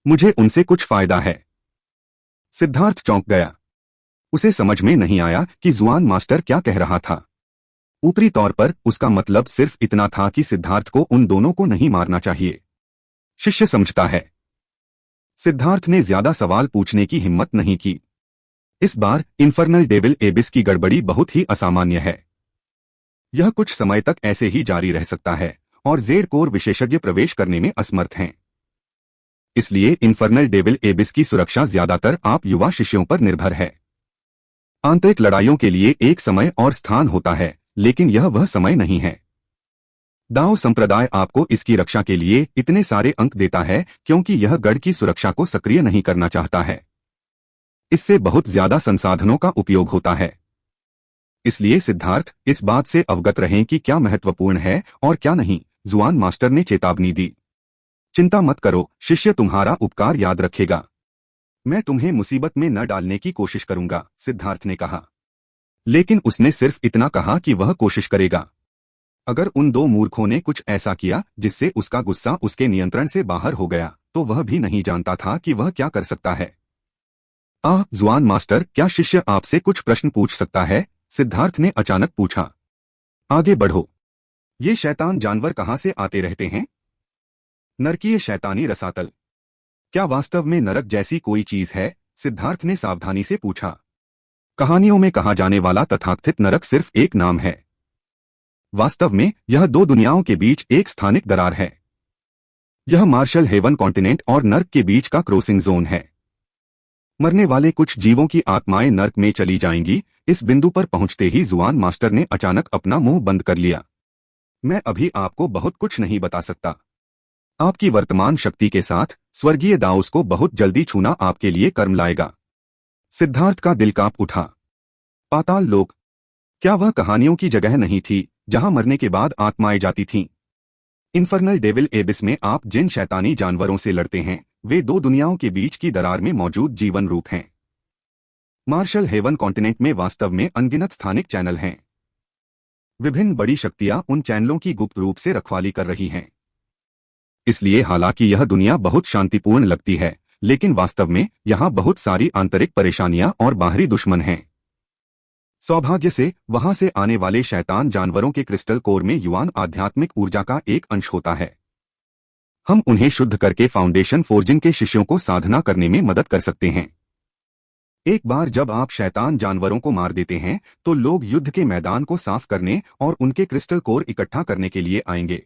मुझे उनसे कुछ फायदा है। सिद्धार्थ चौंक गया। उसे समझ में नहीं आया कि जुआन मास्टर क्या कह रहा था। ऊपरी तौर पर उसका मतलब सिर्फ इतना था कि सिद्धार्थ को उन दोनों को नहीं मारना चाहिए। शिष्य समझता है। सिद्धार्थ ने ज्यादा सवाल पूछने की हिम्मत नहीं की। इस बार इन्फर्नल डेविल एबिस की गड़बड़ी बहुत ही असामान्य है। यह कुछ समय तक ऐसे ही जारी रह सकता है और जेड कोर विशेषज्ञ प्रवेश करने में असमर्थ हैं। इसलिए इन्फर्नल डेविल एबिस की सुरक्षा ज्यादातर आप युवा शिष्यों पर निर्भर है। आंतरिक लड़ाइयों के लिए एक समय और स्थान होता है, लेकिन यह वह समय नहीं है। दाओ संप्रदाय आपको इसकी रक्षा के लिए इतने सारे अंक देता है क्योंकि यह गढ़ की सुरक्षा को सक्रिय नहीं करना चाहता है। इससे बहुत ज्यादा संसाधनों का उपयोग होता है। इसलिए सिद्धार्थ इस बात से अवगत रहें कि क्या महत्वपूर्ण है और क्या नहीं, जुआन मास्टर ने चेतावनी दी। चिंता मत करो, शिष्य तुम्हारा उपकार याद रखेगा। मैं तुम्हें मुसीबत में न डालने की कोशिश करूंगा, सिद्धार्थ ने कहा। लेकिन उसने सिर्फ इतना कहा कि वह कोशिश करेगा। अगर उन दो मूर्खों ने कुछ ऐसा किया जिससे उसका गुस्सा उसके नियंत्रण से बाहर हो गया तो वह भी नहीं जानता था कि वह क्या कर सकता है। जुआन मास्टर, क्या शिष्य आपसे कुछ प्रश्न पूछ सकता है? सिद्धार्थ ने अचानक पूछा। आगे बढ़ो। ये शैतान जानवर कहां से आते रहते हैं? नरकीय शैतानी रसातल। क्या वास्तव में नरक जैसी कोई चीज है? सिद्धार्थ ने सावधानी से पूछा। कहानियों में कहा जाने वाला तथाकथित नरक सिर्फ एक नाम है। वास्तव में यह दो दुनियाओं के बीच एक स्थानिक दरार है। यह मार्शल हेवन कॉन्टिनेंट और नर्क के बीच का क्रॉसिंग जोन है। मरने वाले कुछ जीवों की आत्माएं नर्क में चली जाएंगी। इस बिंदु पर पहुंचते ही जुआन मास्टर ने अचानक अपना मुंह बंद कर लिया। मैं अभी आपको बहुत कुछ नहीं बता सकता। आपकी वर्तमान शक्ति के साथ स्वर्गीय दाऊस को बहुत जल्दी छूना आपके लिए कर्म लाएगा। सिद्धार्थ का दिल कांप उठा। पाताल लोक, क्या वह कहानियों की जगह नहीं थी जहां मरने के बाद आत्माएं जाती थीं? इन्फर्नल डेविल एबिस में आप जिन शैतानी जानवरों से लड़ते हैं वे दो दुनियाओं के बीच की दरार में मौजूद जीवन रूप हैं। मार्शल हेवन कॉन्टिनेंट में वास्तव में अनगिनत स्थानिक चैनल हैं। विभिन्न बड़ी शक्तियां उन चैनलों की गुप्त रूप से रखवाली कर रही हैं। इसलिए हालांकि यह दुनिया बहुत शांतिपूर्ण लगती है, लेकिन वास्तव में यहां बहुत सारी आंतरिक परेशानियां और बाहरी दुश्मन हैं। सौभाग्य से वहां से आने वाले शैतान जानवरों के क्रिस्टल कोर में युवान आध्यात्मिक ऊर्जा का एक अंश होता है। हम उन्हें शुद्ध करके फाउंडेशन फोर्जिंग के शिष्यों को साधना करने में मदद कर सकते हैं। एक बार जब आप शैतान जानवरों को मार देते हैं तो लोग युद्ध के मैदान को साफ करने और उनके क्रिस्टल कोर इकट्ठा करने के लिए आएंगे।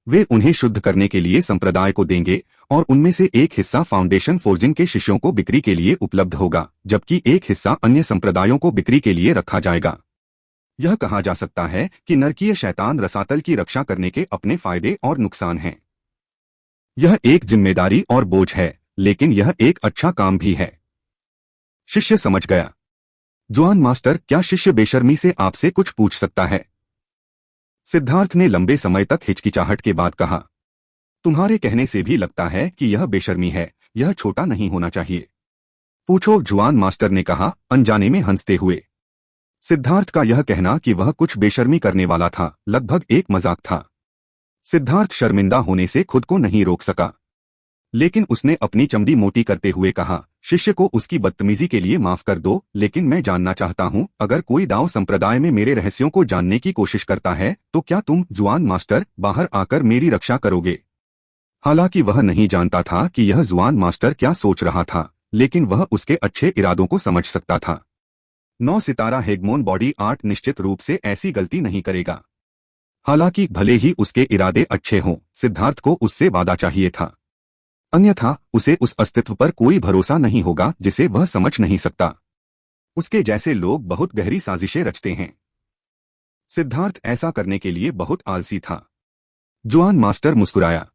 वे उन्हें शुद्ध करने के लिए संप्रदाय को देंगे और उनमें से एक हिस्सा फाउंडेशन फोर्जिंग के शिष्यों को बिक्री के लिए उपलब्ध होगा, जबकि एक हिस्सा अन्य संप्रदायों को बिक्री के लिए रखा जाएगा। यह कहा जा सकता है कि नरकीय शैतान रसातल की रक्षा करने के अपने फायदे और नुकसान हैं। यह एक जिम्मेदारी और बोझ है, लेकिन यह एक अच्छा काम भी है। शिष्य समझ गया। जुआन मास्टर, क्या शिष्य बेशर्मी से आपसे कुछ पूछ सकता है? सिद्धार्थ ने लंबे समय तक हिचकिचाहट के बाद कहा, तुम्हारे कहने से भी लगता है कि यह बेशर्मी है। यह छोटा नहीं होना चाहिए। पूछो, जुआन मास्टर ने कहा, अनजाने में हंसते हुए। सिद्धार्थ का यह कहना कि वह कुछ बेशर्मी करने वाला था लगभग एक मजाक था। सिद्धार्थ शर्मिंदा होने से खुद को नहीं रोक सका, लेकिन उसने अपनी चमड़ी मोटी करते हुए कहा, शिष्य को उसकी बदतमीजी के लिए माफ कर दो, लेकिन मैं जानना चाहता हूं, अगर कोई दाव संप्रदाय में मेरे रहस्यों को जानने की कोशिश करता है तो क्या तुम, जुआन मास्टर, बाहर आकर मेरी रक्षा करोगे? हालांकि वह नहीं जानता था कि यह जुआन मास्टर क्या सोच रहा था, लेकिन वह उसके अच्छे इरादों को समझ सकता था। 9 सितारा हेगमोन बॉडी आर्ट निश्चित रूप से ऐसी गलती नहीं करेगा। हालांकि भले ही उसके इरादे अच्छे हों, सिद्धार्थ को उससे वादा चाहिए था, अन्यथा उसे उस अस्तित्व पर कोई भरोसा नहीं होगा जिसे वह समझ नहीं सकता। उसके जैसे लोग बहुत गहरी साजिशें रचते हैं। सिद्धार्थ ऐसा करने के लिए बहुत आलसी था। जुआन मास्टर मुस्कुराया।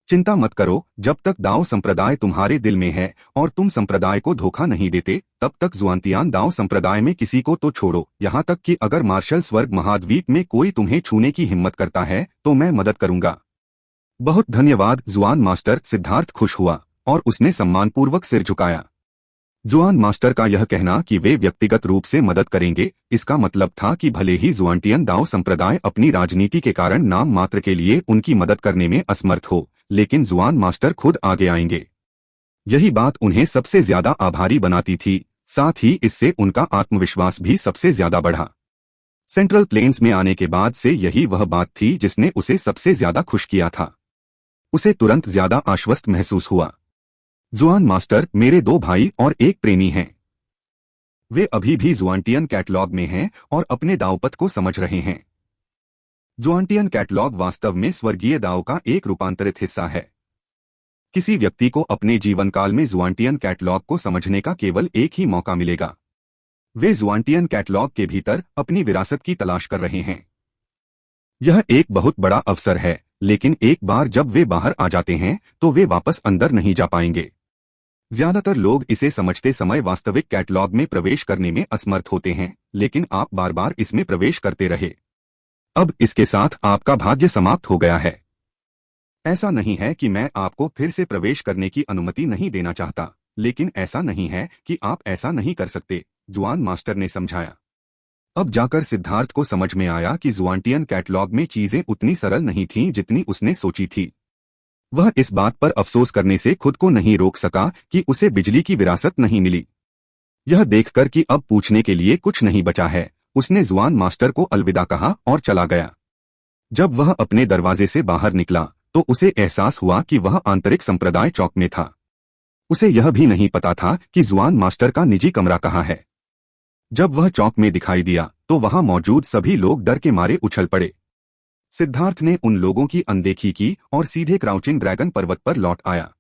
चिंता मत करो, जब तक दाओ संप्रदाय तुम्हारे दिल में है और तुम संप्रदाय को धोखा नहीं देते, तब तक जुआनतियान दाओ संप्रदाय में किसी को तो छोड़ो, यहाँ तक कि अगर मार्शल स्वर्ग महाद्वीप में कोई तुम्हें छूने की हिम्मत करता है तो मैं मदद करूंगा। बहुत धन्यवाद जुआन मास्टर। सिद्धार्थ खुश हुआ और उसने सम्मानपूर्वक सिर झुकाया। जुआन मास्टर का यह कहना कि वे व्यक्तिगत रूप से मदद करेंगे, इसका मतलब था कि भले ही जुआनटियन दाओ संप्रदाय अपनी राजनीति के कारण नाम मात्र के लिए उनकी मदद करने में असमर्थ हो, लेकिन जुआन मास्टर खुद आगे आएंगे। यही बात उन्हें सबसे ज्यादा आभारी बनाती थी, साथ ही इससे उनका आत्मविश्वास भी सबसे ज्यादा बढ़ा। सेंट्रल प्लेन्स में आने के बाद से यही वह बात थी जिसने उसे सबसे ज्यादा खुश किया था। उसे तुरंत ज्यादा आश्वस्त महसूस हुआ। जुआन मास्टर, मेरे 2 भाई और एक प्रेमी हैं। वे अभी भी जुआनटियन कैटलॉग में हैं और अपने दावपत को समझ रहे हैं। जुआनटियन कैटलॉग वास्तव में स्वर्गीय दाव का एक रूपांतरित हिस्सा है। किसी व्यक्ति को अपने जीवन काल में जुआनटियन कैटलॉग को समझने का केवल एक ही मौका मिलेगा। वे जुआनटियन कैटलॉग के भीतर अपनी विरासत की तलाश कर रहे हैं। यह एक बहुत बड़ा अवसर है, लेकिन एक बार जब वे बाहर आ जाते हैं तो वे वापस अंदर नहीं जा पाएंगे। ज्यादातर लोग इसे समझते समय वास्तविक कैटलॉग में प्रवेश करने में असमर्थ होते हैं, लेकिन आप बार बार इसमें प्रवेश करते रहे। अब इसके साथ आपका भाग्य समाप्त हो गया है। ऐसा नहीं है कि मैं आपको फिर से प्रवेश करने की अनुमति नहीं देना चाहता, लेकिन ऐसा नहीं है कि आप ऐसा नहीं कर सकते, जुआन मास्टर ने समझाया। अब जाकर सिद्धार्थ को समझ में आया कि जुआनटियन कैटलॉग में चीजें उतनी सरल नहीं थीं जितनी उसने सोची थी। वह इस बात पर अफसोस करने से खुद को नहीं रोक सका कि उसे बिजली की विरासत नहीं मिली। यह देखकर कि अब पूछने के लिए कुछ नहीं बचा है, उसने जुआन मास्टर को अलविदा कहा और चला गया। जब वह अपने दरवाजे से बाहर निकला तो उसे एहसास हुआ कि वह आंतरिक संप्रदाय चौक में था। उसे यह भी नहीं पता था कि जुआन मास्टर का निजी कमरा कहाँ है। जब वह चौक में दिखाई दिया तो वहां मौजूद सभी लोग डर के मारे उछल पड़े। सिद्धार्थ ने उन लोगों की अनदेखी की और सीधे क्राउचिंग ड्रैगन पर्वत पर लौट आया।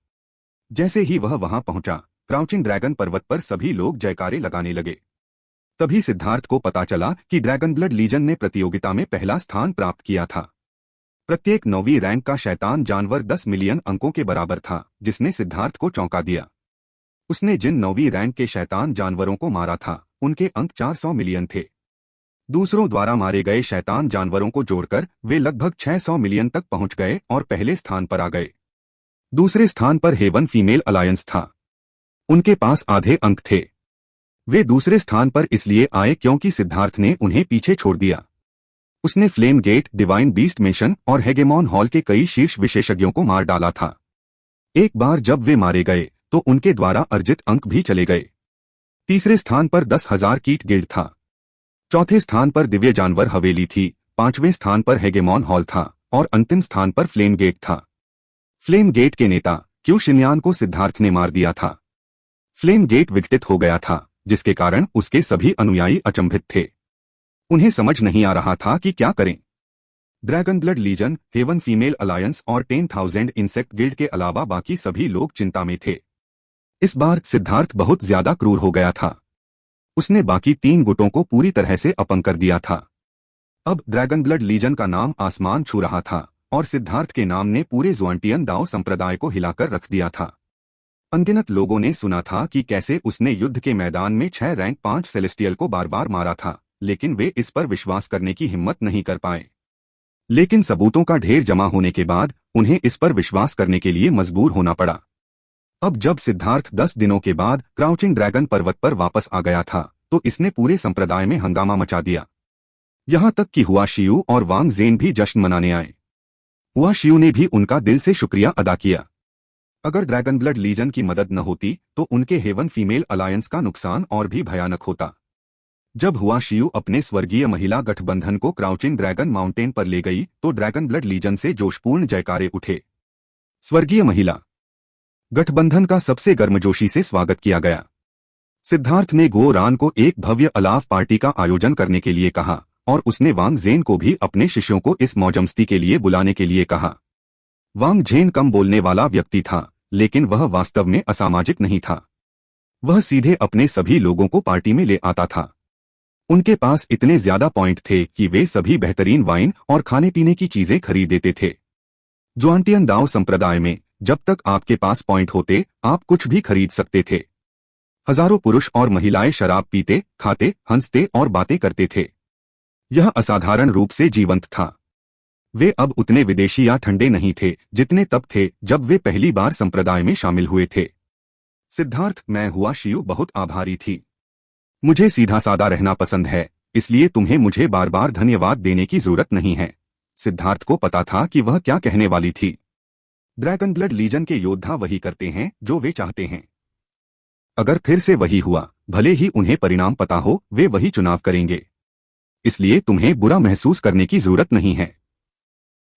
जैसे ही वह वहां पहुंचा, क्राउचिंग ड्रैगन पर्वत पर सभी लोग जयकारे लगाने लगे। तभी सिद्धार्थ को पता चला कि ड्रैगन ब्लड लीजन ने प्रतियोगिता में पहला स्थान प्राप्त किया था। प्रत्येक 9वीं रैंक का शैतान जानवर 10 मिलियन अंकों के बराबर था, जिसने सिद्धार्थ को चौंका दिया। उसने जिन 9वीं रैंक के शैतान जानवरों को मारा था, उनके अंक 400 मिलियन थे। दूसरों द्वारा मारे गए शैतान जानवरों को जोड़कर वे लगभग 600 मिलियन तक पहुंच गए और पहले स्थान पर आ गए। दूसरे स्थान पर हेवन फीमेल अलायंस था। उनके पास आधे अंक थे। वे दूसरे स्थान पर इसलिए आए क्योंकि सिद्धार्थ ने उन्हें पीछे छोड़ दिया। उसने flame gate, divine beast mission और हेगेमॉन हॉल के कई शीर्ष विशेषज्ञों को मार डाला था। एक बार जब वे मारे गए तो उनके द्वारा अर्जित अंक भी चले गए। तीसरे स्थान पर 10,000 कीट गिल्ड था। चौथे स्थान पर दिव्य जानवर हवेली थी। 5वें स्थान पर हेगेमॉन हॉल था और अंतिम स्थान पर फ्लेम गेट था। फ्लेम गेट के नेता क्यू शिनयान को सिद्धार्थ ने मार दिया था। फ्लेम गेट विघटित हो गया था, जिसके कारण उसके सभी अनुयायी अचंभित थे। उन्हें समझ नहीं आ रहा था कि क्या करें। Dragon blood legion, heaven female alliance और 10,000 इंसेक्ट गिल्ड के अलावा बाकी सभी लोग चिंता में थे। इस बार सिद्धार्थ बहुत ज्यादा क्रूर हो गया था। उसने बाकी 3 गुटों को पूरी तरह से अपंग कर दिया था। अब ड्रैगन ब्लड लीजन का नाम आसमान छू रहा था और सिद्धार्थ के नाम ने पूरे ज़ुआंटियन दाओ संप्रदाय को हिलाकर रख दिया था। अनगिनत लोगों ने सुना था कि कैसे उसने युद्ध के मैदान में 6 रैंक 5 सेलेस्टियल को बार बार मारा था, लेकिन वे इस पर विश्वास करने की हिम्मत नहीं कर पाए। लेकिन सबूतों का ढेर जमा होने के बाद उन्हें इस पर विश्वास करने के लिए मजबूर होना पड़ा। अब जब सिद्धार्थ 10 दिनों के बाद क्राउचिंग ड्रैगन पर्वत पर वापस आ गया था, तो इसने पूरे संप्रदाय में हंगामा मचा दिया। यहां तक कि हुआ शियू और वांग जेन भी जश्न मनाने आए। हुआ शियू ने भी उनका दिल से शुक्रिया अदा किया। अगर ड्रैगन ब्लड लीजन की मदद न होती तो उनके हेवन फीमेल अलायंस का नुकसान और भी भयानक होता। जब हुआ शियू अपने स्वर्गीय महिला गठबंधन को क्राउचिंग ड्रैगन माउंटेन पर ले गई तो ड्रैगन ब्लड लीजन से जोशपूर्ण जयकारे उठे। स्वर्गीय महिला गठबंधन का सबसे गर्मजोशी से स्वागत किया गया। सिद्धार्थ ने गो रान को एक भव्य अलाव पार्टी का आयोजन करने के लिए कहा और उसने वांग जेन को भी अपने शिष्यों को इस मौजमस्ती के लिए बुलाने के लिए कहा। वांग जेन कम बोलने वाला व्यक्ति था, लेकिन वह वास्तव में असामाजिक नहीं था। वह सीधे अपने सभी लोगों को पार्टी में ले आता था। उनके पास इतने ज्यादा पॉइंट थे कि वे सभी बेहतरीन वाइन और खाने पीने की चीजें खरीद देते थे। ज़ुआंटियन दाओ संप्रदाय में जब तक आपके पास पॉइंट होते, आप कुछ भी खरीद सकते थे। हजारों पुरुष और महिलाएं शराब पीते, खाते, हंसते और बातें करते थे। यह असाधारण रूप से जीवंत था। वे अब उतने विदेशी या ठंडे नहीं थे जितने तब थे जब वे पहली बार संप्रदाय में शामिल हुए थे। सिद्धार्थ, मैं हुआ शियू बहुत आभारी थी। मुझे सीधा सादा रहना पसंद है, इसलिए तुम्हें मुझे बार बार धन्यवाद देने की जरूरत नहीं है। सिद्धार्थ को पता था कि वह क्या कहने वाली थी। ड्रैगन ब्लड लीजन के योद्धा वही करते हैं जो वे चाहते हैं। अगर फिर से वही हुआ, भले ही उन्हें परिणाम पता हो, वे वही चुनाव करेंगे। इसलिए तुम्हें बुरा महसूस करने की जरूरत नहीं है।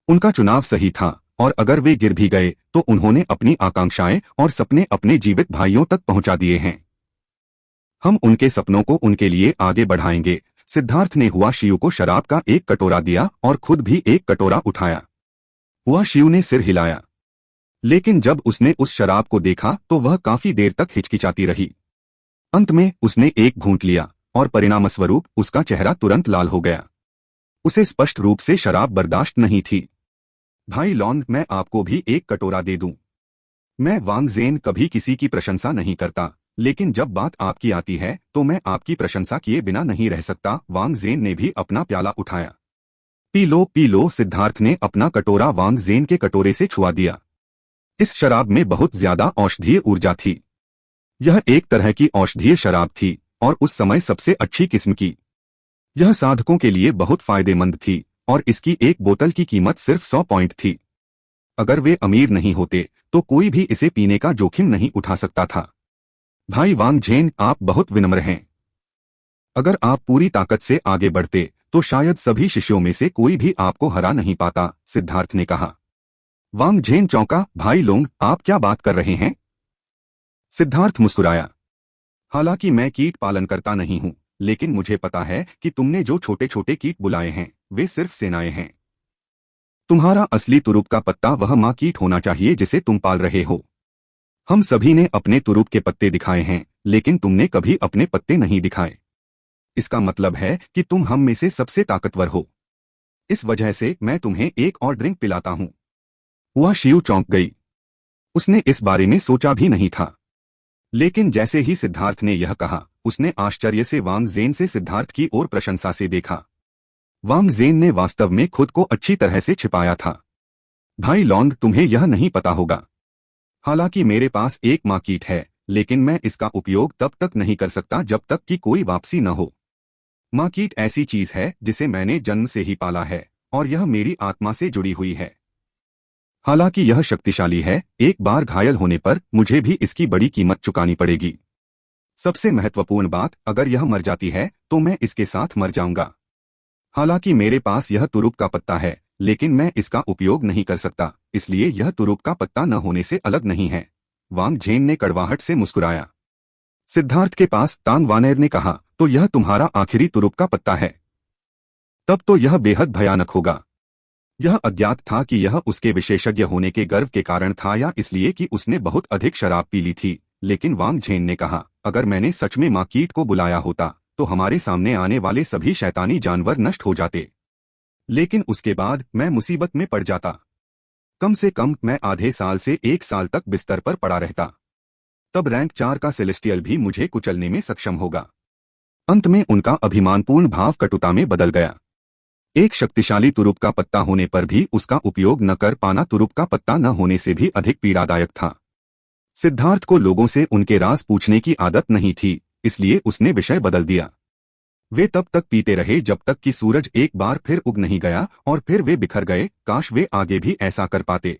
उनका चुनाव सही था और अगर वे गिर भी गए तो उन्होंने अपनी आकांक्षाएं और सपने अपने जीवित भाइयों तक पहुंचा दिए हैं। हम उनके सपनों को उनके लिए आगे बढ़ाएंगे। सिद्धार्थ ने हुआ शियू को शराब का एक कटोरा दिया और खुद भी एक कटोरा उठाया। हुआ शियू ने सिर हिलाया, लेकिन जब उसने उस शराब को देखा तो वह काफी देर तक हिचकिचाती रही। अंत में उसने एक घूंट लिया और परिणामस्वरूप उसका चेहरा तुरंत लाल हो गया। उसे स्पष्ट रूप से शराब बर्दाश्त नहीं थी। भाई लॉन्ग, मैं आपको भी एक कटोरा दे दूं। मैं वांग जेन कभी किसी की प्रशंसा नहीं करता, लेकिन जब बात आपकी आती है तो मैं आपकी प्रशंसा किए बिना नहीं रह सकता। वांग जेन ने भी अपना प्याला उठाया। P low, P low. Siddharth ने अपना कटोरा वांग जेन के कटोरे से छुआ दिया। इस शराब में बहुत ज्यादा औषधीय ऊर्जा थी। यह एक तरह की औषधीय शराब थी और उस समय सबसे अच्छी किस्म की। यह साधकों के लिए बहुत फायदेमंद थी और इसकी एक बोतल की कीमत सिर्फ 100 पॉइंट थी। अगर वे अमीर नहीं होते तो कोई भी इसे पीने का जोखिम नहीं उठा सकता था। भाई वांग जेन, आप बहुत विनम्र हैं। अगर आप पूरी ताकत से आगे बढ़ते तो शायद सभी शिष्यों में से कोई भी आपको हरा नहीं पाता, सिद्धार्थ ने कहा। वांग जेन चौंका। भाई लोंग, आप क्या बात कर रहे हैं? सिद्धार्थ मुस्कुराया। हालांकि मैं कीट पालन करता नहीं हूं, लेकिन मुझे पता है कि तुमने जो छोटे छोटे कीट बुलाए हैं वे सिर्फ सेनाएं हैं। तुम्हारा असली तुरुप का पत्ता वह माँ कीट होना चाहिए जिसे तुम पाल रहे हो। हम सभी ने अपने तुरुप के पत्ते दिखाए हैं, लेकिन तुमने कभी अपने पत्ते नहीं दिखाए। इसका मतलब है कि तुम हम में से सबसे ताकतवर हो। इस वजह से मैं तुम्हें एक और ड्रिंक पिलाता हूं। हुआ शियू चौंक गई। उसने इस बारे में सोचा भी नहीं था। लेकिन जैसे ही सिद्धार्थ ने यह कहा, उसने आश्चर्य से वांग ज़ेन से सिद्धार्थ की ओर प्रशंसा से देखा। वांग ज़ेन ने वास्तव में खुद को अच्छी तरह से छिपाया था। भाई लॉन्ग, तुम्हें यह नहीं पता होगा, हालांकि मेरे पास एक मार्कीट है, लेकिन मैं इसका उपयोग तब तक नहीं कर सकता जब तक कि कोई वापसी न हो। मार्कीट ऐसी चीज है जिसे मैंने जन्म से ही पाला है और यह मेरी आत्मा से जुड़ी हुई है। हालांकि यह शक्तिशाली है, एक बार घायल होने पर मुझे भी इसकी बड़ी कीमत चुकानी पड़ेगी। सबसे महत्वपूर्ण बात, अगर यह मर जाती है तो मैं इसके साथ मर जाऊंगा। हालांकि मेरे पास यह तुरुप का पत्ता है, लेकिन मैं इसका उपयोग नहीं कर सकता, इसलिए यह तुरुप का पत्ता न होने से अलग नहीं है। वांग झेन ने कड़वाहट से मुस्कुराया। सिद्धार्थ के पास तांग वानेर ने कहा, तो यह तुम्हारा आखिरी तुरुप का पत्ता है? तब तो यह बेहद भयानक होगा। यह अज्ञात था कि यह उसके विशेषज्ञ होने के गर्व के कारण था या इसलिए कि उसने बहुत अधिक शराब पी ली थी। लेकिन वांग झेन ने कहा, अगर मैंने सच में मार्कीट को बुलाया होता तो हमारे सामने आने वाले सभी शैतानी जानवर नष्ट हो जाते। लेकिन उसके बाद मैं मुसीबत में पड़ जाता। कम से कम मैं आधे साल से 1 साल तक बिस्तर पर पड़ा रहता। तब रैंक 4 का सेलेस्टियल भी मुझे कुचलने में सक्षम होगा। अंत में उनका अभिमानपूर्ण भाव कटुता में बदल गया। एक शक्तिशाली तुरुप का पत्ता होने पर भी उसका उपयोग न कर पाना तुरुप का पत्ता न होने से भी अधिक पीड़ादायक था। सिद्धार्थ को लोगों से उनके राज पूछने की आदत नहीं थी, इसलिए उसने विषय बदल दिया। वे तब तक पीते रहे जब तक कि सूरज एक बार फिर उग नहीं गया और फिर वे बिखर गए। काश वे आगे भी ऐसा कर पाते।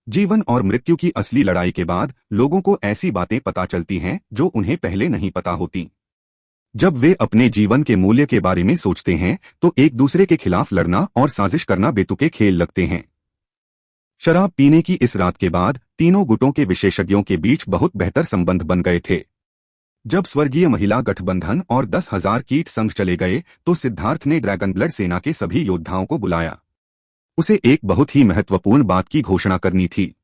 जीवन और मृत्यु की असली लड़ाई के बाद लोगों को ऐसी बातें पता चलती हैं जो उन्हें पहले नहीं पता होती। जब वे अपने जीवन के मूल्य के बारे में सोचते हैं तो एक दूसरे के खिलाफ लड़ना और साजिश करना बेतुके खेल लगते हैं। शराब पीने की इस रात के बाद तीनों गुटों के विशेषज्ञों के बीच बहुत बेहतर संबंध बन गए थे। जब स्वर्गीय महिला गठबंधन और 10,000 कीट संघ चले गए तो सिद्धार्थ ने ड्रैगन ब्लड सेना के सभी योद्धाओं को बुलाया। उसे एक बहुत ही महत्वपूर्ण बात की घोषणा करनी थी।